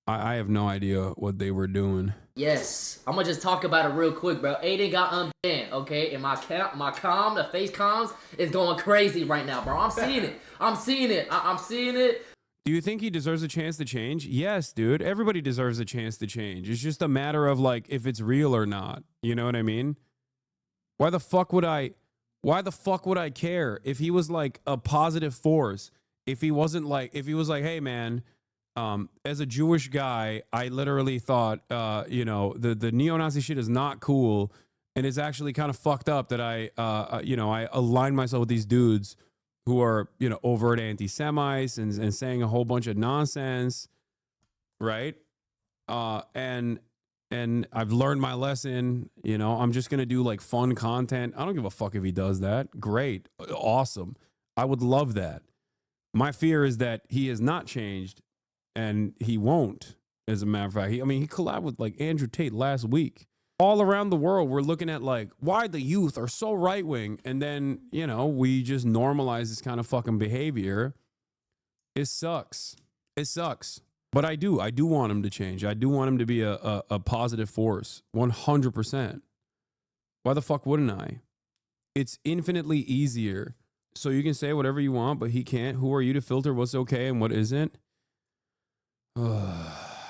A: I have no idea what they were doing.
T: Yes, I'm gonna just talk about it real quick, bro. Adin got unbanned, okay? And my the face comms is going crazy right now, bro. I'm seeing it. I'm seeing it.
A: Do you think he deserves a chance to change? Yes, dude. Everybody deserves a chance to change. It's just a matter of like if it's real or not. You know what I mean? Why the fuck would I care if he was like a positive force? If he was like, hey man, as a Jewish guy, I literally thought, the neo-Nazi shit is not cool. And it's actually kind of fucked up that I align myself with these dudes who are, overt anti-Semites and saying a whole bunch of nonsense. Right. And I've learned my lesson. I'm just going to do like fun content. I don't give a fuck if he does that. Great. Awesome. I would love that. My fear is that he has not changed, and he won't, as a matter of fact. He collabed with like Andrew Tate last week. All around the world, we're looking at like why the youth are so right-wing. And then, we just normalize this kind of fucking behavior. It sucks. But I do want him to change. I do want him to be a positive force, 100%. Why the fuck wouldn't I? It's infinitely easier. So you can say whatever you want, but he can't. Who are you to filter what's okay and what isn't?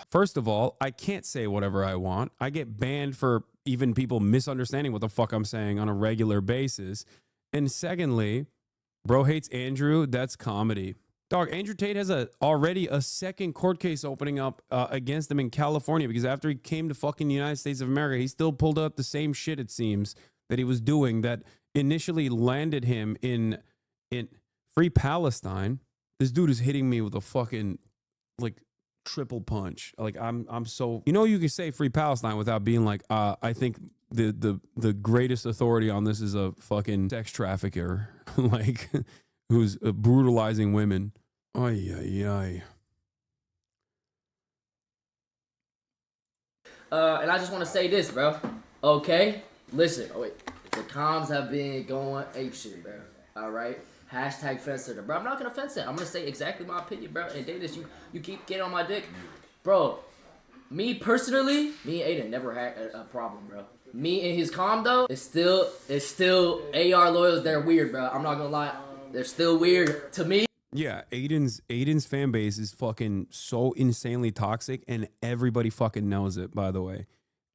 A: First of all, I can't say whatever I want. I get banned for even people misunderstanding what the fuck I'm saying on a regular basis. And secondly, bro hates Andrew. That's comedy. Dog, Andrew Tate has already a second court case opening up against him in California, because after he came to fucking the United States of America, he still pulled up the same shit, it seems, that he was doing that initially landed him in Free Palestine. This dude is hitting me with a fucking like triple punch. Like I'm so, you can say Free Palestine without being like, I think the greatest authority on this is a fucking sex trafficker. Like, who's brutalizing women. Ay, ay, ay.
T: And I just want to say this, bro. Okay? Listen. Oh, wait. The comms have been going apeshit, bro. All right? Hashtag fence sitter. Bro, I'm not going to fence it. I'm going to say exactly my opinion, bro. And Davis, you keep getting on my dick. Bro, me personally, me and Adan never had a problem, bro. Me and his comm, though, it's still AR loyals. They're weird, bro. I'm not going to lie. They're still weird to me.
A: Yeah, Adan's fan base is fucking so insanely toxic, and everybody fucking knows it, by the way.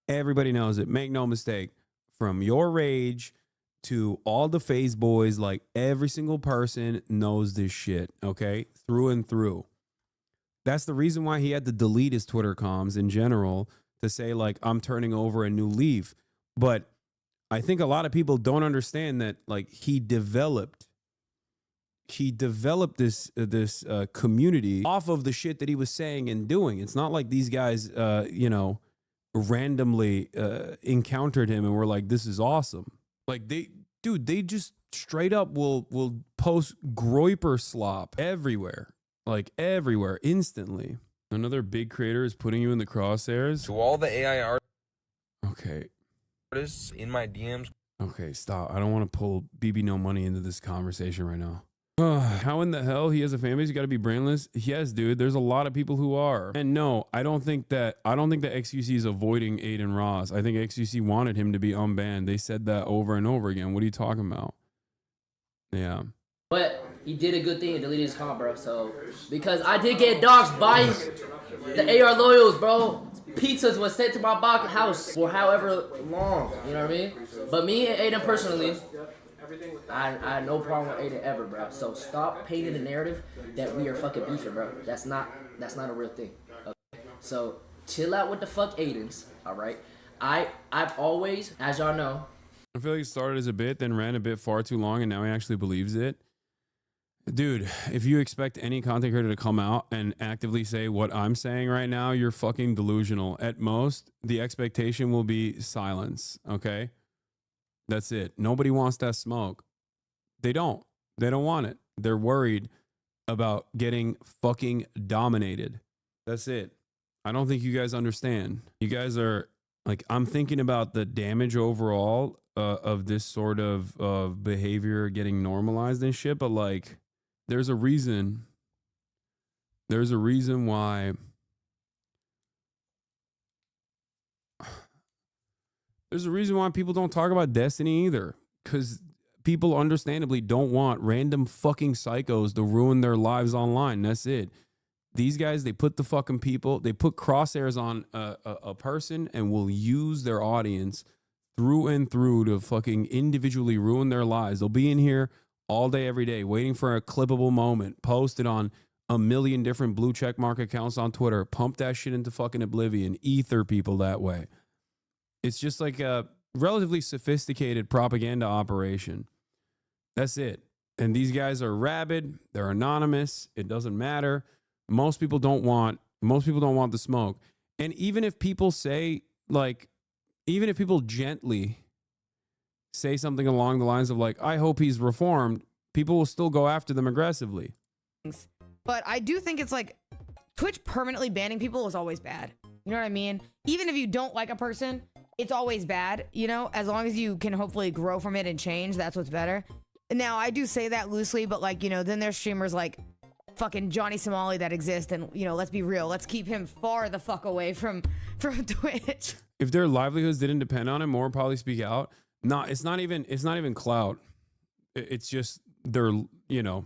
A: Everybody knows it. Make no mistake. From your rage to all the phase boys, like every single person knows this shit, okay? Through and through. That's the reason why he had to delete his Twitter comms in general to say, like, I'm turning over a new leaf. But I think a lot of people don't understand that, like, he developed this community off of the shit that he was saying and doing. It's not like these guys, randomly encountered him and were like, this is awesome. Like they just straight up will post Groiper slop everywhere, like everywhere, instantly. Another big creator is putting you in the crosshairs.
U: To all the AI
A: artists
U: in my DMs.
A: Okay, stop. I don't want to pull BB No Money into this conversation right now. How in the hell he has a fan base? You got to be brainless. Yes, dude. There's a lot of people who are. And no, I don't think that XQC is avoiding Adin Ross. I think XQC wanted him to be unbanned. They said that over and over again. What are you talking about? Yeah.
T: But he did a good thing in deleting his comment, bro. So because I did get doxxed by the AR loyals, bro. Pizzas was sent to my box house for however long. You know what I mean? But me and Adan personally, I had no problem with Adan ever, bro. So stop painting the narrative that we are fucking beefing, bro. That's not a real thing. Okay? So chill out with the fuck Adans, all right? I've always, as y'all know,
A: I feel like it started as a bit, then ran a bit far too long, and now he actually believes it. Dude, if you expect any content creator to come out and actively say what I'm saying right now, you're fucking delusional. At most, the expectation will be silence, okay? That's it. Nobody wants that smoke. They don't want it. They're worried about getting fucking dominated. That's it. I don't think you guys understand. You guys are like, I'm thinking about the damage overall of this sort of behavior getting normalized and shit, but like, there's a reason why people don't talk about Destiny either, because people understandably don't want random fucking psychos to ruin their lives online. That's it. These guys, they put crosshairs on a person and will use their audience through and through to fucking individually ruin their lives. They'll be in here all day, every day, waiting for a clippable moment, posted on a million different blue check mark accounts on Twitter, pump that shit into fucking oblivion, ether people that way. It's just like a relatively sophisticated propaganda operation. That's it. And these guys are rabid. They're anonymous. It doesn't matter. Most people don't want the smoke. And even if people gently say something along the lines of like, I hope he's reformed, people will still go after them aggressively.
R: But I do think it's like Twitch permanently banning people is always bad. You know what I mean? Even if you don't like a person, it's always bad, you know, as long as you can hopefully grow from it and change, that's what's better. Now, I do say that loosely, but like, you know, then there's streamers like fucking Johnny Somali that exist, and, you know, let's be real, let's keep him far the fuck away from Twitch.
A: If their livelihoods didn't depend on him, more would probably speak out. No, it's not even clout. It's just their, you know,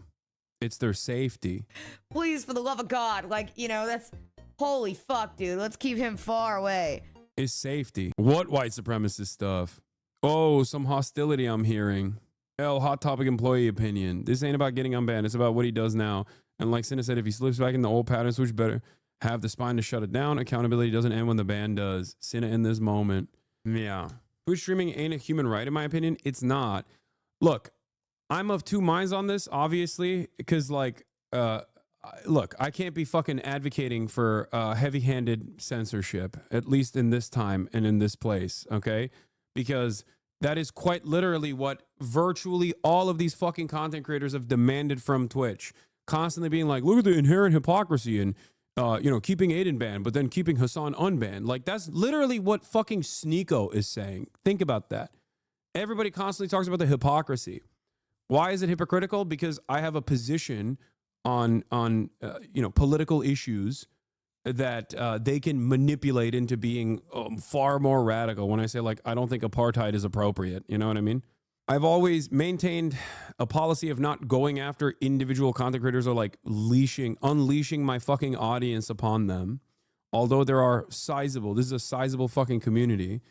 A: it's their safety.
R: Please, for the love of God, like, you know, that's holy fuck, dude. Let's keep him far away.
A: It's safety. What white supremacist stuff? Oh, some hostility I'm hearing. Hot topic employee opinion. This ain't about getting unbanned. It's about what he does now. And like Cinna said, if he slips back in the old patterns, which better have the spine to shut it down. Accountability doesn't end when the ban does. Cinna in this moment. Yeah. Twitch streaming ain't a human right, in my opinion. It's not. Look, I'm of two minds on this, obviously, because like, look, I can't be fucking advocating for heavy-handed censorship, at least in this time and in this place, okay? Because That is quite literally what virtually all of these fucking content creators have demanded from Twitch. Constantly being like, look at the inherent hypocrisy and, keeping Adan banned, but then keeping Hasan unbanned. Like, that's literally what fucking Sneeko is saying. Think about that. Everybody constantly talks about the hypocrisy. Why is it hypocritical? Because I have a position on political issues that they can manipulate into being far more radical. When I say, like, I don't think apartheid is appropriate, you know what I mean? I've always maintained a policy of not going after individual content creators or like unleashing my fucking audience upon them. Although this is a sizable fucking community.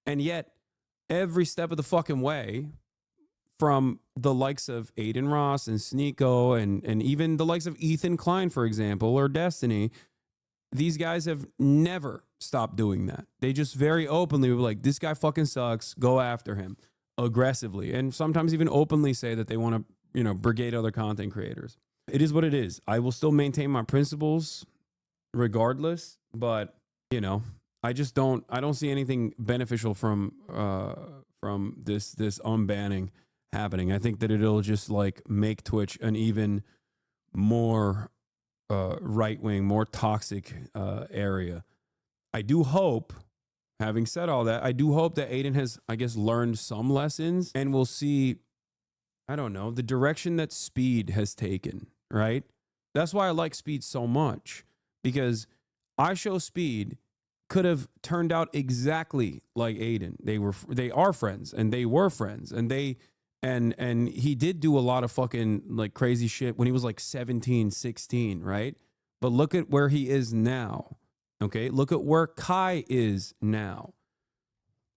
A: And yet every step of the fucking way, from the likes of Adin Ross and Sneeko and even the likes of Ethan Klein, for example, or Destiny, these guys have never stopped doing that. They just very openly were like, this guy fucking sucks, go after him aggressively. And sometimes even openly say that they want to, brigade other content creators. It is what it is. I will still maintain my principles regardless, but, I don't see anything beneficial from this unbanning happening. I think that it'll just like make Twitch an even more right-wing, more toxic area. I do hope, having said all that, I do hope that Adan has, I guess, learned some lessons and we'll see, I don't know, the direction that Speed has taken, right? That's why I like Speed so much, because I Show Speed could have turned out exactly like Adan. They are friends, and they were friends, and and he did do a lot of fucking like crazy shit when he was like 17, 16, right? But look at where he is now. Okay, look at where Kai is now.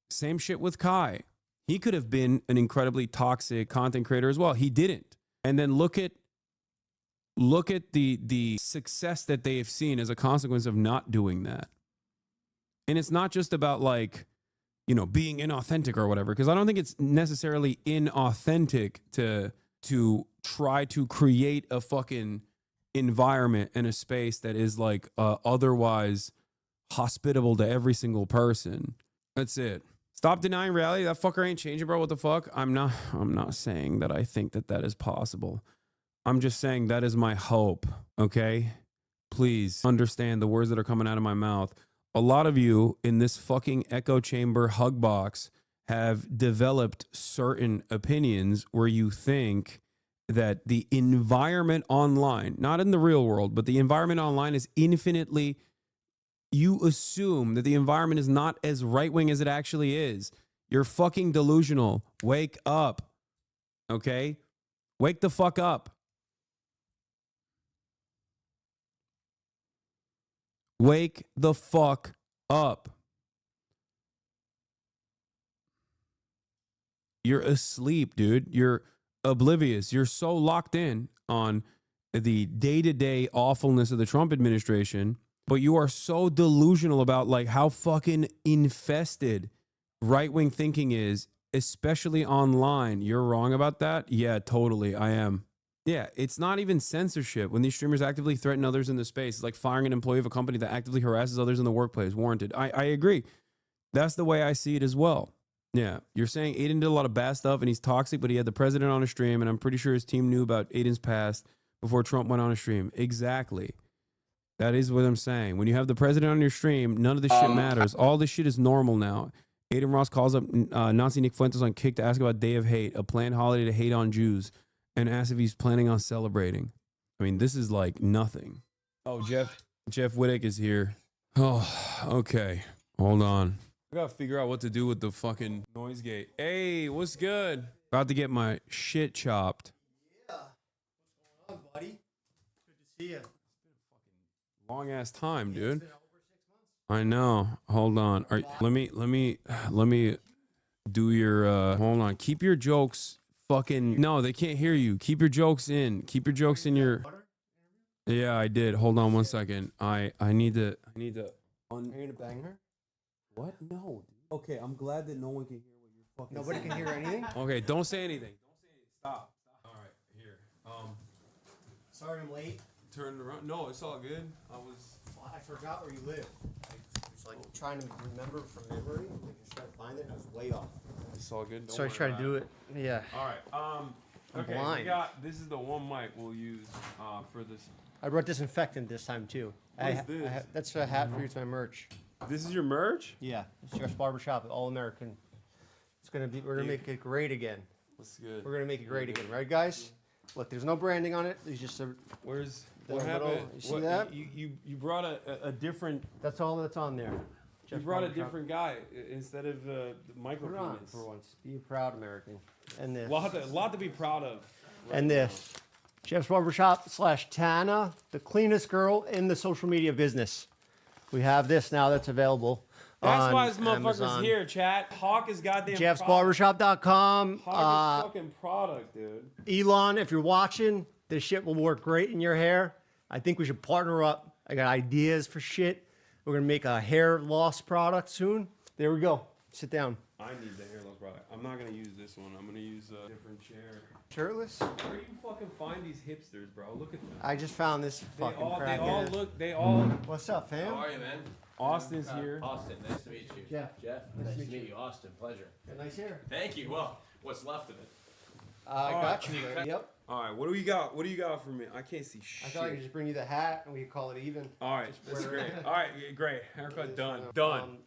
A: Same shit with Kai. He could have been an incredibly toxic content creator as well. He didn't. And then look at the success that they have seen as a consequence of not doing that. And it's not just about like, being inauthentic or whatever, because I don't think it's necessarily inauthentic to try to create a fucking environment and a space that is like otherwise hospitable to every single person. That's it. Stop denying reality. That fucker ain't changing, bro. What the fuck? I'm not saying that I think that is possible. I'm just saying that is my hope. Okay? Please understand the words that are coming out of my mouth. A lot of you in this fucking echo chamber hug box have developed certain opinions where you think that the environment online, not in the real world, but the environment online is infinitely, you assume that the environment is not as right-wing as it actually is. You're fucking delusional. Wake up. Okay? Wake the fuck up. Wake the fuck up. You're asleep, dude. You're oblivious. You're so locked in on the day-to-day awfulness of the Trump administration, but you are so delusional about like how fucking infested right-wing thinking is, especially online. You're wrong about that? Yeah, totally. I am. Yeah, it's not even censorship when these streamers actively threaten others in the space. It's like firing an employee of a company that actively harasses others in the workplace. Warranted. I agree. That's the way I see it as well. Yeah, you're saying Adan did a lot of bad stuff and he's toxic, but he had the president on a stream, and I'm pretty sure his team knew about Adan's past before Trump went on a stream. Exactly. That is what I'm saying. When you have the president on your stream, none of this shit matters. All this shit is normal now. Adin Ross calls up Nazi Nick Fuentes on Kick to ask about Day of Hate, a planned holiday to hate on Jews, and ask if he's planning on celebrating. I mean, this is like nothing. Oh, Jeff Wittick is here. Oh, okay. Hold on. I gotta figure out what to do with the fucking noise gate. Hey, what's good? About to get my shit chopped.
D: Yeah. What's going on, buddy? Good to see you.
A: Long ass time, dude. I know. Hold on. Let me do your hold on. Keep your jokes fucking, no, they can't hear you. Keep your jokes in. Keep your jokes in your. Yeah, I did. Hold on 1 second. I need to
C: Are you gonna bang her?
A: What? No. Okay, I'm glad that no one can hear what you're fucking
D: Nobody
A: saying.
D: can hear anything?
A: Okay, don't say anything. Stop. All right, here.
D: Sorry I'm late.
A: Turn around. No, it's all good.
D: I forgot where you live. I was like trying to remember from memory. I was trying to find it. I was way off.
A: It's all good. Don't
U: So I
A: worry
U: try to
A: about
U: do it. Yeah.
A: All right.
U: I'm
A: Okay.
U: blind.
A: This is the one mic we'll use for this.
U: I brought disinfectant this time too.
A: What is this?
U: That's a hat for you. It's my merch.
A: This is your merch?
U: Yeah. It's Jeff's Barbershop, all American. It's gonna be. We're gonna make it great again.
A: That's good.
U: We're gonna make it great again, right, guys? Look, there's no branding on it. There's just a.
A: Where's
U: the
A: what
U: little-
A: happened?
U: You see that?
A: You brought a different.
U: That's all that's on there.
A: You
U: Jeff's
A: brought a
U: Barbershop.
A: different guy instead of the micro
U: Put it on
A: penis.
U: for once. Be a proud American. And this.
A: Lot to be proud of. right
U: And this. Jeff's Barbershop / Tana, the cleanest girl in the social media business. We have this now that's available.
A: That's
U: on
A: why this motherfucker's
U: Amazon.
A: here, chat. Hawk is goddamn.
U: Jeff'sBarbershop.com.
A: Hawk is fucking product, dude.
U: Elon, if you're watching, this shit will work great in your hair. I think we should partner up. I got ideas for shit. We're gonna make a hair loss product soon. There we go. Sit down.
A: I need the hair loss product. I'm not gonna use this one. I'm gonna use a different chair.
U: Shirtless?
A: Where do you fucking find these hipsters, bro? Look at them.
U: I just found this fucking
A: They all look. They all.
U: What's up, fam?
H: How are you, man?
A: Austin's here.
H: Austin, nice to meet you.
U: Jeff.
H: Nice to meet you. Austin, pleasure.
U: Got nice hair.
H: Thank you. Well, what's left of it?
U: I got you there. Yep.
A: All right. What do you got? What do you got for me? I can't see shit.
U: I thought I could just bring you the hat and we could call it even.
A: All right. That's
U: wear
A: great.
U: it.
A: All right. Great. Haircut done. Done.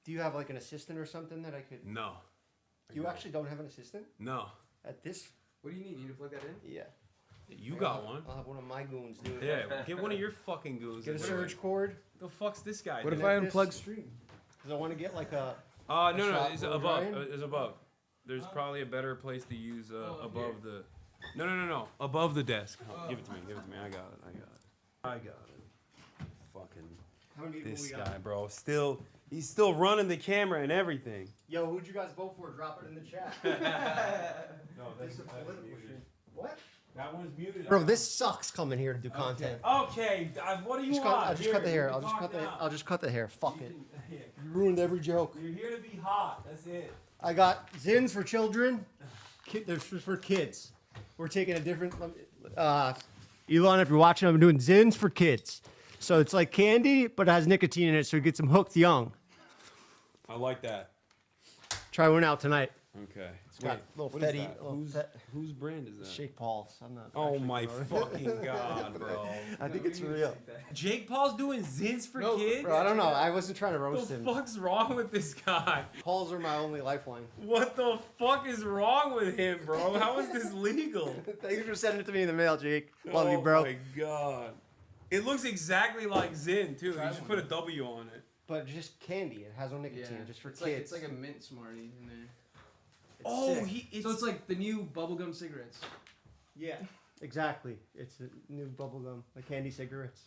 U: Do you have like an assistant or something that I could?
A: No.
U: You actually don't have an assistant?
A: No.
U: At this?
H: What do you need? You need to plug that in?
U: Yeah.
A: You got one.
U: I'll have one of my goons do it.
A: Yeah. Get one of your fucking goons.
U: Get a surge cord.
A: The fuck's this guy?
U: What if I unplug stream? Because I want to get like a.
A: No. It's
U: shot
A: above.
U: Ryan.
A: It's above. There's probably a better place to use above the. No. Above the desk. Give it to me. Give it to me. I got it. Fucking.
U: How many people
A: This
U: we got?
A: guy, bro. He's still running the camera and everything.
U: Yo, who'd you guys vote for? Drop it in the chat.
A: No, that's muted.
U: What?
A: That one's muted.
U: Bro, this sucks coming here to do content.
A: Okay, what do you want?
U: I'll just cut the hair. I'll just cut the hair. Fuck it. You ruined every joke.
A: You're here to be hot. That's it.
U: I got Zins for children. There's for kids. We're taking a different. Elon, if you're watching, I'm doing Zins for kids. So it's like candy, but it has nicotine in it, so it gets them hooked young.
A: I like that.
U: Try one out tonight.
A: Okay.
U: It's got little
A: what is
U: fetty.
A: that? Whose brand is that?
U: Shake Paul's. I'm not.
A: Oh
U: actually
A: my
U: sure.
A: fucking god, bro.
U: I think it's real.
A: Jake Paul's doing Zins for kids?
U: Bro, I don't know. I wasn't trying to roast
A: What
U: him.
A: the fuck's wrong with this guy?
U: Pauls are my only lifeline.
A: What the fuck is wrong with him, bro? How is this legal?
U: Thanks for sending it to me in the mail, Jake. Love you, bro.
A: Oh my god. It looks exactly like Zin, too. You just put a W on it.
U: But just candy. It has no nicotine. Just for
V: it's
U: kids.
V: Like, it's like a mint Smartie in there.
U: It's
V: So it's like the new bubblegum cigarettes.
U: Yeah, exactly. It's a new bubblegum, like candy cigarettes.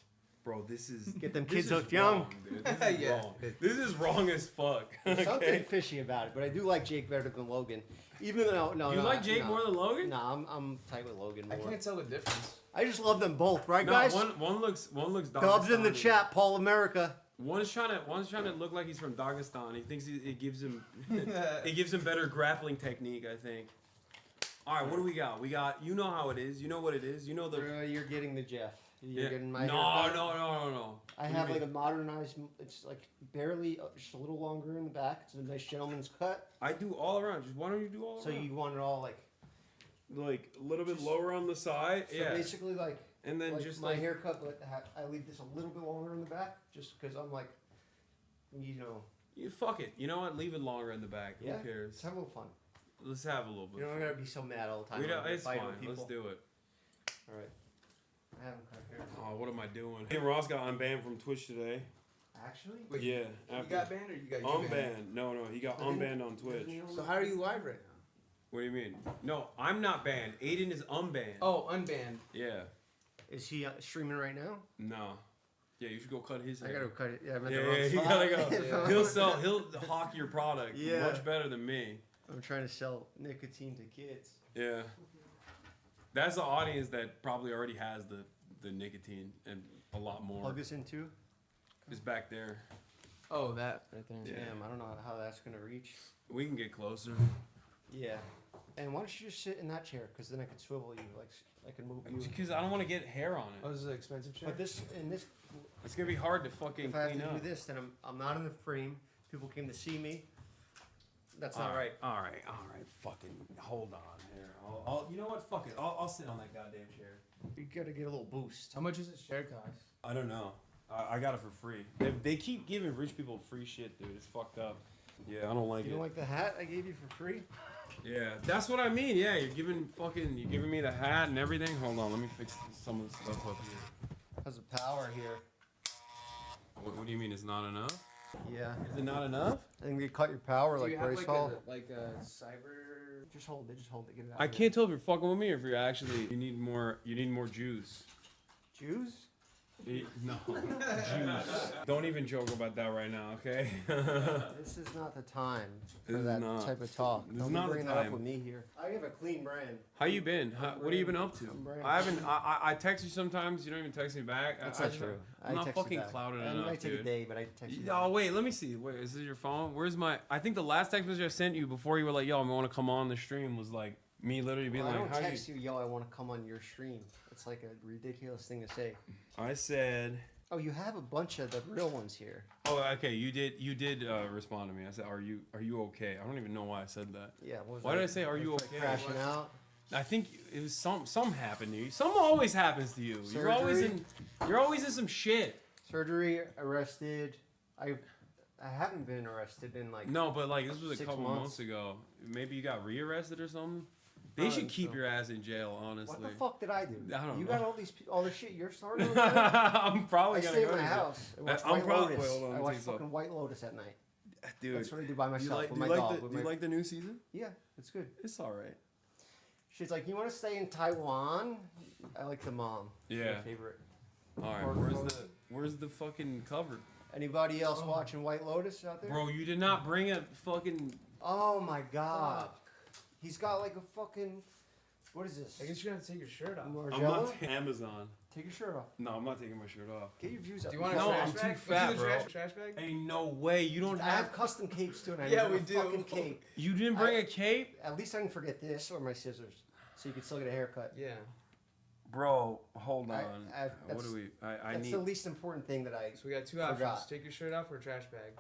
A: Bro, this is...
U: Get them
A: this
U: kids
A: is
U: hooked young.
A: wrong, dude. This is wrong. This is wrong as fuck.
U: There's something
A: Okay?
U: fishy about it, but I do like Jake better than Logan. Even though,
A: You like Jake more than Logan?
U: No, I'm tight with Logan more.
V: I can't tell the difference.
U: I just love them both, right,
A: No,
U: guys?
A: one looks
U: Cubs in the
A: Dagestani.
U: chat, Paul America.
A: One's trying to look like he's from Dagestan. He thinks it gives him it gives him better grappling technique, I think. All right, what do we got? We got, you know how it is. You know what it is. You know the.
U: You're getting the Jeff. You're
A: Yeah.
U: getting my
A: No.
U: I
A: What do
U: have
A: you
U: like a
A: mean?
U: modernized. It's like barely, just a little longer in the back. It's a nice gentleman's cut.
A: I do all around. Just why don't you do all
U: So
A: around?
U: you want it all like
A: a little bit lower on the side.
U: So
A: yeah.
U: basically, like,
A: And then
U: like
A: just
U: my
A: like
U: haircut, but I leave this a little bit longer in the back, just because I'm like, you know.
A: you fuck it. You know what? Leave it longer in the back.
U: Yeah.
A: Who cares?
U: Let's have a little fun.
A: Let's have a little bit.
U: You don't
A: of
U: gotta
A: fun.
U: be so mad all the time.
A: We don't,
U: when
A: it's
U: fighting
A: fine.
U: with people.
A: Let's do it.
U: All right. I haven't cut hair.
A: Oh, what am I doing? Adin Ross got unbanned from Twitch today.
U: Actually?
V: Wait,
A: Yeah.
V: You
A: after-
V: got banned or you got
A: unbanned? No, he got unbanned on Twitch.
V: So how are you live right now?
A: What do you mean? No, I'm not banned. Aiden is unbanned.
V: Oh, unbanned.
A: Yeah.
U: Is he streaming right now?
A: No. Yeah, you should go cut his hair.
U: I gotta cut it. Yeah, I'm at
A: Yeah,
U: the wrong
A: you
U: spot.
A: gotta go. He'll hawk your product
U: Yeah.
A: much better than me.
U: I'm trying to sell nicotine to kids.
A: Yeah. That's the audience that probably already has the nicotine and a lot more.
U: Plug this in too.
A: It's back there.
V: Oh, that right there.
A: Yeah.
U: Damn, I don't know how that's gonna reach.
A: We can get closer.
U: Yeah. And why don't you just sit in that chair? Because then I can swivel you, like I can move you.
A: Because I don't want to get hair on
V: Oh,
A: it.
V: this is an expensive chair.
U: But this in this,
A: It's gonna be hard to fucking
U: if I have
A: clean
U: to
A: up.
U: do this, then I'm not in the frame. People came to see me. That's not right.
A: All right. Fucking hold on here. You know what? Fuck it. I'll sit on that goddamn chair.
U: You gotta get a little boost.
V: How much does a share cost?
A: I don't know. I got it for free. They keep giving rich people free shit, dude. It's fucked up. Yeah, I don't like
U: You
A: it.
U: don't like the hat I gave you for free?
A: Yeah, that's what I mean. Yeah, you're giving me the hat and everything. Hold on, let me fix some of the stuff up here.
U: Has a power here.
A: What do you mean? It's not enough?
U: Yeah.
A: Is it not enough?
U: I think they cut your power
V: Do
U: like
V: you have
U: Bryce
V: like
U: Hall.
V: a cyber?
U: Just hold it. Get it out.
A: I can't tell if you're fucking with me or if you're actually you need more juice.
U: Juice?
A: No, juice. Don't even joke about that right now, okay?
U: This is not the time for
A: This is
U: that
A: not.
U: type of talk.
A: This is
U: Don't
A: not
U: be
A: the
U: bringing that up
A: time.
U: with me here. I have a clean brand.
A: How you been? What have you been up to? I haven't. I text you sometimes. You don't even text me back.
U: That's
A: I
U: not
A: just-
U: true.
A: I'm
U: I
A: not
U: text you
A: fucking
U: back.
A: clouded
U: And
A: enough,
U: I take
A: dude.
U: a day, but I text you.
A: Oh wait, let me see. Wait, is this your phone? Where's my? I think the last text message I sent you before you were like, "Yo, I want to come on the stream," was like me literally being
U: Well, I
A: like,
U: don't
A: "How
U: text you, yo, I want to come on your stream. It's like a ridiculous thing to say.
A: I said.
U: Oh, you have a bunch of the real ones here.
A: Oh, okay. You did respond to me. I said, "Are you okay?" I don't even know why I said that.
U: Yeah. What was
A: Why
U: that?
A: did I say, "Are you
U: Like
A: okay?"
U: Crashing out.
A: I think it was some happened to you. Something always happens to you. You're always in some shit.
U: Surgery, arrested. I haven't been arrested in like.
A: No, but like this was a
U: 6
A: couple
U: months.
A: months ago. Maybe you got rearrested or something. They should keep your ass in jail, honestly.
U: What the fuck did I do?
A: I don't
U: you
A: know.
U: got all this shit you're starting with?
A: I'm probably
U: I
A: gonna
U: stay
A: go
U: in my
A: to jail.
U: house. I watch
A: I'm
U: White
A: probably-
U: Lotus.
A: wait, hold on, let
U: I
A: me
U: watch
A: take this
U: fucking White Lotus at night.
A: Dude,
U: That's what I do by myself with my
A: like
U: dog.
A: Do you like the new season?
U: Yeah, it's good.
A: It's all right.
U: She's like, you want to stay in Taiwan? I like the mom. She's
A: Yeah.
U: my favorite.
A: All right,
U: Horror
A: where's the fucking cover?
U: Anybody else watching White Lotus out there?
A: Bro, you did not bring a fucking.
U: Oh my god. He's got like a fucking. What is this?
V: I guess you're gonna take your shirt off.
A: I'm not Amazon.
U: Take your shirt off.
A: No, I'm not taking my shirt off.
U: Get your views up.
V: Do you want a
A: No,
V: trash
A: I'm
V: bag?
A: too
V: Let's
A: fat,
V: do the
A: bro.
V: trash bag?
A: Ain't no way. You don't
U: I have custom capes too, and I
V: Yeah,
U: never
V: we do.
U: fucking cape.
A: You didn't bring a cape?
U: At least I didn't forget this or my scissors, so you can still get a haircut.
V: Yeah.
A: Bro, hold on. What do we? I
U: That's
A: need.
U: the least important thing that I.
V: So we got two
U: forgot.
V: options: take your shirt off or a trash bag.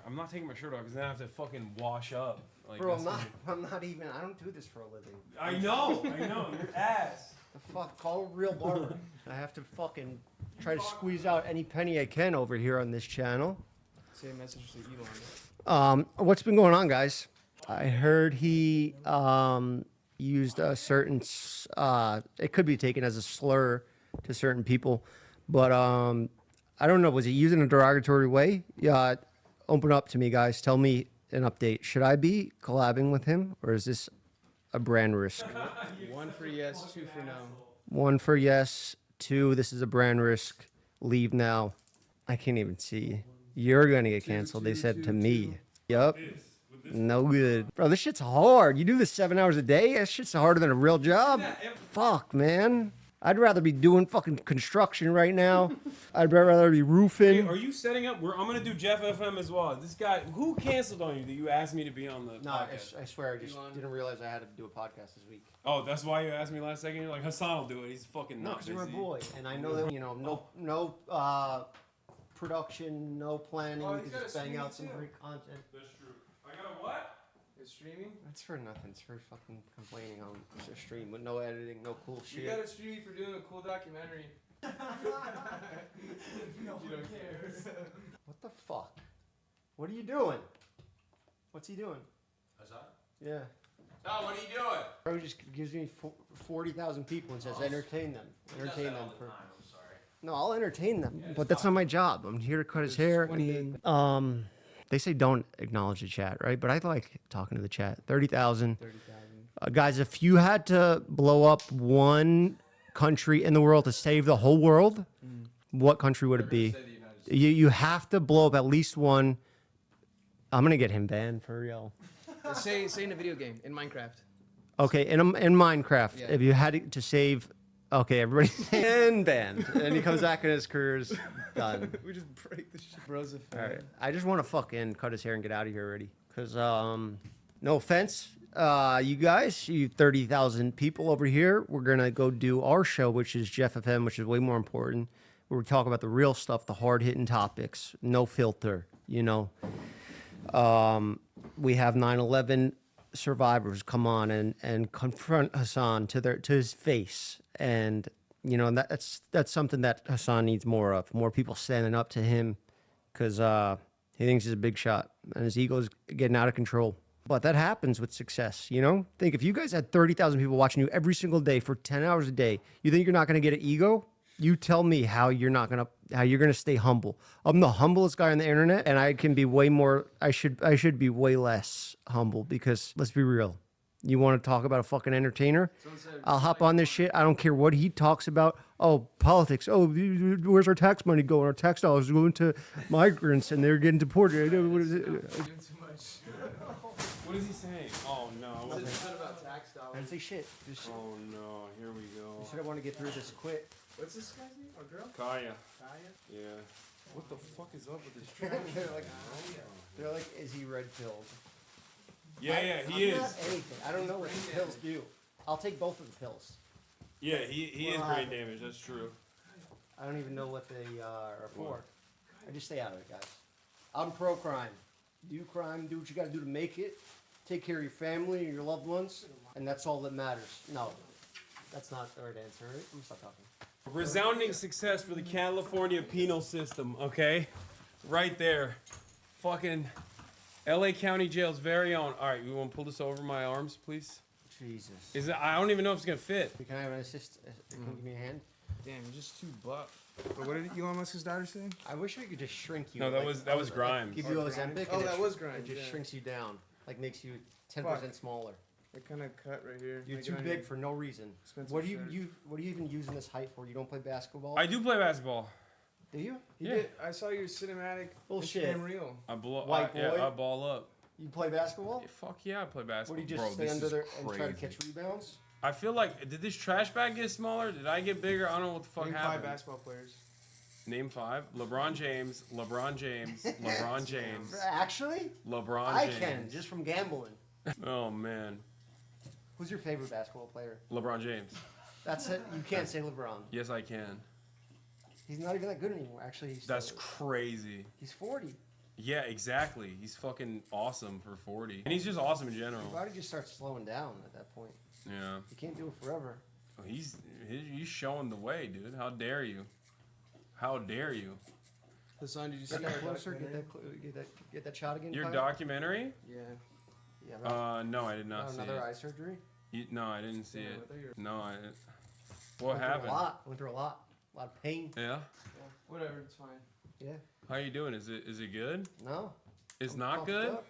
A: I'm not taking my shirt off because then I have to fucking wash up. Like,
U: Bro,
A: that's
U: I'm not even. I don't do this for a living.
A: I know. Your ass.
U: The fuck, call a real barber. I have to fucking try to squeeze out any penny I can over here on this channel.
V: Say a message to Elon.
U: What's been going on, guys? I heard he used a certain. It could be taken as a slur to certain people, but I don't know. Was he using a derogatory way? Yeah. Open up to me, guys. Tell me an update. Should I be collabing with him, or is this a brand risk?
V: 1 for yes, 2 for no.
U: 1 for yes, 2. This is a brand risk. Leave now. I can't even see. You're gonna get canceled. They said to me. Yup. No good. Bro, this shit's hard. You do this 7 hours a day? That shit's harder than a real job. Fuck, man. I'd rather be doing fucking construction right now. I'd rather be roofing.
A: Are you setting up? I'm gonna do JeffFM as well. This guy, who canceled on you that you asked me to be on the
U: No,
A: podcast?
U: I swear, I just didn't realize I had to do a podcast this week.
A: Oh, that's why you asked me last second. You're like, Hasan will do it. He's fucking
U: No,
A: not
U: because you're my
A: busy.
U: boy, and I know that no production, no planning.
V: Oh,
U: You
V: he's
U: can
V: got
U: just
V: a
U: bang out some
V: streaming too.
U: great content.
A: That's true. I got a what?
V: It's streaming.
U: That's for nothing. It's for fucking complaining on a stream with no editing, no cool
V: You
U: shit.
V: got a streaming for doing a cool documentary. You don't care.
U: What the fuck? What are you doing? What's he doing?
H: Hasan?
U: Yeah.
H: Oh, what are you doing?
U: Bro just gives me 40,000 people and says entertain them. Entertain them.
H: I'm sorry.
U: No, I'll entertain them, but that's not my job. I'm here to cut his hair. They say don't acknowledge the chat, right? But I like talking to the chat. 30,000.
V: 30,000.
U: Guys, if you had to blow up one country in the world to save the whole world, what country would it be? You have to blow up at least one. I'm gonna get him banned for real.
V: Say in a video game, in Minecraft.
U: Okay, in Minecraft,
V: Yeah.
U: if you had to save, okay, everybody's banned, and he comes back and his career's done.
V: We just break the shit. Bro's a fan.
U: All right, I just want to fucking cut his hair and get out of here already. Cause no offense, you guys, you 30,000 people over here, we're gonna go do our show, which is JeffFM, which is way more important. Where we talk about the real stuff, the hard hitting topics, no filter, you know. We have 9/11 survivors come on and confront Hasan to his face, and and that's something that Hasan needs more of. More people standing up to him, because he thinks he's a big shot and his ego's getting out of control. But that happens with success, Think if you guys had 30,000 people watching you every single day for 10 hours a day, you think you're not going to get an ego? You tell me how you're gonna stay humble. I'm the humblest guy on the internet, and I can be way more. I should be way less humble, because let's be real. You want to talk about a fucking entertainer? I'll hop on this shit. I don't care what he talks about. Oh, politics. Oh, where's our tax money going? Our tax dollars are going to migrants, and they're getting deported. What is it?
A: What is he saying? Oh no.
V: What is it about tax dollars?
U: I didn't say shit.
A: Oh no, here we go.
U: You said I want to get through this quick.
V: What's this guy's name? Or girl?
A: Kaya.
V: Kaya?
A: Yeah. What the fuck is up with this trash?
U: they're like, is he red pilled?
A: Yeah, he
U: I'm
A: is.
U: Not anything. I don't know what the pills do. I'll take both of the pills.
A: Yeah, he is brain damaged. That's true.
U: I don't even know what they are for. I just stay out of it, guys. I'm pro crime. Do crime. Do what you got to do to make it. Take care of your family and your loved ones, and that's all that matters. No, that's not the right answer. Right? I'm gonna stop talking.
A: Resounding success for the California penal system, okay? Right there. Fucking LA County Jail's very own. All right, you want to pull this over my arms, please?
U: Jesus.
A: Is it? I don't even know if it's going to fit.
U: Can I have an assist? Can you give me a hand?
V: Damn, you're just too buff. But what did Elon Musk's daughter say?
U: I wish I could just shrink you.
A: No, that was Grimes.
U: Give you Ozempic.
V: Oh, that was Grimes.
U: It just shrinks you down. Like makes you 10% smaller.
V: It kind of cut right here.
U: You're too big for no reason. What do you even using this height for? You don't play basketball?
A: I do play basketball.
U: Do you?
V: Yeah. I saw your cinematic
U: Bullshit.
V: Instagram reel.
A: I blow.
U: White boy.
A: Yeah, I ball up.
U: You play basketball?
A: Yeah, fuck yeah, I play basketball.
U: What do you just stay under there and try to catch rebounds?
A: I feel like, did this trash bag get smaller? Did I get bigger? I don't know what the fuck
V: Name
A: happened.
V: 5 basketball players.
A: Name 5. LeBron James. LeBron James. LeBron James.
U: Actually?
A: LeBron
U: I
A: James.
U: can, just from gambling.
A: Oh, man.
U: Who's your favorite basketball player?
A: LeBron James.
U: That's it. You can't say LeBron.
A: Yes, I can.
U: He's not even that good anymore. Actually,
A: That's crazy.
U: He's 40.
A: Yeah, exactly. He's fucking awesome for 40. And he's just awesome in general.
U: Your body just starts slowing down at that point.
A: Yeah.
U: You can't do it forever.
A: Oh, he's showing the way, dude. How dare you? How dare you?
V: Hasan, did you see
U: Get that closer. Get that shot again.
A: Your
U: Kyle?
A: documentary?
V: Yeah.
U: Yeah. Right.
A: No, I did not see
U: another
A: it.
U: eye surgery?
A: No, I didn't see it. No, I didn't.
U: Went
A: What
U: through
A: happened?
U: A lot. Went through a lot. A lot of pain.
A: Yeah.
V: Whatever, it's fine.
U: Yeah.
A: How you doing? Is it good?
U: No.
A: It's
U: I'm
A: not
U: fucked
A: good.
U: Up,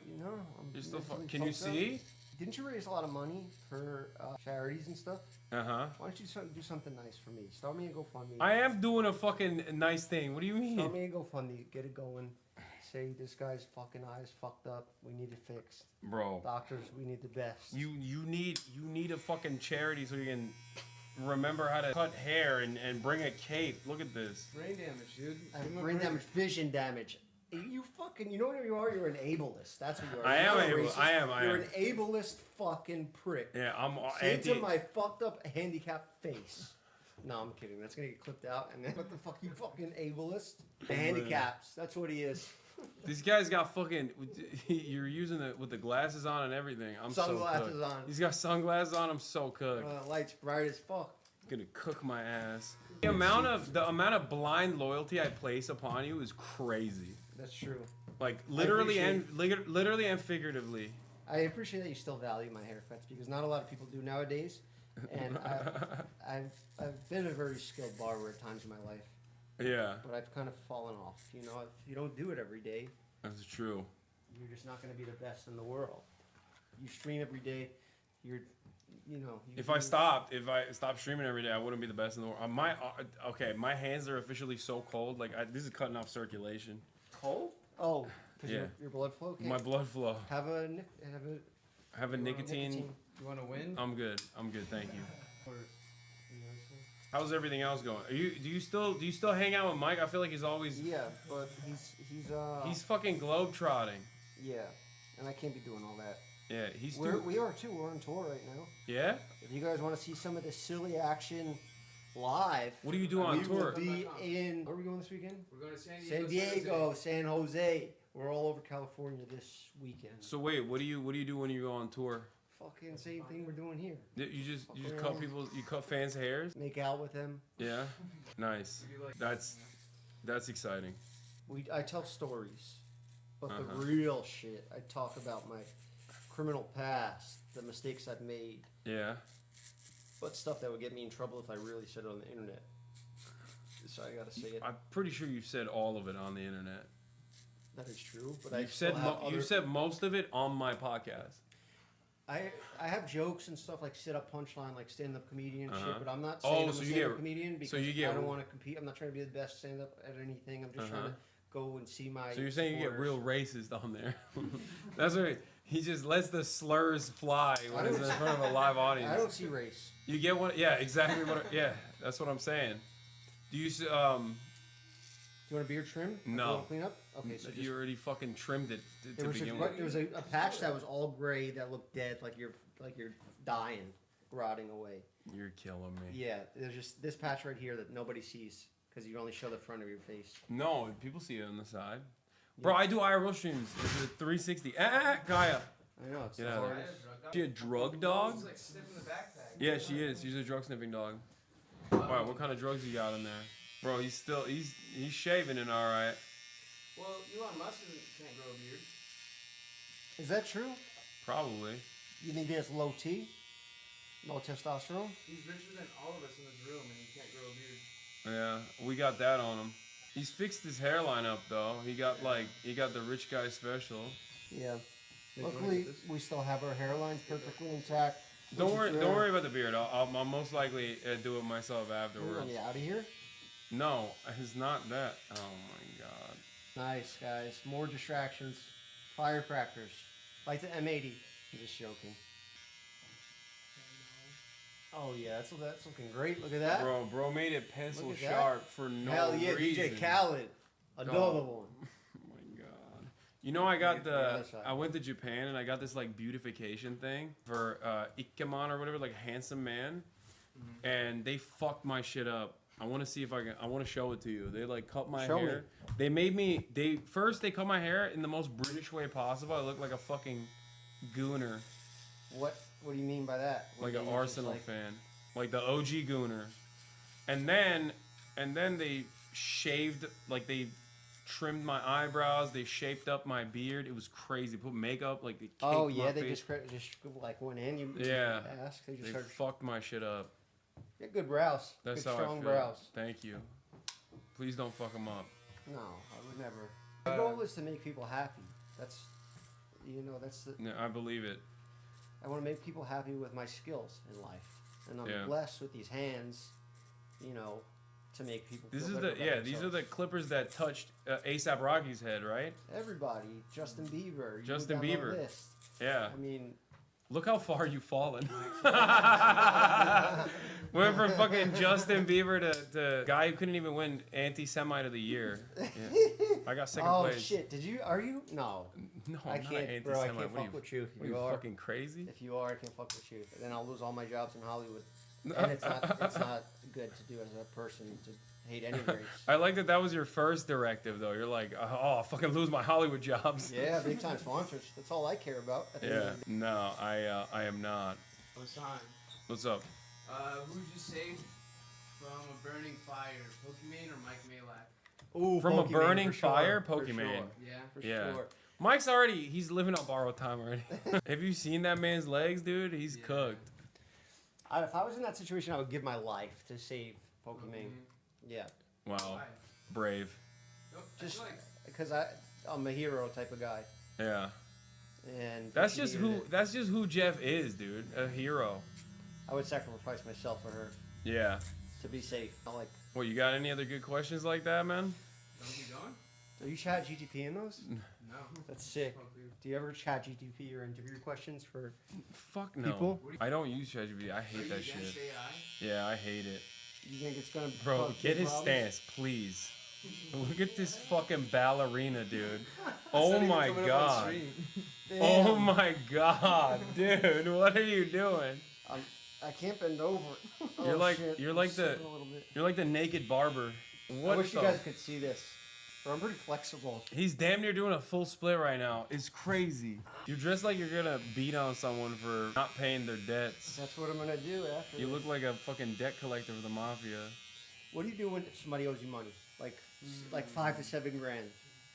A: You're still
U: mentally
A: can you
U: fucked up.
A: see?
U: Didn't you raise a lot of money for charities and stuff?
A: Uh-huh.
U: Why don't you do something nice for me? Start me a GoFundMe.
A: I am doing a fucking nice thing. What do you mean?
U: Start me a GoFundMe. Get it going. Say this guy's fucking eyes fucked up. We need it fixed.
A: Bro.
U: Doctors, we need the best.
A: You need a fucking charity so you can remember how to cut hair and bring a cape. Look at this.
V: Brain damage, dude.
U: Brain damage, vision damage. You fucking, you know what you are? You're an ableist. That's what you are.
A: I am able. I am.
U: You're an ableist fucking prick.
A: Yeah, I'm
U: Say
A: anti.
U: to my fucked up handicapped face. No, I'm kidding. That's gonna get clipped out. And then what the fuck, you fucking ableist? Handicaps. That's what he is.
A: This guy's got fucking. You're using it with the glasses on and everything. I'm
U: Sunglasses
A: so cooked.
U: on.
A: He's got sunglasses on. I'm so cooked.
U: Lights bright as fuck.
A: Gonna cook my ass. The amount of blind loyalty I place upon you is crazy.
U: That's true.
A: Like literally and figuratively.
U: I appreciate that you still value my haircuts because not a lot of people do nowadays. And I've been a very skilled barber at times in my life.
A: Yeah.
U: But I've kind of fallen off. You know, if you don't do it every day,
A: That's true.
U: You're just not going to be the best in the world. You stream every day.
A: If I stopped streaming every day, I wouldn't be the best in the world. My hands are officially so cold. Like this is cutting off circulation.
U: Cold? Oh, because
A: Yeah.
U: your blood flow. Okay.
A: My blood flow.
U: Have a
A: nicotine.
V: You want to win?
A: I'm good. Thank you. How's everything else going? Do you still hang out with Mike? I feel like he's always.
U: Yeah, but
A: He's fucking globetrotting.
U: Yeah, and I can't be doing all that.
A: Yeah,
U: we are too. We're on tour right now.
A: Yeah.
U: If you guys want to see some of the silly action live.
A: What do you do on tour?
U: We will be in. Where are we going this weekend?
H: We're going to
U: San Diego, San Jose. We're all over California this weekend.
A: So wait, what do you do when you go on tour?
U: Fucking same thing we're doing here.
A: You just cut you cut fans' hairs?
U: Make out with them.
A: Yeah, nice. That's exciting.
U: I tell stories, but the real shit, I talk about my criminal past, the mistakes I've made.
A: Yeah.
U: But stuff that would get me in trouble if I really said it on the internet. So I gotta say it.
A: I'm pretty sure you've said all of it on the internet.
U: That is true, but
A: you've said most of it on my podcast.
U: I have jokes and stuff like sit-up punchline, like stand-up comedian shit, but I'm not
A: Oh,
U: saying I'm
A: so
U: a
A: you
U: stand-up
A: get-
U: comedian because
A: so you get-
U: I don't want to compete. I'm not trying to be the best stand-up at anything. I'm just trying to go and see my.
A: So you're saying you get
U: supporters.
A: real racist on there? That's right. He just lets the slurs fly when he's in front of a live audience.
U: I don't see race.
A: You get one? Yeah, exactly what. Yeah, that's what I'm saying. Do you
U: Do you want a beard trim?
A: No.
U: You want to clean up? Okay, so
A: you already fucking trimmed it to
U: there was,
A: begin with.
U: there was a patch that was all gray that looked dead, like you're dying, rotting away.
A: You're killing me.
U: Yeah, there's just this patch right here that nobody sees because you only show the front of your face.
A: No, people see it on the side. Bro, I do IRL streams. It's a 360. Gaia.
U: I know, it's
A: Get
U: the
A: out of
U: hardest.
A: there. She a drug dog?
H: She's like sniffing the backpack.
A: Yeah, she is. She's a drug sniffing dog. Alright, what kind of drugs you got in there? Bro, he's shaving it alright.
H: Well, Elon Musk can't grow a beard.
U: Is that true?
A: Probably.
U: You think he has low T? No testosterone?
H: He's richer than all of us in this room, and he can't grow a beard.
A: Yeah, we got that on him. He's fixed his hairline up though. He got the rich guy special.
U: Yeah. Luckily, we still have our hairlines perfectly intact.
A: Don't worry about the beard. I'll most likely do it myself afterwards.
U: Want you out of here?
A: No, it's not that. Oh my god.
U: Nice, guys. More distractions. Firecrackers. Like the M80. I'm just joking. Oh yeah, that's looking great. Look at that.
A: Bro made it pencil
U: Look at
A: sharp
U: that.
A: for no
U: Hell yeah,
A: reason.
U: DJ Khaled. Another one.
A: Oh my god. You know I went to Japan and I got this like beautification thing for Ikemen or whatever, like handsome man. And they fucked my shit up. I want to see if I want to show it to you. They like cut my hair. They made me they cut my hair in the most British way possible. I look like a fucking gooner.
U: What do you mean by that?
A: Like an Arsenal fan. Like the OG gooner. And then they shaved, like they trimmed my eyebrows, they shaped up my beard. It was crazy. Put makeup, like they caked my
U: they
A: face.
U: just like went in. You asked. They
A: fucked my shit up.
U: Yeah, good brows.
A: That's
U: good
A: how
U: strong
A: I feel.
U: brows.
A: Thank you. Please don't fuck them up.
U: No, I would never. The goal is to make people happy. That's the.
A: Yeah, I believe it.
U: I want to make people happy with my skills in life, and I'm blessed with these hands, to make people.
A: These
U: feel
A: are
U: better about
A: these are
U: themselves.
A: the clippers that touched ASAP Rocky's head, right?
U: Everybody, Justin Bieber. You
A: Justin
U: go down the
A: Bieber.
U: list.
A: Yeah.
U: I mean.
A: Look how far you've fallen. Went from fucking Justin Bieber to guy who couldn't even win anti-Semite of the year. Yeah. I got second place.
U: Oh shit! Are you? No.
A: No,
U: I
A: I'm not
U: can't,
A: an
U: bro. I
A: anti-Semite.
U: can't
A: What are
U: fuck with you. If
A: What are
U: you
A: you
U: are
A: fucking crazy?
U: If you are, I can't fuck with you. Then I'll lose all my jobs in Hollywood, and it's not good to do as a person to hate any race.
A: I like that was your first directive though. You're like, oh, I'll fucking lose my Hollywood jobs.
U: Yeah, big time sponsors. That's all I care about.
A: Yeah. No, I am not.
H: Hasan.
A: What's up?
H: Who'd you save from a burning fire, Pokemon or Mike Malak?
U: Ooh,
A: From
U: Pokemon,
A: a burning
U: for sure,
A: fire,
U: for
A: Pokemon.
U: sure.
H: Yeah,
U: for
A: sure. Mike's he's living on borrowed time already. Have you seen that man's legs, dude? He's cooked.
U: If I was in that situation, I would give my life to save Pokemon. Yeah.
A: Wow.
H: Why?
A: Brave.
U: Just because I'm a hero type of guy.
A: Yeah.
U: And
A: that's just who Jeff is, dude. A hero.
U: I would sacrifice myself for her.
A: Yeah.
U: To be safe.
A: Well, you got any other good questions like that, man?
H: Don't be going?
U: Do you chat GTP in those?
H: No.
U: That's sick. Do you ever chat GTP or interview questions for
A: no.
U: people?
A: I don't use ChatGPT. I hate that shit. Yeah, I hate it.
U: You think it's gonna
A: Bro,
U: cause
A: get his
U: problems?
A: stance, please. Look at this fucking ballerina, dude. Oh my god. Oh my god, dude. What are you doing?
U: I can't bend over. Oh,
A: You're like
U: shit.
A: you're
U: I'm
A: like the
U: slipping a little bit.
A: you're like the naked barber. What
U: I wish you
A: the-
U: guys could see this. But I'm pretty flexible.
A: He's damn near doing a full split right now. It's crazy. You're dressed like you're gonna beat on someone for not paying their debts.
U: That's what I'm gonna do after.
A: You
U: this.
A: look like a fucking debt collector for the mafia.
U: What do you do when somebody owes you money? Like 5 to 7 grand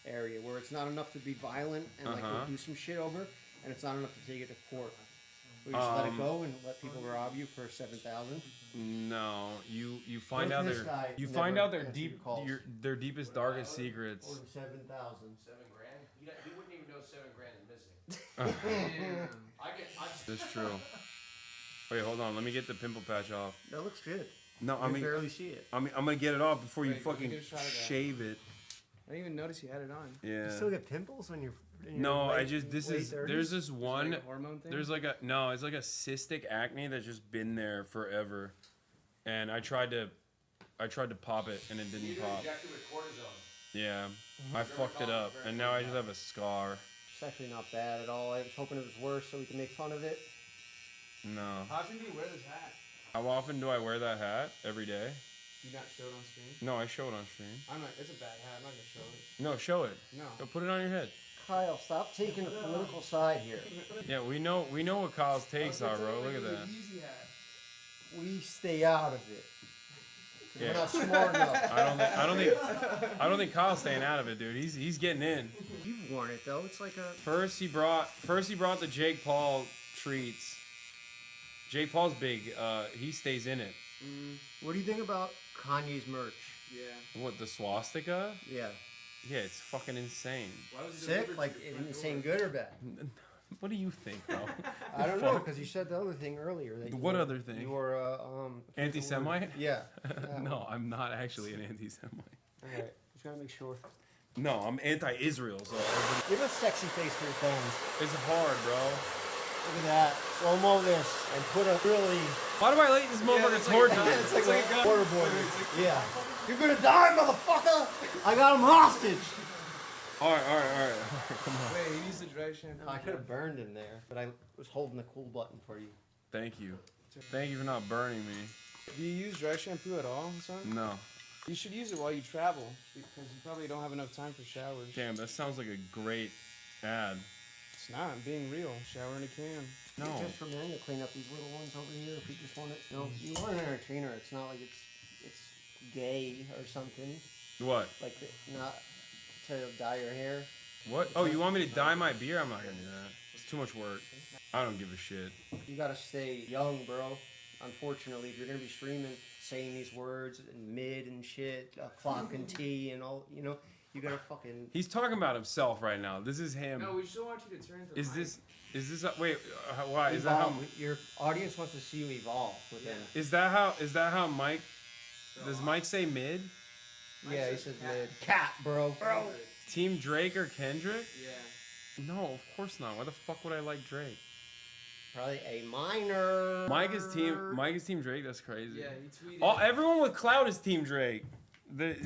U: area where it's not enough to be violent and like
A: Uh-huh.
U: do some shit over, and it's not enough to take it to court. We just let it go and let people rob you for 7,000.
A: No, you find
U: What if
A: out
U: this
A: their
U: guy
A: you
U: never
A: find out their
U: answered
A: deep
U: your calls?
A: their deepest darkest secrets.
U: Or 7,000.
H: 7 grand? You wouldn't even know 7 grand is missing.
A: That's true. Wait, hold on. Let me get the pimple patch off.
U: That looks good.
A: No,
U: I can barely see it.
A: I'm gonna get it off before you
H: Wait, let me
A: fucking
H: get a shot of that.
A: shave it.
H: I didn't even notice you had it on.
A: Yeah.
U: You still get pimples on your. in your
A: No, I
U: late-
A: just
U: late 30s?
A: there's this one.
H: like a hormone thing?
A: There's like a no, it's like a cystic acne that's just been there forever, and I tried to pop it and it didn't pop.
H: with cortisone.
A: Yeah, I fucked it up, and now I just have a scar.
U: It's actually not bad at all. I was hoping it was worse so we can make fun of it.
A: No.
H: How often do you wear this hat?
A: How often do I wear that hat? Every day?
H: Do you not show it on screen?
A: No, I show it on stream.
H: It's a bad hat. I'm not gonna show it.
A: No, show it.
H: No.
A: Go put it on your head.
U: Kyle, stop taking the political side here.
A: Yeah, we know what Kyle's takes are, bro. Look at that.
U: We stay out of it.
A: Yeah.
U: We're not smart enough.
A: I don't think Kyle's staying out of it, dude. He's getting in.
U: You've worn it though. It's like a.
A: First he brought the Jake Paul treats. Jake Paul's big. He stays in it.
U: What do you think about Kanye's merch?
H: Yeah.
A: What, the swastika?
U: Yeah.
A: Yeah, it's fucking insane.
H: Why was it
U: Sick?
H: delivered
U: Like insane good or bad?
A: What do you think, bro?
U: I don't know because you said the other thing earlier. That you
A: What
U: were,
A: other thing?
U: You were
A: Anti-Semite?
U: Yeah.
A: No, I'm not actually an anti-Semite.
U: All right. Just gotta make sure.
A: No, I'm anti-Israel. So
U: Give a sexy face for your fans.
A: it's hard, bro.
U: Look at that. Slow-mo this and put a really.
A: Why do I let this motherfucker torture me?
U: It's like a waterboard. Yeah. You're gonna die, motherfucker! I got him hostage.
A: All right. Come on.
H: Wait, he needs the dry shampoo.
U: I could have burned him there, but I was holding the cool button for you.
A: Thank you. Thank you for not burning me.
H: Do you use dry shampoo at all, Hasan?
A: No.
H: You should use it while you travel because you probably don't have enough time for showers.
A: Damn, that sounds like a great ad.
H: It's not. I'm being real. Shower in a can.
A: No.
U: Just for men to clean up these little ones over here if you just want it. No, you want an entertainer. It's not like it's gay or something.
A: What?
U: Like not to dye your hair.
A: What? Oh, you want me to dye my beard? I'm not gonna do that. It's too much work. I don't give a shit.
U: You gotta stay young, bro. Unfortunately, if you're gonna be streaming, saying these words and mid and shit, clock and T and all, you know, you gotta fucking.
A: He's talking about himself right now. This is him.
H: No, we still want you to turn to the
A: Is
H: mic.
A: this wait? Why is that how?
U: Evolve. Your audience wants to see you evolve within.
A: Is that how Mike? Does Mike say mid?
U: Yeah, he says mid. Cat, bro.
A: Team Drake or Kendrick?
H: Yeah.
A: No, of course not. Why the fuck would I like Drake?
U: Probably A minor.
A: Mike is team Drake. That's crazy.
H: Yeah, he tweeted.
A: Everyone with clout is team Drake. The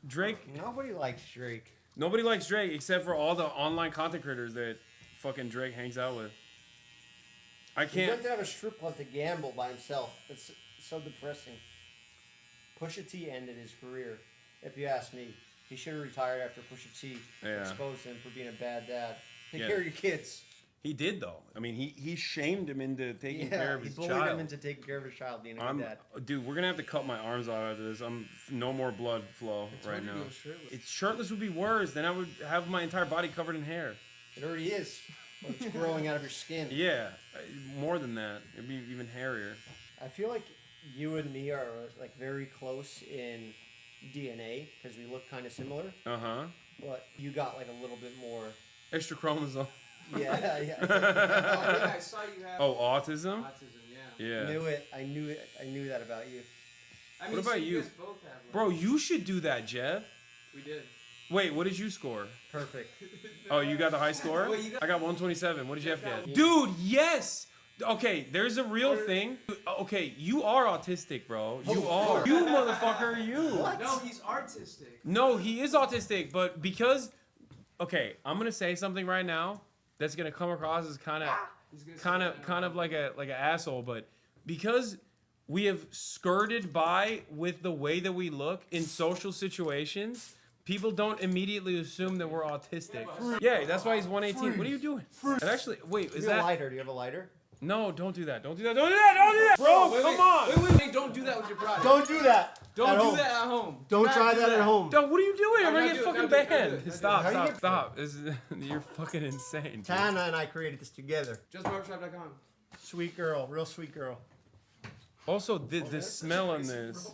A: Drake.
U: Nobody likes Drake.
A: Nobody likes Drake except for all the online content creators that fucking Drake hangs out with. I
U: He'd
A: can't.
U: like to have a strip club to gamble by himself. It's so depressing. Pusha T ended his career, if you ask me. He should have retired after Pusha T exposed him for being a bad dad. Take care of your kids.
A: He did though. I mean, he shamed him into taking care of his
U: he bullied
A: child.
U: him into taking care of his child, being a good dad.
A: Dude, we're gonna have to cut my arms off after this. No more blood flow right now. It's shirtless would be worse. Then I would have my entire body covered in hair.
U: It already is. But it's growing out of your skin.
A: Yeah, more than that. It'd be even hairier.
U: I feel like you and me are like very close in DNA because we look kind of similar. But you got like a little bit more
A: extra chromosome.
U: Yeah.
H: I saw you have.
A: Oh, autism.
H: Autism, yeah.
A: Yeah.
U: I knew that about you.
H: I mean,
A: what about
H: so
A: you?
H: guys both have
A: Bro, you should do that, Jeff.
H: We did.
A: Wait, what did you score?
U: Perfect.
A: Oh, you got the high score? I got 127. What did Jeff get? Dude, yes! Okay, there's a real thing. Okay, you are autistic, bro. You are. You motherfucker, you.
H: What? No, he's artistic.
A: No, he is autistic, but because... Okay, I'm going to say something right now that's going to come across as kind of like an asshole, but because we have skirted by with the way that we look in social situations, people don't immediately assume that we're autistic. Yeah, that's why he's 118. What are you doing? And actually, wait, is
U: You have
A: that
U: a lighter? Do you have a lighter?
A: No, don't do that. Don't do that. Don't do that. Don't do that. Bro, come on.
H: Wait, don't do that with your product.
U: Don't do that.
H: Don't
U: at
H: do
U: home.
H: that at home.
U: Don't try that at home.
A: Dog, what are you doing? I'm
H: Now
A: gonna
H: do
A: get
H: it,
A: fucking
H: now do it, now
A: banned.
H: do it.
A: Stop,
U: How do you
A: stop,
U: get-
A: stop. You're fucking insane. dude.
U: Tana and I created this together.
H: JustBarbershop.com.
U: Sweet girl, real sweet girl.
A: Also, the smell on this,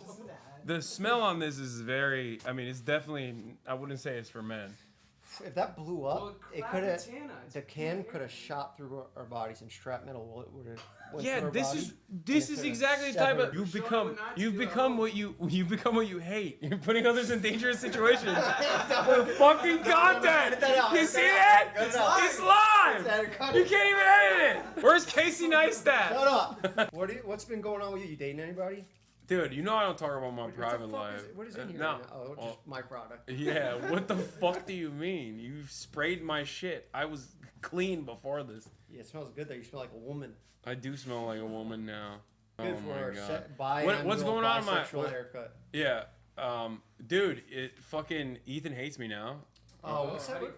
A: the smell on this is very. I mean, it's definitely. I wouldn't say it's for men.
U: If that blew up,
H: Well,
U: it
H: clap
U: could have.
H: the Tana. It's
U: The can could have shot through our bodies, and shrapnel would have.
A: Yeah, this is exactly the type of you've become what you hate. You're putting others in dangerous situations. The fucking content. You see that? It's live. You can't even edit it. Where's Casey Neistat?
U: Shut up. What's been going on with you? You dating anybody?
A: Dude, you know I don't talk about my private life.
U: What is in here?
A: No.
U: right now? Oh, just my product.
A: Yeah, what the fuck do you mean? You sprayed my shit. I was clean before this.
U: Yeah, it smells good though. You smell like a woman.
A: I do smell like a woman now.
U: Good
A: Oh
U: for
A: my
U: her.
A: god. What's going on in my
U: haircut?
A: Yeah, dude, it fucking Ethan hates me now.
U: Oh,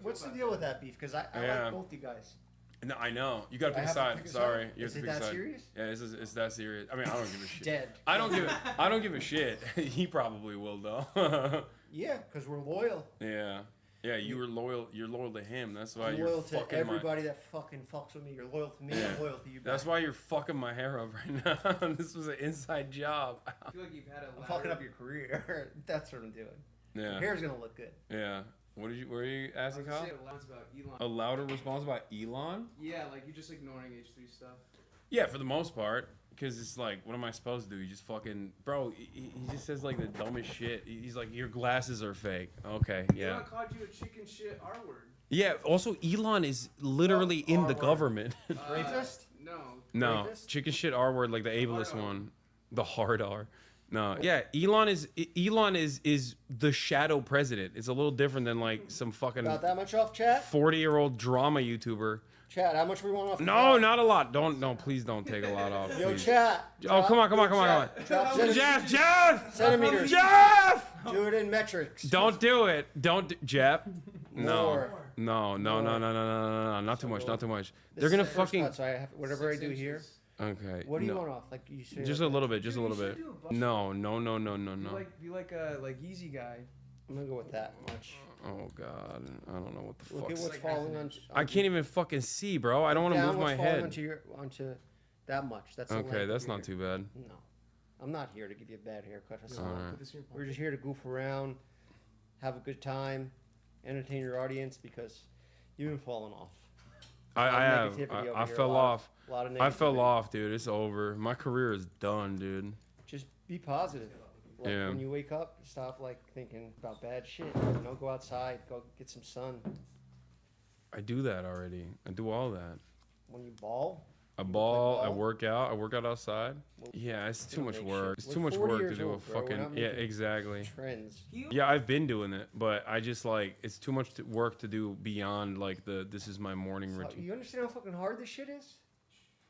U: what's the deal with that beef? Because I
A: Yeah.
U: like both you guys.
A: No, I know. You gotta
U: I
A: pick a
U: have to
A: side.
U: pick a
A: Sorry,
U: side?
A: you have
U: Is
A: to
U: it
A: pick a
U: that
A: side.
U: serious?
A: Yeah, it's that serious. I mean, I don't give a shit.
U: Dead.
A: I don't give a shit. He probably will though.
U: Yeah, because we're loyal.
A: Yeah. Yeah, you were loyal. You're loyal to him. That's why
U: I'm
A: you're
U: loyal to
A: fucking
U: everybody that fucking fucks with me. You're loyal to me.
A: Yeah.
U: I'm loyal to you.
A: That's
U: back.
A: why you're fucking my hair up right now. This was an inside job.
H: I feel like you've had a
U: I'm fucking up your career. That's what I'm doing.
A: Yeah.
U: Your hair's gonna look good.
A: Yeah. What are you asking, Kyle?
H: About Elon.
A: A louder response about Elon?
H: Yeah, like you're just ignoring H3 stuff.
A: Yeah, for the most part. Because it's like, what am I supposed to do? You just fucking... Bro, he just says like the dumbest shit. He's like, your glasses are fake. Okay, yeah.
H: Elon called you a chicken shit R word.
A: Yeah, also Elon is literally in the government.
U: Rapist?
H: No.
A: No, chicken shit R word, like the ableist one. The hard R. No, yeah, Elon is the shadow president. It's a little different than like some fucking
U: Got that much off, chat?
A: 40-year-old drama YouTuber.
U: Chat, how much we want off?
A: No, not a lot. Please don't take a lot off.
U: Yo,
A: please.
U: chat.
A: Oh, come on.
U: Drop
A: Jeff!
U: Centimeters.
A: Jeff!
U: Do it in metrics.
A: Don't do it. Jeff. No.
U: More.
A: No. Not too much. They're gonna fucking.
U: So I have, whatever I do here.
A: Okay.
U: What do you
A: no.
U: want off? Like you say.
A: Just
U: like
A: a little bit. Just a little bit. No.
H: Be like a easy guy.
U: I'm gonna go with that much.
A: Oh God, I don't know what the fuck.
U: Look at what's falling on.
A: I can't even fucking see, bro. I don't want to move my head.
U: Onto that much. That's
A: okay. That's not too bad.
U: No, I'm not here to give you a bad haircut.
A: All right.
U: We're just here to goof around, have a good time, entertain your audience because you've been falling off.
A: I have.
U: Negativity over
A: I
U: here,
A: fell off.
U: A lot of
A: I fell
U: negativity.
A: off, dude. It's over. My career is done, dude.
U: Just be positive. Like
A: Yeah.
U: when you wake up, stop like thinking about bad shit. Go outside, go get some sun.
A: I do that already. I do all that.
U: When you ball,
A: I ball. I work out. I work out outside. Yeah, it's too much work. It's too much work to do a fucking. Yeah, exactly.
U: Trends.
A: Yeah, I've been doing it, but I just like it's too much work to do beyond like this is my morning routine.
U: You understand how fucking hard this shit is?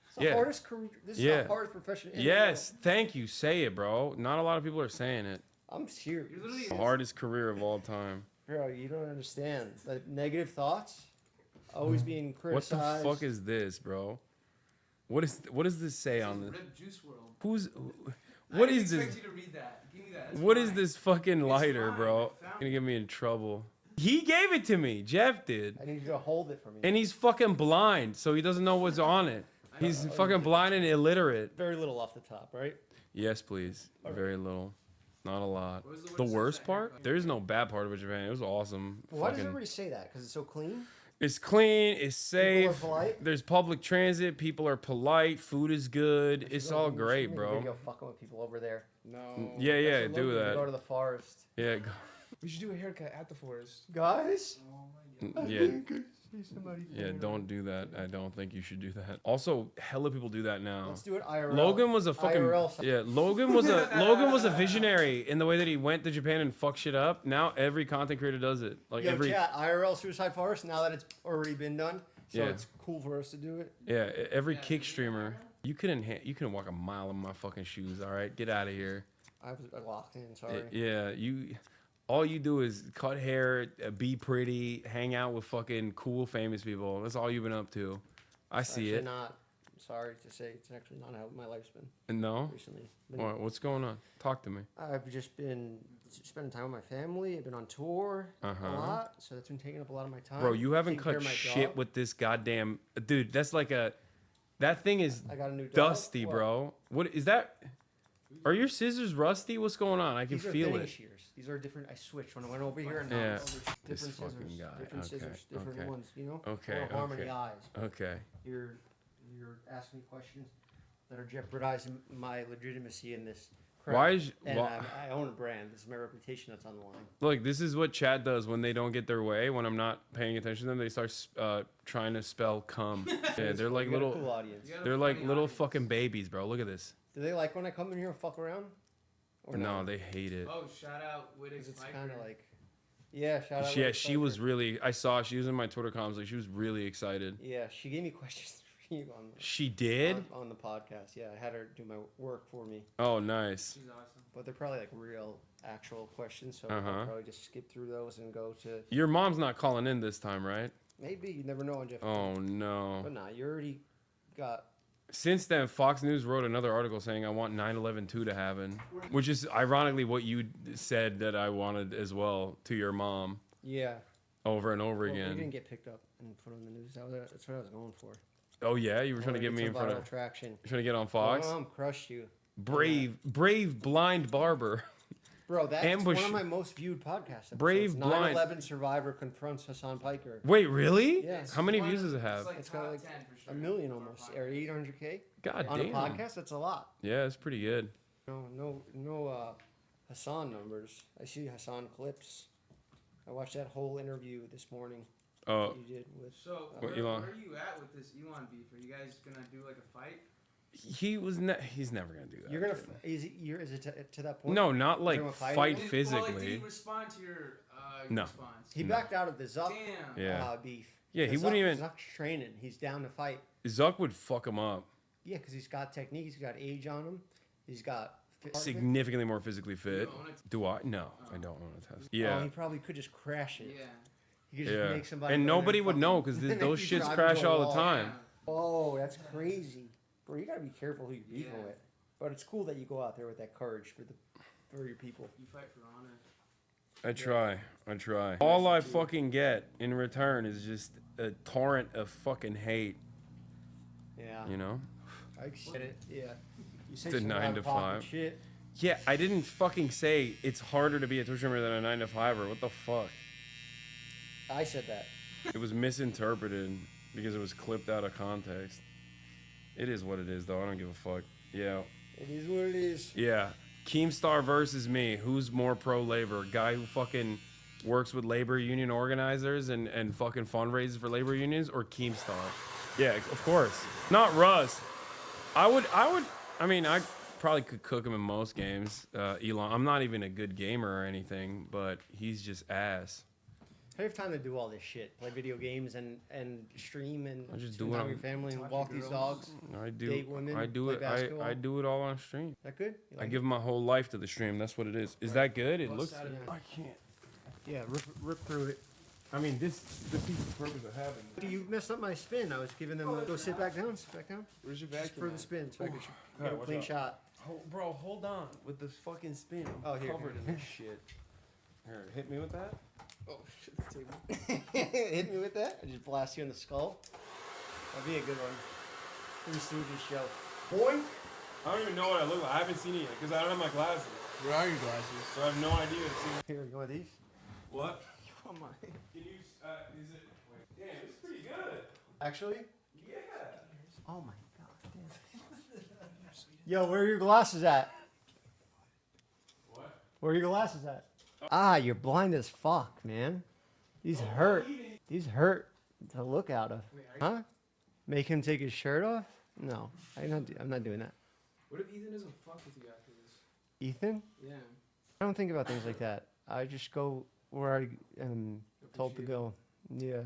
U: It's the
A: Yeah.
U: hardest career. This is the hardest profession. In the
A: Yes, thank you. Say it, bro. Not a lot of people are saying it.
U: world. I'm serious.
A: The hardest career of all time.
U: Bro, you don't understand. The negative thoughts, always being
A: What
U: criticized.
A: the fuck is this, bro? What does this say on this?
H: Rip Juice World.
A: What
H: I
A: is
H: didn't
A: this?
H: expect you to read that. Give me that. It's
A: What
H: fine.
A: is this fucking lighter, bro? Gonna get me in trouble. He gave it to me. Jeff did.
U: I need you to hold it for me.
A: And he's fucking blind, so he doesn't know what's on it. He's fucking blind and illiterate.
U: Very little off the top, right?
A: Yes, please. Very little. Not a lot. The worst part? There is no bad part of Japan. It was awesome.
U: Why does
A: Fucking-
U: everybody say that? Because it's so clean?
A: It's clean. It's safe.
U: polite?
A: There's public transit. People are polite. Food is good. It's all great,
U: Go
A: bro.
U: fucking with people over there.
H: No.
A: Yeah, do
U: Go
A: that.
U: to the forest.
A: Yeah,
H: We should do a haircut at the forest.
U: Guys?
A: yeah. Yeah, don't do that. I don't think you should do that. Also, hella people do that now.
U: Let's do it IRL.
A: Logan was a fucking
U: IRL.
A: yeah. Logan was a visionary in the way that he went to Japan and fucked shit up. Now every content creator does it. Like
U: Yo,
A: every
U: chat, IRL Suicide Forest, now that it's already been done, so
A: Yeah.
U: it's cool for us to do it.
A: yeah, every kick streamer. You couldn't walk a mile in my fucking shoes. All right, get out of here.
U: I was locked in. Sorry.
A: Yeah, all you do is cut hair, be pretty, hang out with fucking cool famous people. That's all you've been up to. I see it.
U: Not. Sorry to say, it's actually not how my life's been.
A: No.
U: Recently.
A: What's going on? Talk to me.
U: I've just been spending time with my family. I've been on tour a lot, so that's been taking up a lot of my time.
A: Bro, you haven't
U: Taking care
A: cut
U: of my
A: shit
U: dog.
A: with this goddamn dude. That's like that thing is
U: I got a new dog.
A: dusty,
U: What?
A: bro. What is that? Are your scissors rusty? What's going on? I can
U: These are
A: feel
U: thinning
A: it.
U: shears. These are different. I switched when I went over here and now
A: Yeah.
U: it's over
A: This
U: different
A: fucking
U: scissors.
A: guy.
U: Different
A: Okay,
U: scissors. Different
A: okay.
U: ones. You know.
A: Okay,
U: I don't harm any
A: okay.
U: eyes.
A: Okay.
U: You're asking me questions that are jeopardizing my legitimacy in this. Crap.
A: Why is-
U: and
A: why-
U: I own a brand. This is my reputation that's on the line.
A: Look, this is what Chad does when they don't get their way. When I'm not paying attention to them, they start trying to spell cum. Yeah, they're like
U: You got a
A: little.
U: cool audience. You got a
A: They're like
U: funny
A: little
U: audience.
A: fucking babies, bro. Look at this.
U: Do they like when I come in here and fuck around? Or
A: No,
U: not?
A: they hate it.
H: Oh, shout out Whittick.
U: It's kind of like, yeah, shout out.
A: Yeah,
U: Whittick
A: she was really. I saw she was in my Twitter comments. Like she was really excited.
U: Yeah, she gave me questions for you
A: She did?
U: on the podcast. Yeah, I had her do my work for me.
A: Oh, nice.
H: She's awesome.
U: But they're probably like real, actual questions, so
A: Uh-huh.
U: I'll probably just skip through those and go to.
A: Your mom's not calling in this time, right?
U: Maybe you never know on Jeff.
A: Oh no.
U: But nah, you already got.
A: Since then, Fox News wrote another article saying I want 9/11/2 to happen, which is ironically what you said that I wanted as well to your mom.
U: Yeah.
A: Over and over
U: Well,
A: again.
U: we didn't get picked up and put on the news. That's what I was going for.
A: Oh yeah, you were trying to
U: wanted
A: get me in
U: some
A: front
U: viral
A: of.
U: traction.
A: You're trying to get on Fox.
U: My mom crushed you.
A: Brave blind barber.
U: Bro, that's
A: Ambush.
U: one of my most viewed podcasts. Episodes.
A: Brave blind.
U: 9/11 survivor confronts Hasan Piker.
A: Wait, really?
U: Yes.
A: How many views does it have?
U: It's got like a million almost, or 800K.
A: God
U: on
A: damn.
U: a podcast, that's a lot.
A: Yeah, it's pretty good.
U: No Hasan numbers. I see Hasan clips. I watched that whole interview this morning.
A: Oh.
U: that you did with.
H: So
A: What,
H: where
A: Elon?
H: are you at with this Elon beef? Are you guys gonna do like a fight?
A: He's never gonna do that.
U: You're gonna. Is it to that point?
A: No, not like
U: You're gonna
A: fight
U: him?
H: Well, like,
A: physically.
H: did he respond to your
A: No.
H: response?
U: He backed out of the Zuck
A: Yeah.
U: beef.
A: Yeah, he
U: Zuck-
A: wouldn't even-
U: Zuck's training. He's down to fight.
A: Zuck would fuck him up.
U: Yeah, because he's got technique. He's got age on him. He's got.
A: Significantly more physically fit. Do I? No, I don't want to test. Yeah.
U: Oh, he probably could just crash it.
H: Yeah.
U: He could just
A: Yeah.
U: make somebody.
A: And
U: go in
A: nobody
U: and
A: would
U: fucking-
A: know because
U: and then
A: those
U: you
A: shits
U: drive
A: crash
U: into a
A: all the
U: wall.
A: time.
U: Oh, that's crazy, bro. You gotta be careful who you're beefing with. But it's cool that you go out there with that courage for your people.
H: You fight for honor.
A: I try. All I fucking get in return is just a torrent of fucking hate.
U: Yeah.
A: You know?
U: I get it. Yeah. You say
A: The
U: some
A: 9 to
U: out-of-pocket
A: 5.
U: shit.
A: Yeah, I didn't fucking say it's harder to be a Twitch streamer than a 9 to 5er. What the fuck?
U: I said that.
A: It was misinterpreted because it was clipped out of context. It is what it is, though. I don't give a fuck. Yeah.
U: It is what it is.
A: Yeah. Keemstar versus me. Who's more pro-labor? Guy who fucking works with labor union organizers and fucking fundraises for labor unions, or Keemstar? Yeah, of course. Not Russ. I mean, I probably could cook him in most games. Elon, I'm not even a good gamer or anything, but he's just ass.
U: How do you have time to do all this shit? Play video games and stream and
A: I just
U: spend
A: do it
U: time
A: on-
U: with your family and walk these dogs.
A: I do.
U: Date women.
A: I do
U: play
A: it.
U: basketball?
A: I do it all on stream.
U: That good? You
A: I
U: like
A: give
U: it?
A: my whole life to the stream. That's what it is. Is that good? It looks.
U: Yeah.
A: I can't.
U: Yeah, rip through it.
A: I mean, this defeats the purpose of having.
U: You messed up my spin. I was giving them go sit back down. Sit back down.
A: Where's your
U: Just
A: vacuum
U: for the
A: at?
U: spin, so I could
A: Ooh,
U: get a
A: watch
U: clean
A: out.
U: shot.
A: Bro, hold on with this fucking spin. I'm
U: Oh, here,
A: covered
U: here.
A: in this shit. Here, hit me with that.
U: Oh shit, the table. Hit me with that. I just blast you in the skull. That'd be a good one. Three Stooges show. Boy.
A: I don't even know what I look like. I haven't seen it yet because I don't have my glasses.
U: Where are your glasses?
A: So I have no idea.
U: Here, you want these?
A: What?
U: You want mine?
A: Can you? Is it? Wait. Damn, it's pretty good.
U: Actually?
A: Yeah.
U: Oh my god. Damn. Yo, where are your glasses at?
A: What?
U: Where are your glasses at? Ah, you're blind as fuck, man. These hurt. These hurt to look out of. Huh? Make him take his shirt off? No, I'm not doing that.
H: What if Ethan doesn't fuck with you after this?
U: Ethan?
H: Yeah.
U: I don't think about things like that. I just go where I am told to go. Yeah.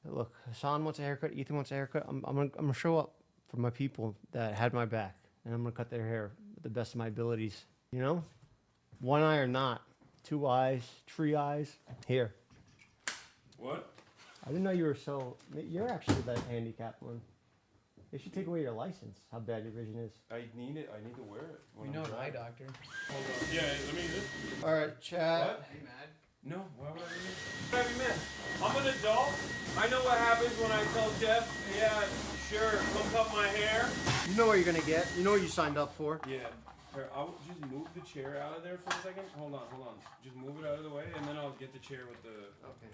U: Look, Hasan wants a haircut. Ethan wants a haircut. I'm gonna show up for my people that had my back, and I'm gonna cut their hair with the best of my abilities. You know, one eye or not, 2 eyes, 3 eyes. Here.
A: What?
U: I didn't know you were so. You're actually that handicapped one. They should take away your license. How bad your vision is.
A: I need it. I need to wear it.
H: We know an eye doctor. Hold on.
A: Yeah, let me just.
U: All right, chat.
A: What?
H: Are you mad?
A: No, why would I be mad? Why would I be mad? I'm an adult. I know what happens when I tell Jeff, yeah, sure, come cut my hair.
U: You know what you're gonna get. You know what you signed up for.
A: Yeah. Here, I'll just move the chair out of there for a second. Hold on. Just move it out of the way, and then I'll get the chair with the.
U: Okay.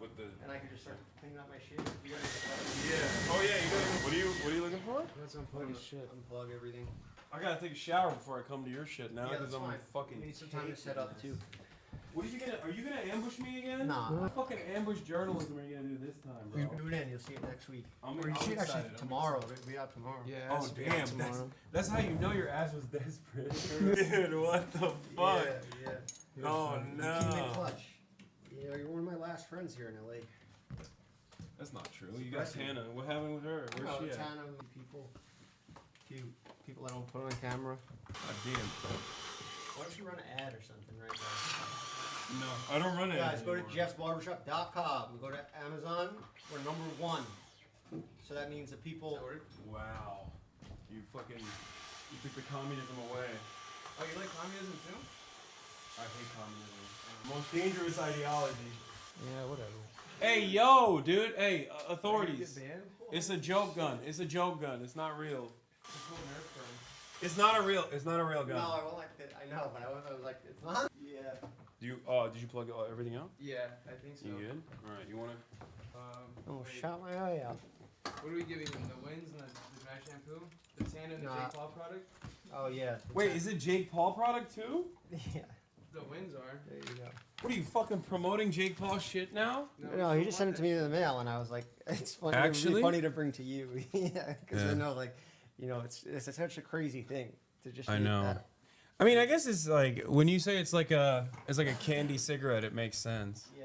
A: With the.
U: And I can just start cleaning up my shit.
A: Yeah. Oh yeah. What are you looking for?
U: Let's unplug shit. Unplug everything.
A: I gotta take a shower before I come to your shit now because I'm fucking.
U: We need some time to set up too.
A: What are you gonna? Are you gonna ambush me again?
U: Nah.
A: What fucking ambush journalism are you gonna do this time, bro?
U: Do it in. You'll see it next week.
A: I'm
U: Or you see it actually
A: excited.
U: tomorrow. It'll be out tomorrow.
H: Yeah.
A: Oh damn! That's how you know your ass was desperate, dude. What the fuck?
U: Yeah.
A: Oh no.
U: Keep it clutch. Yeah, you're one of my last friends here in LA.
A: That's not true. You got Tana. What happened with her? Where's she at?
U: Tana, people that don't put on camera.
A: God damn.
U: Why don't you run an ad or something right now?
A: No, I don't run it.
U: Guys, go to jeffsbarbershop.com. Go to Amazon. We're #1. So that means the people.
A: Wow. You took the communism away.
H: Oh, you like communism too?
A: I hate communism. Most dangerous ideology.
H: Yeah, whatever.
A: Hey, yo, dude. Hey, authorities. It's a joke gun. It's a joke gun. It's not real. It's not a real gun.
U: No, I won't like that. I know, but I was like, it's not. Yeah.
A: Did you plug everything out?
H: Yeah, I think so.
A: You good? All right. You wanna?
U: Oh, shot my eye out.
H: What are we giving him? The wins and the dry shampoo? The tan and the Jake Paul product?
U: Oh yeah.
A: Wait, is it Jake Paul product too?
U: Yeah.
H: The wins are.
U: There you go.
A: What are you fucking promoting Jake Paul shit now?
U: No, he just sent it to me in the mail, and I was like, it's funny.
A: Actually?
U: It'd be funny to bring to you. Yeah, because I know, like, you know, it's such a crazy thing to just.
A: I
U: make
A: know.
U: that.
A: I mean, I guess it's like when you say it's like a candy cigarette, it makes sense.
U: Yeah.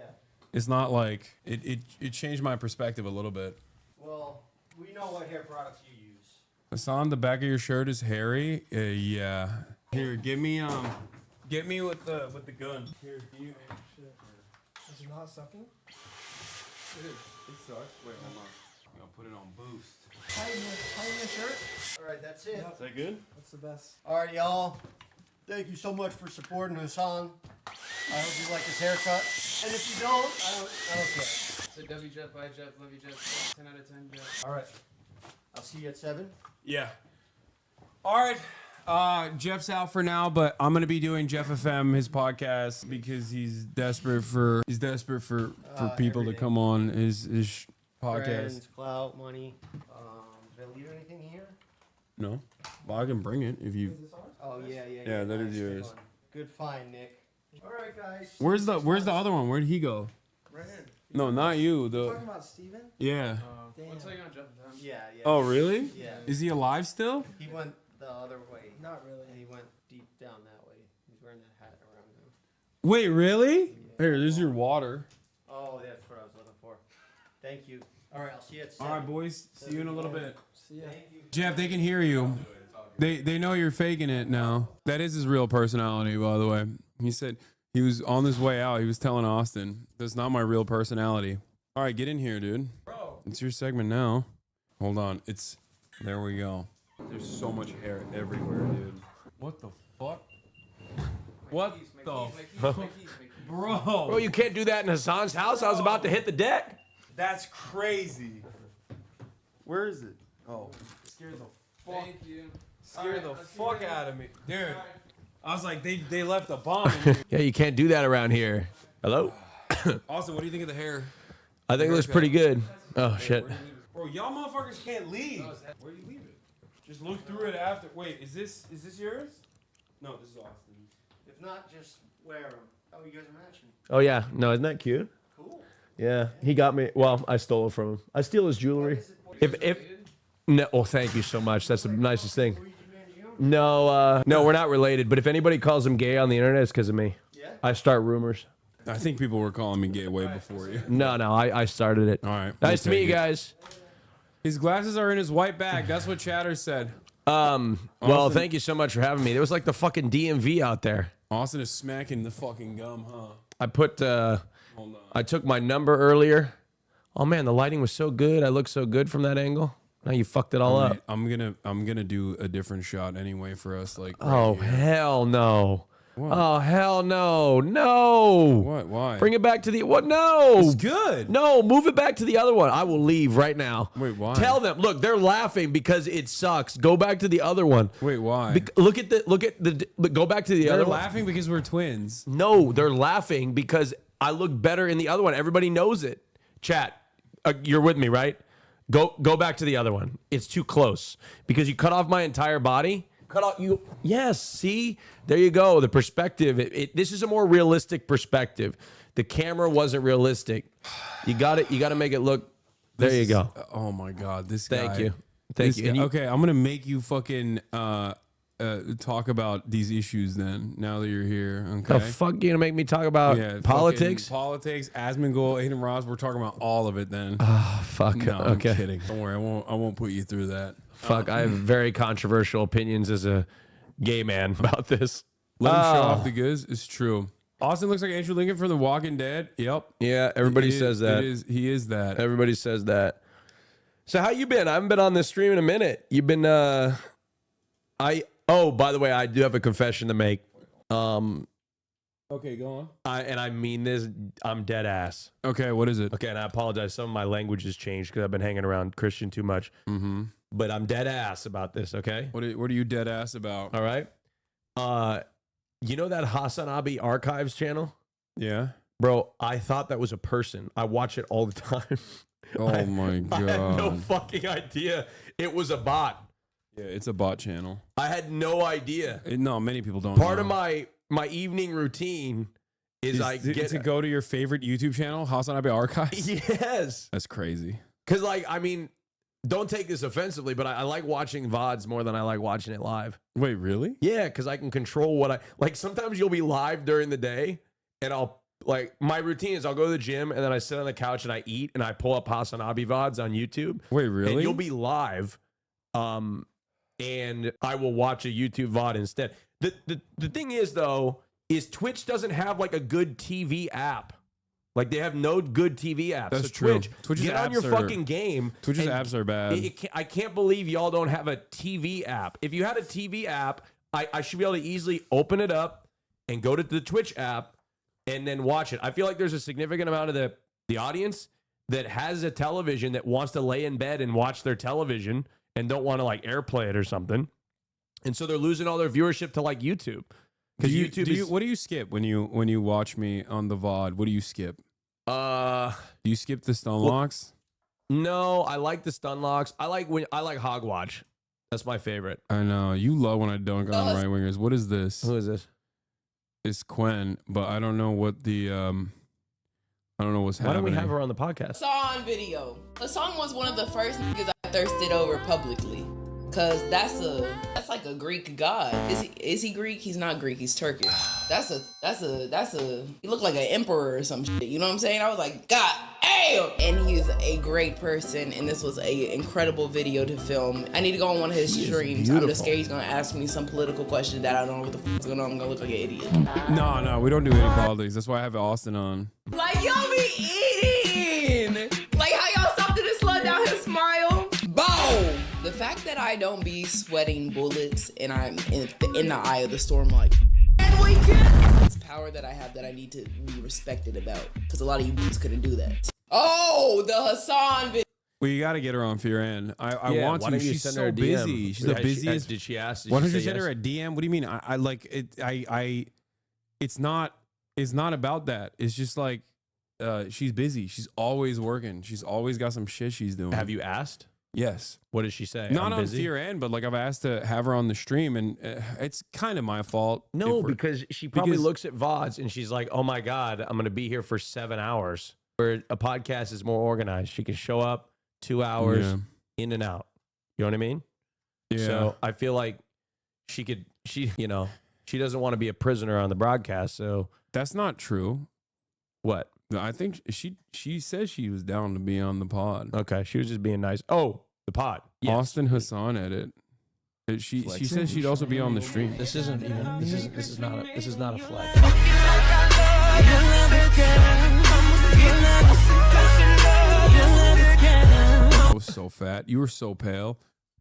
A: It's not like it changed my perspective a little bit.
U: Well, we know what hair products you use.
A: Hasan, the back of your shirt is hairy. Yeah. Here, give me with the gun. Here, you.
U: Is it not sucking?
A: It sucks. Wait, hold on. I'm gonna put it on boost.
U: Hiding the shirt. All right, that's it.
A: Is that good?
U: That's the best. All right, y'all. Thank you so much for supporting Hasan. I hope you like his haircut. And if you don't, I don't care.
H: So W Jeff, bye Jeff, love you Jeff. 10 out of 10 Jeff.
U: All right. I'll see you at 7.
A: Yeah. All right. Jeff's out for now, but I'm gonna be doing JeffFM, his podcast, because he's desperate for people to come on his podcast.
U: Friends, clout, money. Did I leave anything here?
A: No, well I can bring it if you.
U: Oh yeah.
A: Yeah, that is yours.
U: Good find, Nick. All right, guys.
A: Where's the other one? Where'd he go?
U: Right here.
A: No, not you.
U: You're talking about Steven?
A: Yeah.
H: I'll tell you on JeffFM.
U: Yeah.
A: Oh really?
U: Yeah.
A: Is he alive still?
U: He went the other way. Not really. He went deep down that way. He's wearing that hat around now.
A: Wait, really? Yeah. Here, there's your water.
U: Oh, that's what I was looking for. Thank you. All right, I'll see you at 7.
A: All right, boys. See you in a little bit.
U: See ya.
A: Jeff, they can hear you. They know you're faking it now. That is his real personality, by the way. He said he was on his way out. He was telling Austin, "That's not my real personality." All right, get in here, dude. Bro, it's your segment now. Hold on. There we go. There's so much hair everywhere, dude. What the fuck? What the fuck? Bro,
B: you can't do that in Hasan's house. I was about to hit the deck.
A: That's crazy. Where is it? Oh, scared the fuck.
H: Thank you.
A: Scared the fuck out of me, dude. I was like, they left a bomb in here.
B: Yeah, you can't do that around here. Hello?
A: Austin, what do you think of the hair?
B: I think it looks pretty good. Oh, shit.
A: Bro, y'all motherfuckers can't leave. Where do you leave it? Just look through it after. Wait, is this yours? No, this is Austin's.
U: If not, just wear them. Oh, you guys are matching.
B: Oh, yeah. No, isn't that cute?
U: Cool.
B: Yeah, he got me. Well, I stole it from him. I steal his jewelry. No, oh, thank you so much. That's the nicest thing. No, we're not related. But if anybody calls him gay on the internet, it's because of me. Yeah? I start rumors.
A: I think people were calling me gay way before you.
B: No, I started it.
A: All right.
B: Nice to meet you guys.
A: His glasses are in his white bag. That's what Chatter said.
B: Well,
A: Austin-
B: thank you so much for having me. There was like the fucking DMV out there.
A: Austin is smacking the fucking gum, huh?
B: I put, I took my number earlier. Oh man, the lighting was so good. I looked so good from that angle. Now you fucked it all up.
A: I'm gonna do a different shot anyway for us. Like,
B: Oh hell no. Oh hell no. No.
A: What? Why?
B: Bring it back to the what? No.
A: It's good.
B: No, move it back to the other one. I will leave right now.
A: Wait, why?
B: Tell them. Look, they're laughing because it sucks. Go back to the other one.
A: Wait, why?
B: Look at the. Go back to the
A: They're
B: other one.
A: laughing because we're twins.
B: No, they're laughing because I look better in the other one. Everybody knows it. Chat, you're with me, right? Go back to the other one. It's too close because you cut off my entire body. Cut off you. Yes, see, there you go. The perspective. This is a more realistic perspective. The camera wasn't realistic. You got it. You got to make it look. There you go.
A: Oh my God, this
B: Thank
A: guy.
B: you. Thank you. And you-
A: Okay, I'm gonna make you fucking talk about these issues then. Now that you're here, okay?
B: The fuck you gonna make me talk about politics?
A: Politics, Asmongold, Adin Ross. We're talking about all of it then.
B: Oh fuck.
A: No,
B: Okay.
A: I'm kidding. Don't worry, I won't put you through that.
B: Fuck. I have very controversial opinions as a gay man about this.
A: Let him show off the goods. It's true. Austin looks like Andrew Lincoln from The Walking Dead. Yep.
B: Yeah, everybody says that.
A: He is that.
B: Everybody says that. So how you been? I haven't been on this stream in a minute. You've been oh, by the way, I do have a confession to make.
A: Okay, go on.
B: I mean this, I'm dead ass.
A: Okay, what is it?
B: Okay, and I apologize. Some of my language has changed because I've been hanging around Christian too much.
A: Mm-hmm.
B: But I'm dead ass about this, okay?
A: What are you dead ass about?
B: All right. You know that Hasanabi Archives channel?
A: Yeah.
B: Bro, I thought that was a person. I watch it all the time.
A: Oh my God.
B: I had no fucking idea it was a bot.
A: Yeah, it's a bot channel.
B: I had no idea.
A: No, many people don't
B: Part
A: know.
B: of my evening routine is I get
A: to go to your favorite YouTube channel, Hasanabi Archives.
B: Yes.
A: That's crazy.
B: Because, like, I mean, don't take this offensively, but I like watching VODs more than I like watching it live.
A: Wait, really?
B: Yeah, because I can control what I like. Sometimes you'll be live during the day, and I'll like my routine is I'll go to the gym and then I sit on the couch and I eat and I pull up Hasanabi VODs on YouTube.
A: Wait, really?
B: And you'll be live, and I will watch a YouTube VOD instead. The thing is though, is Twitch doesn't have like a good TV app. Like they have no good TV apps.
A: That's
B: so
A: true.
B: Twitch's get on your fucking game.
A: Twitch's apps are bad.
B: I can't believe y'all don't have a TV app. If you had a TV app, I should be able to easily open it up and go to the Twitch app and then watch it. I feel like there's a significant amount of the audience that has a television that wants to lay in bed and watch their television and don't want to like AirPlay it or something. And so they're losing all their viewership to like YouTube. Because YouTube
A: what do you skip when you watch me on the VOD? What do you skip? Do you skip the stun locks?
B: No, I like the stun locks. I like Hogwatch. That's my favorite.
A: I know. You love when I dunk on right wingers. What is this?
B: Who is this?
A: It's Quen, but I don't know what the I don't know what's happening.
B: Why don't we have her on the podcast?
E: Saw on video. Hassan was one of the first niggas I thirsted over publicly. Cause that's like a Greek god. Is he Greek? He's not Greek, he's Turkish. That's a he looked like an emperor or some shit. You know what I'm saying? I was like, God damn! And he's a great person, and this was a incredible video to film. I need to go on one of his streams. I'm just scared he's gonna ask me some political question that I don't know what the fuck's going on. I'm gonna look like an idiot.
A: No, we don't do any politics. That's why I have Austin on.
E: Like y'all be eating. Like how y'all stopped to slow down his smile. Boom! The fact that I don't be sweating bullets and I'm in the eye of the storm like, and we can. It's power that I have that I need to be respected about. Because a lot of you dudes couldn't do that. Oh, the Hasan video.
A: Well, you got to get her on Fioran. I want
B: why
A: to.
B: don't you
A: She's
B: send
A: so
B: her a DM?
A: busy. She's the busiest.
B: Did she ask?
A: Why don't you
B: say
A: send
B: yes?
A: her a DM? What do you mean? I like it. It's not about that. It's just like she's busy. She's always working. She's always got some shit she's doing.
B: Have you asked?
A: Yes.
B: What does she say?
A: Not
B: I'm
A: on
B: busy?
A: Fioran, but like I've asked to have her on the stream, and it's kind of my fault.
B: No, because she probably looks at VODs and she's like, oh my God, I'm going to be here for 7 hours. Where a podcast is more organized. She can show up 2 hours in and out. You know what I mean?
A: Yeah.
B: So I feel like she doesn't want to be a prisoner on the broadcast. So
A: that's not true.
B: What?
A: I think she says she was down to be on the pod.
B: Okay. She was just being nice. Oh, The pod.
A: Austin Hasan edit. She says she'd also be on the stream.
B: This isn't even. This is not a flex.
A: I was so fat. You were so pale.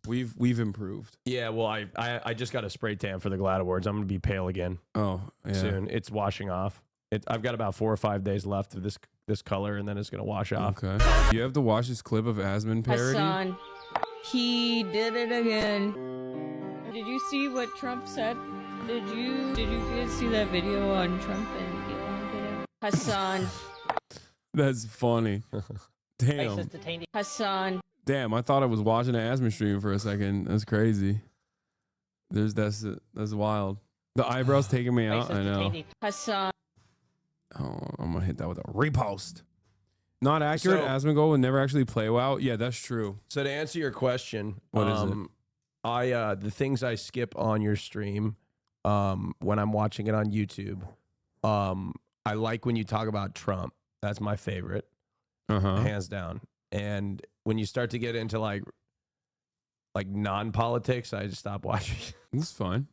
A: We've improved.
B: Yeah, well, I just got a spray tan for the Glad Awards. I'm gonna be pale again.
A: Oh, yeah.
B: Soon. It's washing off. I've got about 4 or 5 days left of this color, and then it's gonna wash off.
A: Okay. You have to watch this clip of Asmon parody.
F: Hasan, he did it again. Did you see what Trump said? Did you guys see that video on Trump and Elon? Hasan.
A: That's funny. Damn.
F: Hasan.
A: Damn, I thought I was watching an Asmon stream for a second. That's crazy. That's wild. The eyebrows taking me out. I know.
F: Hasan.
A: Oh, I'm gonna hit that with a repost. Not accurate. Asmongold would never actually play well. Yeah, that's true.
B: So to answer your question,
A: what is it?
B: The things I skip on your stream, when I'm watching it on YouTube, I like when you talk about Trump. That's my favorite, hands down. And when you start to get into like non-politics, I just stop watching.
A: It's fine.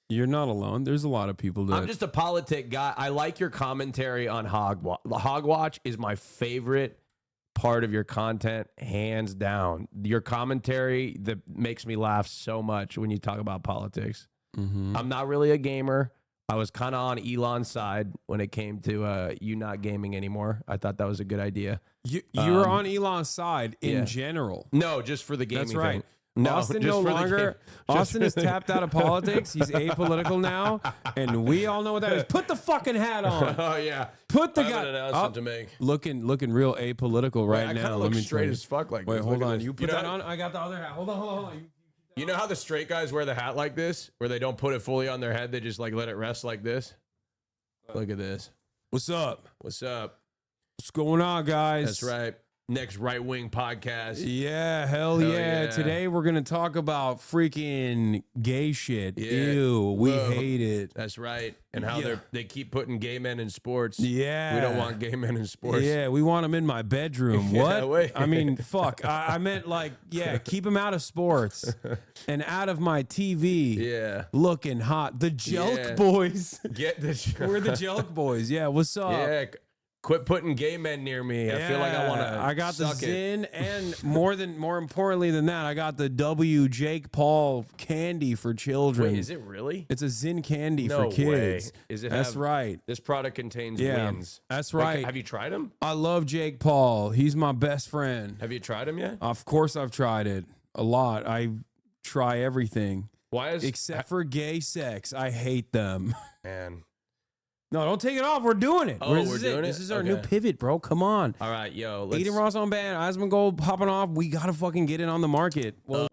A: You're not alone. There's a lot of people that...
B: I'm just a politic guy. I like your commentary on Hogwatch. Hogwatch is my favorite part of your content, hands down. Your commentary that makes me laugh so much when you talk about politics.
A: Mm-hmm.
B: I'm not really a gamer. I was kind of on Elon's side when it came to you not gaming anymore. I thought that was a good idea.
A: You were on Elon's side in general.
B: No, just for the gaming
A: That's right.
B: thing. No,
A: Austin no longer. Austin is tapped out of politics. He's apolitical now, and we all know what that is. Put the fucking hat on.
B: Oh yeah.
A: Put the
B: I have
A: guy.
B: an announcement to make.
A: Looking real apolitical right
B: I
A: now.
B: kinda
A: Let
B: look
A: me
B: straight
A: tell you.
B: as fuck like
A: Wait,
B: this.
A: hold
B: Look at
A: on.
B: this.
A: You put that on. I got the other hat. Hold on.
B: You know how the straight guys wear the hat like this, where they don't put it fully on their head, they just like let it rest like this? Look at this.
A: What's up?
B: What's up?
A: What's going on, guys?
B: That's right. Next right wing podcast.
A: Yeah, hell yeah. Today we're gonna talk about freaking gay shit. Ew, we hate it.
B: That's right. And how they keep putting gay men in sports.
A: Yeah,
B: we don't want gay men in sports.
A: Yeah, we want them in my bedroom.
B: Yeah,
A: What?
B: wait.
A: I mean, fuck. I meant like, yeah, keep them out of sports and out of my TV.
B: Yeah,
A: looking hot. The Jelk Boys.
B: Get the.
A: We're the Jelk Boys. Yeah, what's up?
B: Yeah. Quit putting gay men near me. I feel like I want to.
A: I got the
B: suck
A: Zin, and more importantly than that, I got the W. Jake Paul candy for children.
B: Wait, is it really?
A: It's a Zin candy
B: No
A: for kids.
B: way. Is it?
A: That's right.
B: This product contains
A: Yeah,
B: wins.
A: that's
B: Like,
A: right.
B: have you tried them?
A: I love Jake Paul. He's my best friend.
B: Have you tried them yet?
A: Of course, I've tried it a lot. I try everything.
B: Why is
A: except for gay sex? I hate them.
B: Man.
A: No, don't take it off. We're doing it.
B: Oh, we're doing it?
A: This is our new pivot, bro. Come on.
B: All right, yo.
A: Adin Ross on ban, Asmongold popping off. We gotta fucking get it on the market. Well,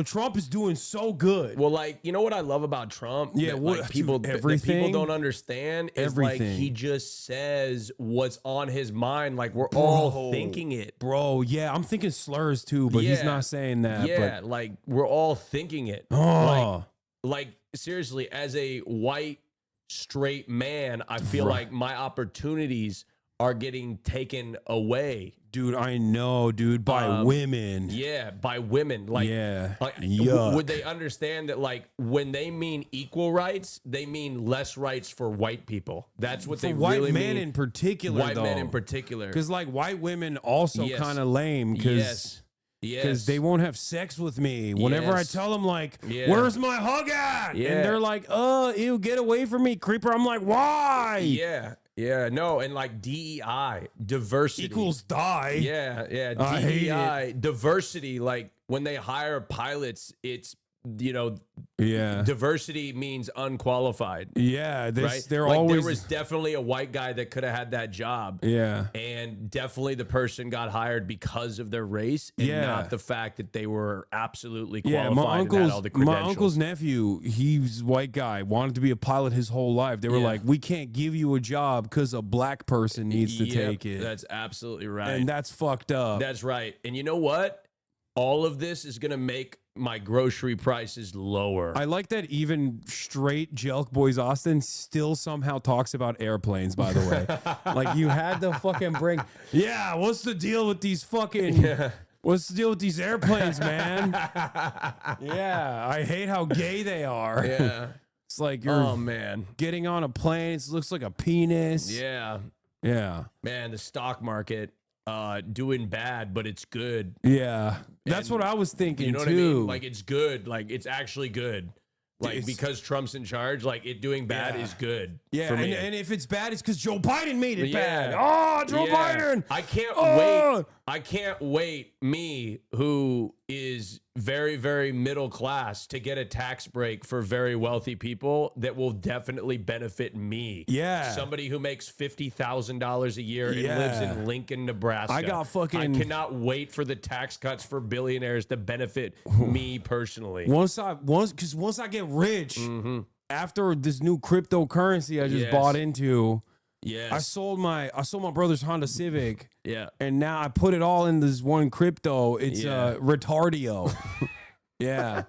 A: Trump is doing so good.
B: Well, like, you know what I love about Trump?
A: Yeah,
B: that,
A: what-
B: like, people
A: everything.
B: that people don't understand is like
A: Everything.
B: he just says what's on his mind. Like we're all thinking it,
A: bro. Yeah, I'm thinking slurs too, but he's
B: Yeah.
A: not saying that.
B: Yeah,
A: but
B: like we're all thinking it.
A: Oh.
B: Like seriously, as a white straight man, I feel
A: Right.
B: like my opportunities are getting taken away.
A: Dude, I know, dude, by women.
B: Yeah, by women. Like,
A: Yeah.
B: like,
A: Yuck.
B: would they understand that, like, when they mean equal rights, they mean less rights for white people? That's what
A: For
B: they
A: white
B: really
A: men
B: mean.
A: in particular,
B: White men
A: though.
B: in particular.
A: Because like white women also
B: Yes.
A: kind of lame.
B: Yes.
A: Because they won't have sex with me. Whenever I
B: Yes.
A: tell them, like,
B: Yeah.
A: where's my hug at?
B: Yeah.
A: And they're like, ew, get away from me, creeper. I'm like, why?
B: Yeah. Yeah. No. And like DEI, diversity.
A: Equals die.
B: Yeah. Yeah.
A: I hate
B: DEI, diversity. Like when they hire pilots, it's, you know,
A: Yeah.
B: diversity means unqualified.
A: Yeah.
B: Right?
A: They're
B: like
A: always.
B: there was definitely a white guy that could have had that job.
A: Yeah.
B: And definitely the person got hired because of their race and
A: Yeah.
B: not the fact that they were absolutely
A: Yeah,
B: qualified and had all the credentials.
A: my uncle's nephew, he's a white guy, wanted to be a pilot his whole life. They were
B: Yeah.
A: like, we can't give you a job because a black person needs to
B: Yep,
A: take it.
B: That's absolutely right.
A: And that's fucked up.
B: That's right. And you know what? All of this is going to make my grocery prices lower.
A: I like that even straight Jelk Boys Austin still somehow talks about airplanes, by the way. Like you had to fucking bring, yeah, what's the deal with these fucking, What's the deal with these airplanes, man? Yeah, I hate how gay they are.
B: Yeah.
A: It's like you're
B: man,
A: getting on a plane. It looks like a penis.
B: Yeah.
A: Yeah.
B: Man, the stock market doing bad, but it's good.
A: Yeah. That's what I was thinking,
B: You know what I
A: too.
B: mean? Like, it's good. Like, it's actually good. Like, because Trump's in charge, like, it doing bad is good.
A: Yeah,
B: for me.
A: and if it's bad, it's because Joe Biden made it
B: Yeah.
A: bad. Oh, Joe
B: Yeah.
A: Biden.
B: I can't
A: Oh.
B: wait. I can't wait, me, who is very, very middle class, to get a tax break for very wealthy people that will definitely benefit me.
A: Yeah.
B: Somebody who makes $50,000 a year and lives
A: Yeah.
B: in Lincoln, Nebraska.
A: I got fucking-
B: I cannot wait for the tax cuts for billionaires to benefit me personally.
A: Once I get rich, after this new cryptocurrency I just
B: Yes.
A: bought into,
B: Yes.
A: I sold my brother's Honda Civic.
B: Yeah.
A: And now I put it all in this one crypto. It's
B: Yeah.
A: Retardio. Yeah.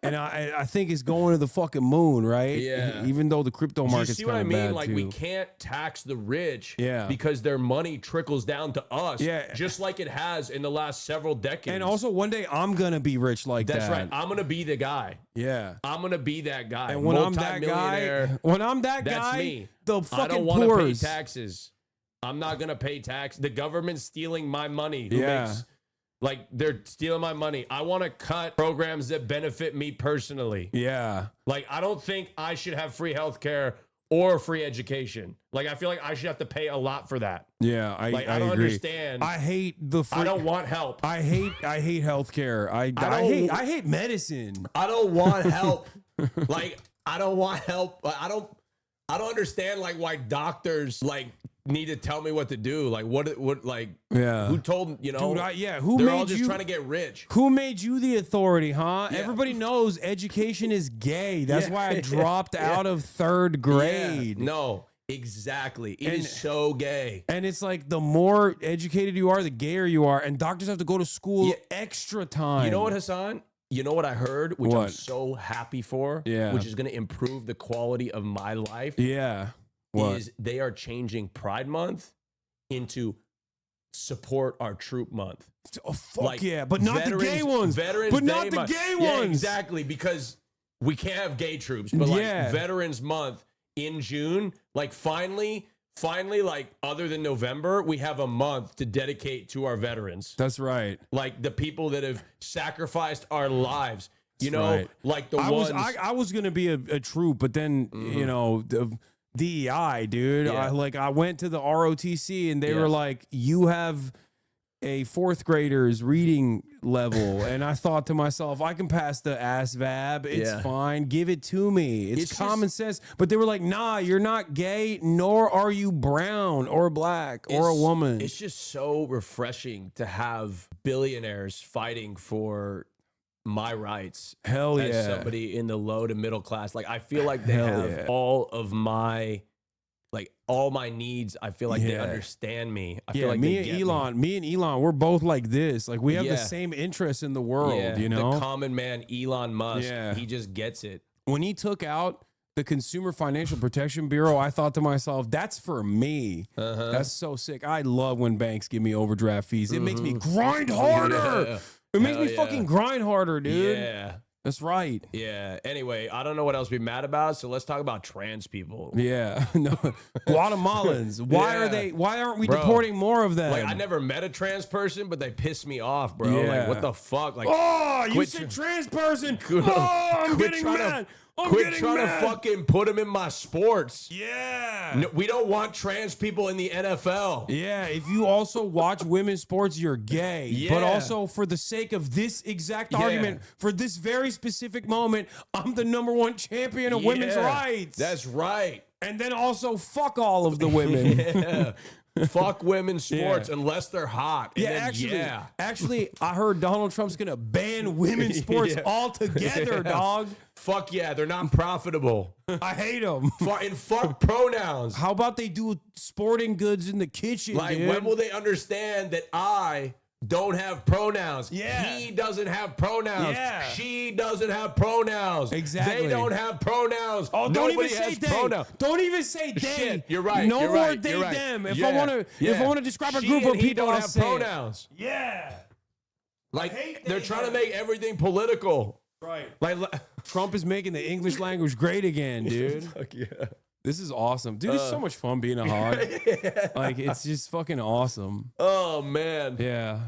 A: And I think it's going to the fucking moon, right?
B: Yeah.
A: Even though the crypto
B: Do you
A: market's
B: see what I
A: kind of
B: mean?
A: bad
B: Like,
A: too.
B: we can't tax the rich
A: Yeah.
B: because their money trickles down to us,
A: Yeah.
B: just like it has in the last several decades.
A: And also one day I'm gonna be rich like
B: That's
A: that.
B: right. I'm gonna be the guy.
A: Yeah.
B: I'm gonna be that guy.
A: And when I'm that
B: Multi-millionaire.
A: guy,
B: That's me.
A: the
B: I
A: fucking
B: don't want to pay
A: poors.
B: taxes. I'm not gonna pay tax. The government's stealing my money. Who
A: Yeah.
B: makes, like, they're stealing my money. I want to cut programs that benefit me personally.
A: Yeah.
B: Like, I don't think I should have free healthcare or free education. Like, I feel like I should have to pay a lot for that.
A: Yeah, I
B: Like, I don't
A: agree.
B: understand.
A: I hate the
B: I don't want help.
A: I hate healthcare. I hate medicine.
B: I don't want help. Like, I don't want help. I don't understand, like, why doctors, like, need to tell me what to do. Like, what like,
A: Yeah.
B: who told, you know?
A: Dude, who
B: they're
A: made
B: all just
A: you
B: trying to get rich.
A: Who made you the authority, huh?
B: Yeah.
A: Everybody knows education is gay. That's
B: Yeah.
A: why I dropped
B: Yeah.
A: out of third grade.
B: Yeah. No, exactly. It is so gay.
A: And it's like the more educated you are, the gayer you are. And doctors have to go to school extra time.
B: You know what, Hasan? You know what I heard, which I'm
A: What?
B: so happy for,
A: Yeah.
B: which is going to improve the quality of my life.
A: Yeah. What?
B: Is they are changing Pride Month into Support Our Troop Month.
A: Oh, fuck yeah. But not the gay ones.
B: Veterans
A: But not
B: Day
A: the
B: Month.
A: gay
B: Yeah,
A: ones.
B: exactly, because we can't have gay troops. But like
A: Yeah.
B: Veterans Month in June, like finally, like other than November, we have a month to dedicate to our veterans.
A: That's right.
B: Like the people that have sacrificed our lives. You
A: That's
B: know,
A: right.
B: like the
A: I
B: ones.
A: I was gonna be a troop, but then you know the DEI, dude.
B: Yeah.
A: I went to the ROTC and they
B: Yeah.
A: were like, "You have a fourth grader's reading level," and I thought to myself, "I can pass the ASVAB. It's
B: Yeah.
A: fine. Give it to me. It's common sense." But they were like, "Nah, you're not gay, nor are you brown or black or a woman."
B: It's just so refreshing to have billionaires fighting for my rights.
A: Hell
B: as
A: yeah.
B: somebody in the low to middle class. Like, I feel like they
A: Hell
B: have
A: yeah.
B: all of my, like, all my needs. I feel like they
A: Yeah.
B: understand me. I
A: Yeah,
B: feel like
A: me
B: they
A: and
B: get
A: Elon, we're both like this. Like we have the
B: Yeah.
A: same interests in the world,
B: Yeah,
A: you know?
B: the common man, Elon Musk.
A: Yeah.
B: He just gets it.
A: When he took out the Consumer Financial Protection Bureau, I thought to myself, that's for me. That's so sick. I love when banks give me overdraft fees. It makes me grind harder.
B: Yeah.
A: It makes
B: Hell
A: me
B: yeah.
A: fucking grind harder, dude.
B: Yeah.
A: That's right.
B: Yeah. Anyway, I don't know what else to be mad about, so let's talk about trans people.
A: Yeah. No. Guatemalans.
B: Yeah.
A: Why aren't we
B: Bro,
A: deporting more of them?
B: Like, I never met a trans person, but they piss me off, bro.
A: Yeah.
B: Like, what the fuck? Like,
A: Oh, you
B: quit
A: said
B: tr-
A: trans person. Oh, I'm
B: quit
A: getting
B: trying to-
A: mad. I'm
B: Quit
A: getting
B: trying
A: mad.
B: to fucking put them in my sports.
A: Yeah.
B: No, we don't want trans people in the NFL.
A: Yeah, if you also watch women's sports, you're gay. But
B: Yeah.
A: also, for the sake of this exact
B: Yeah.
A: argument, for this very specific moment, I'm the #1 champion of women's
B: Yeah,
A: rights.
B: That's right.
A: And then also, fuck all of the women.
B: Yeah. Fuck women's sports
A: Yeah.
B: unless they're hot. And
A: Yeah,
B: then,
A: actually, I heard Donald Trump's gonna ban women's sports
B: Yeah.
A: altogether,
B: Yeah.
A: dog.
B: Fuck yeah, they're not profitable.
A: I hate them.
B: And fuck pronouns.
A: How about they do sporting goods in the kitchen,
B: Like,
A: dude?
B: when will they understand that I don't have pronouns?
A: Yeah.
B: He doesn't have pronouns.
A: Yeah.
B: She doesn't have pronouns.
A: Exactly.
B: They don't have pronouns.
A: Oh, don't
B: Nobody
A: even say
B: has
A: they.
B: pronouns.
A: Don't even say they.
B: Shit, you're right.
A: No
B: you're
A: more
B: right,
A: they,
B: you're right.
A: them. If
B: Yeah,
A: I want to,
B: yeah.
A: if I want to describe a
B: She
A: group
B: and
A: of
B: he
A: people,
B: don't
A: I'll
B: have
A: say it.
B: pronouns.
A: Yeah.
B: Like they're trying to make everything political.
A: Right.
B: Like
A: Trump is making the English language great again, dude.
B: Fuck yeah.
A: This is awesome. Dude, it's so much fun being a hog. Like, it's just fucking awesome.
B: Oh, man.
A: Yeah.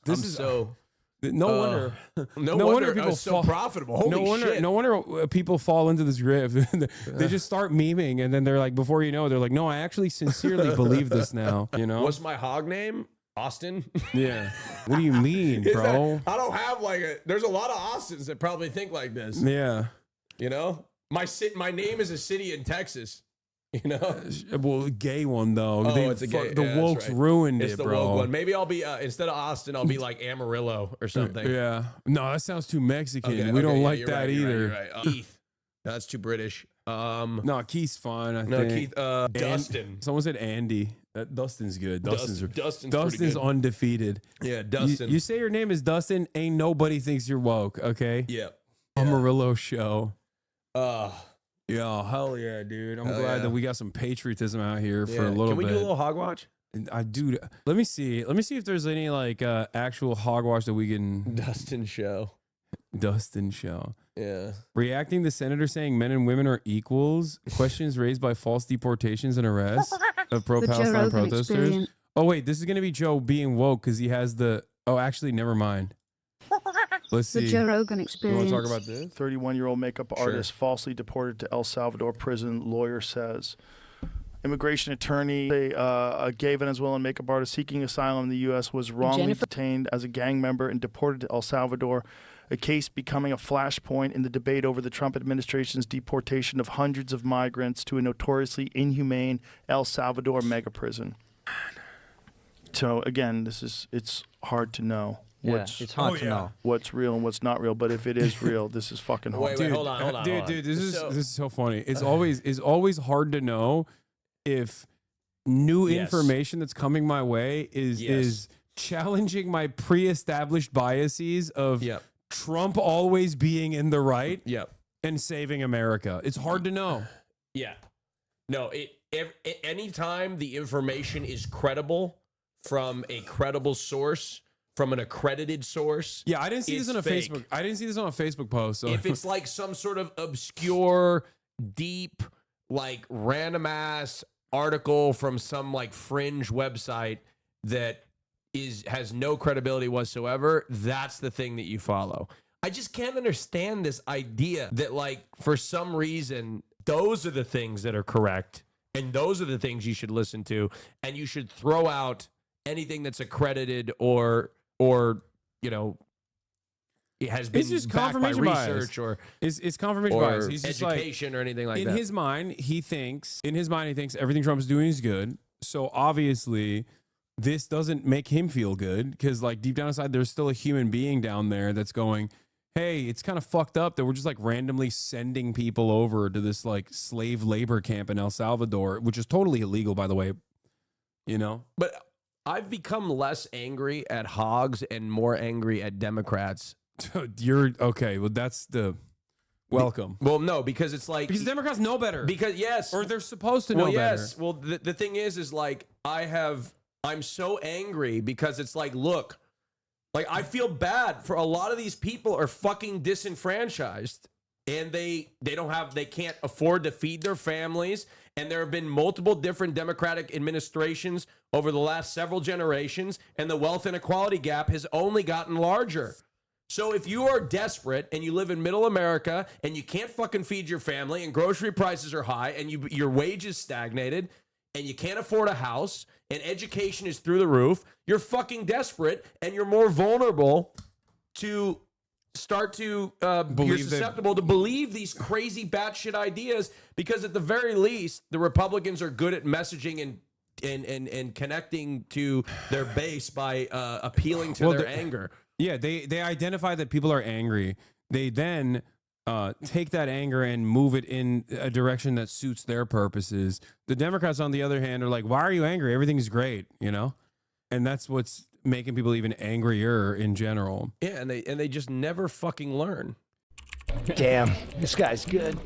B: This is so...
A: No wonder.
B: No wonder people
A: fall
B: so profitable. Holy shit.
A: No wonder people fall into this riff. They just start memeing, and then they're like, before you know, they're like, no, I actually sincerely believe this now. You know?
B: What's my hog name? Austin?
A: Yeah. What do you mean, bro?
B: I don't have like a... There's a lot of Austins that probably think like this.
A: Yeah.
B: You know? My name is a city in Texas. You know?
A: Well, gay one, though.
B: Oh,
A: They
B: it's a gay...
A: The wokes ruined
B: it's
A: it,
B: the
A: bro.
B: woke one. Maybe I'll be... instead of Austin, I'll be like Amarillo or something.
A: Yeah. No, that sounds too Mexican.
B: Okay,
A: We don't
B: yeah,
A: like
B: you're
A: that
B: right,
A: either.
B: You're right. Keith. No, that's too British.
A: No, Keith's fine, I
B: No,
A: think.
B: Keith... Dustin.
A: Someone said Andy. Dustin's good.
B: Dustin's pretty good.
A: Undefeated.
B: Yeah, Dustin.
A: You say your name is Dustin, ain't nobody thinks you're woke, okay?
B: Yeah.
A: Amarillo show.
B: Yeah,
A: hell yeah, dude. I'm
B: Hell
A: glad
B: yeah.
A: that we got some patriotism out here for a little
B: Can we
A: bit.
B: do a little hog watch?
A: Dude, let me see. Let me see if there's any like actual hogwash that we can.
B: Dustin show. Yeah.
A: Reacting to senator saying men and women are equals. Questions raised by false deportations and arrests of pro-Palestine protesters.
G: experience.
A: Oh wait, this is gonna be Joe being woke because he has the. Oh, actually, never mind. Let's see.
G: The Joe Rogan
A: You
G: experience.
A: want to talk about this?
I: 31-year-old makeup artist falsely deported to El Salvador prison, lawyer says. Immigration attorney, a gay Venezuelan makeup artist seeking asylum in the U.S. was wrongly detained as a gang member and deported to El Salvador, a case becoming a flashpoint in the debate over the Trump administration's deportation of hundreds of migrants to a notoriously inhumane El Salvador mega prison. So again, it's hard to know.
W: It's hard to know
I: what's real and what's not real. But if it is real, this is fucking hard.
B: Wait, hold on.
A: Dude, this is so funny. It's always hard to know if new information that's coming my way is challenging my pre-established biases of Trump always being in the right and saving America. It's hard to know.
B: Yeah. No, anytime the information is credible from a credible source, from an accredited source.
A: Yeah, I didn't see this on a Facebook. I didn't see this on a Facebook post. So.
B: If it's like some sort of obscure, deep, like random ass article from some like fringe website that has no credibility whatsoever, that's the thing that you follow. I just can't understand this idea that like for some reason those are the things that are correct and those are the things you should listen to, and you should throw out anything that's accredited or you know, it has been
A: it's just
B: backed by
A: confirmation
B: research
A: bias.
B: or
A: it's confirmation
B: or
A: bias. He's just
B: education or anything like
A: in
B: that.
A: In his mind, he thinks everything Trump's doing is good. So obviously, this doesn't make him feel good because, like, deep down inside, there's still a human being down there that's going, "Hey, it's kind of fucked up that we're just like randomly sending people over to this like slave labor camp in El Salvador, which is totally illegal, by the way." You know,
B: but I've become less angry at hogs and more angry at Democrats.
A: You're okay. Well, that's the welcome.
B: Well, no, because it's like
A: because Democrats know better.
B: Because yes,
A: or they're supposed to know better.
B: Well, the thing is like I'm so angry because it's like, look, like I feel bad for a lot of these people are fucking disenfranchised and they can't afford to feed their families. And there have been multiple different Democratic administrations over the last several generations, and the wealth inequality gap has only gotten larger. So if you are desperate and you live in middle America and you can't fucking feed your family and grocery prices are high and your wages stagnated and you can't afford a house and education is through the roof, you're fucking desperate and you're more vulnerable to start to you're susceptible to believe these crazy batshit ideas, because at the very least the Republicans are good at messaging and connecting to their base by appealing to their anger.
A: Yeah, they identify that people are angry. They then take that anger and move it in a direction that suits their purposes. The Democrats, on the other hand, are like, "Why are you angry? Everything's great," you know, and that's what's making people even angrier in general.
B: Yeah, and they just never fucking learn.
X: Damn, this guy's good.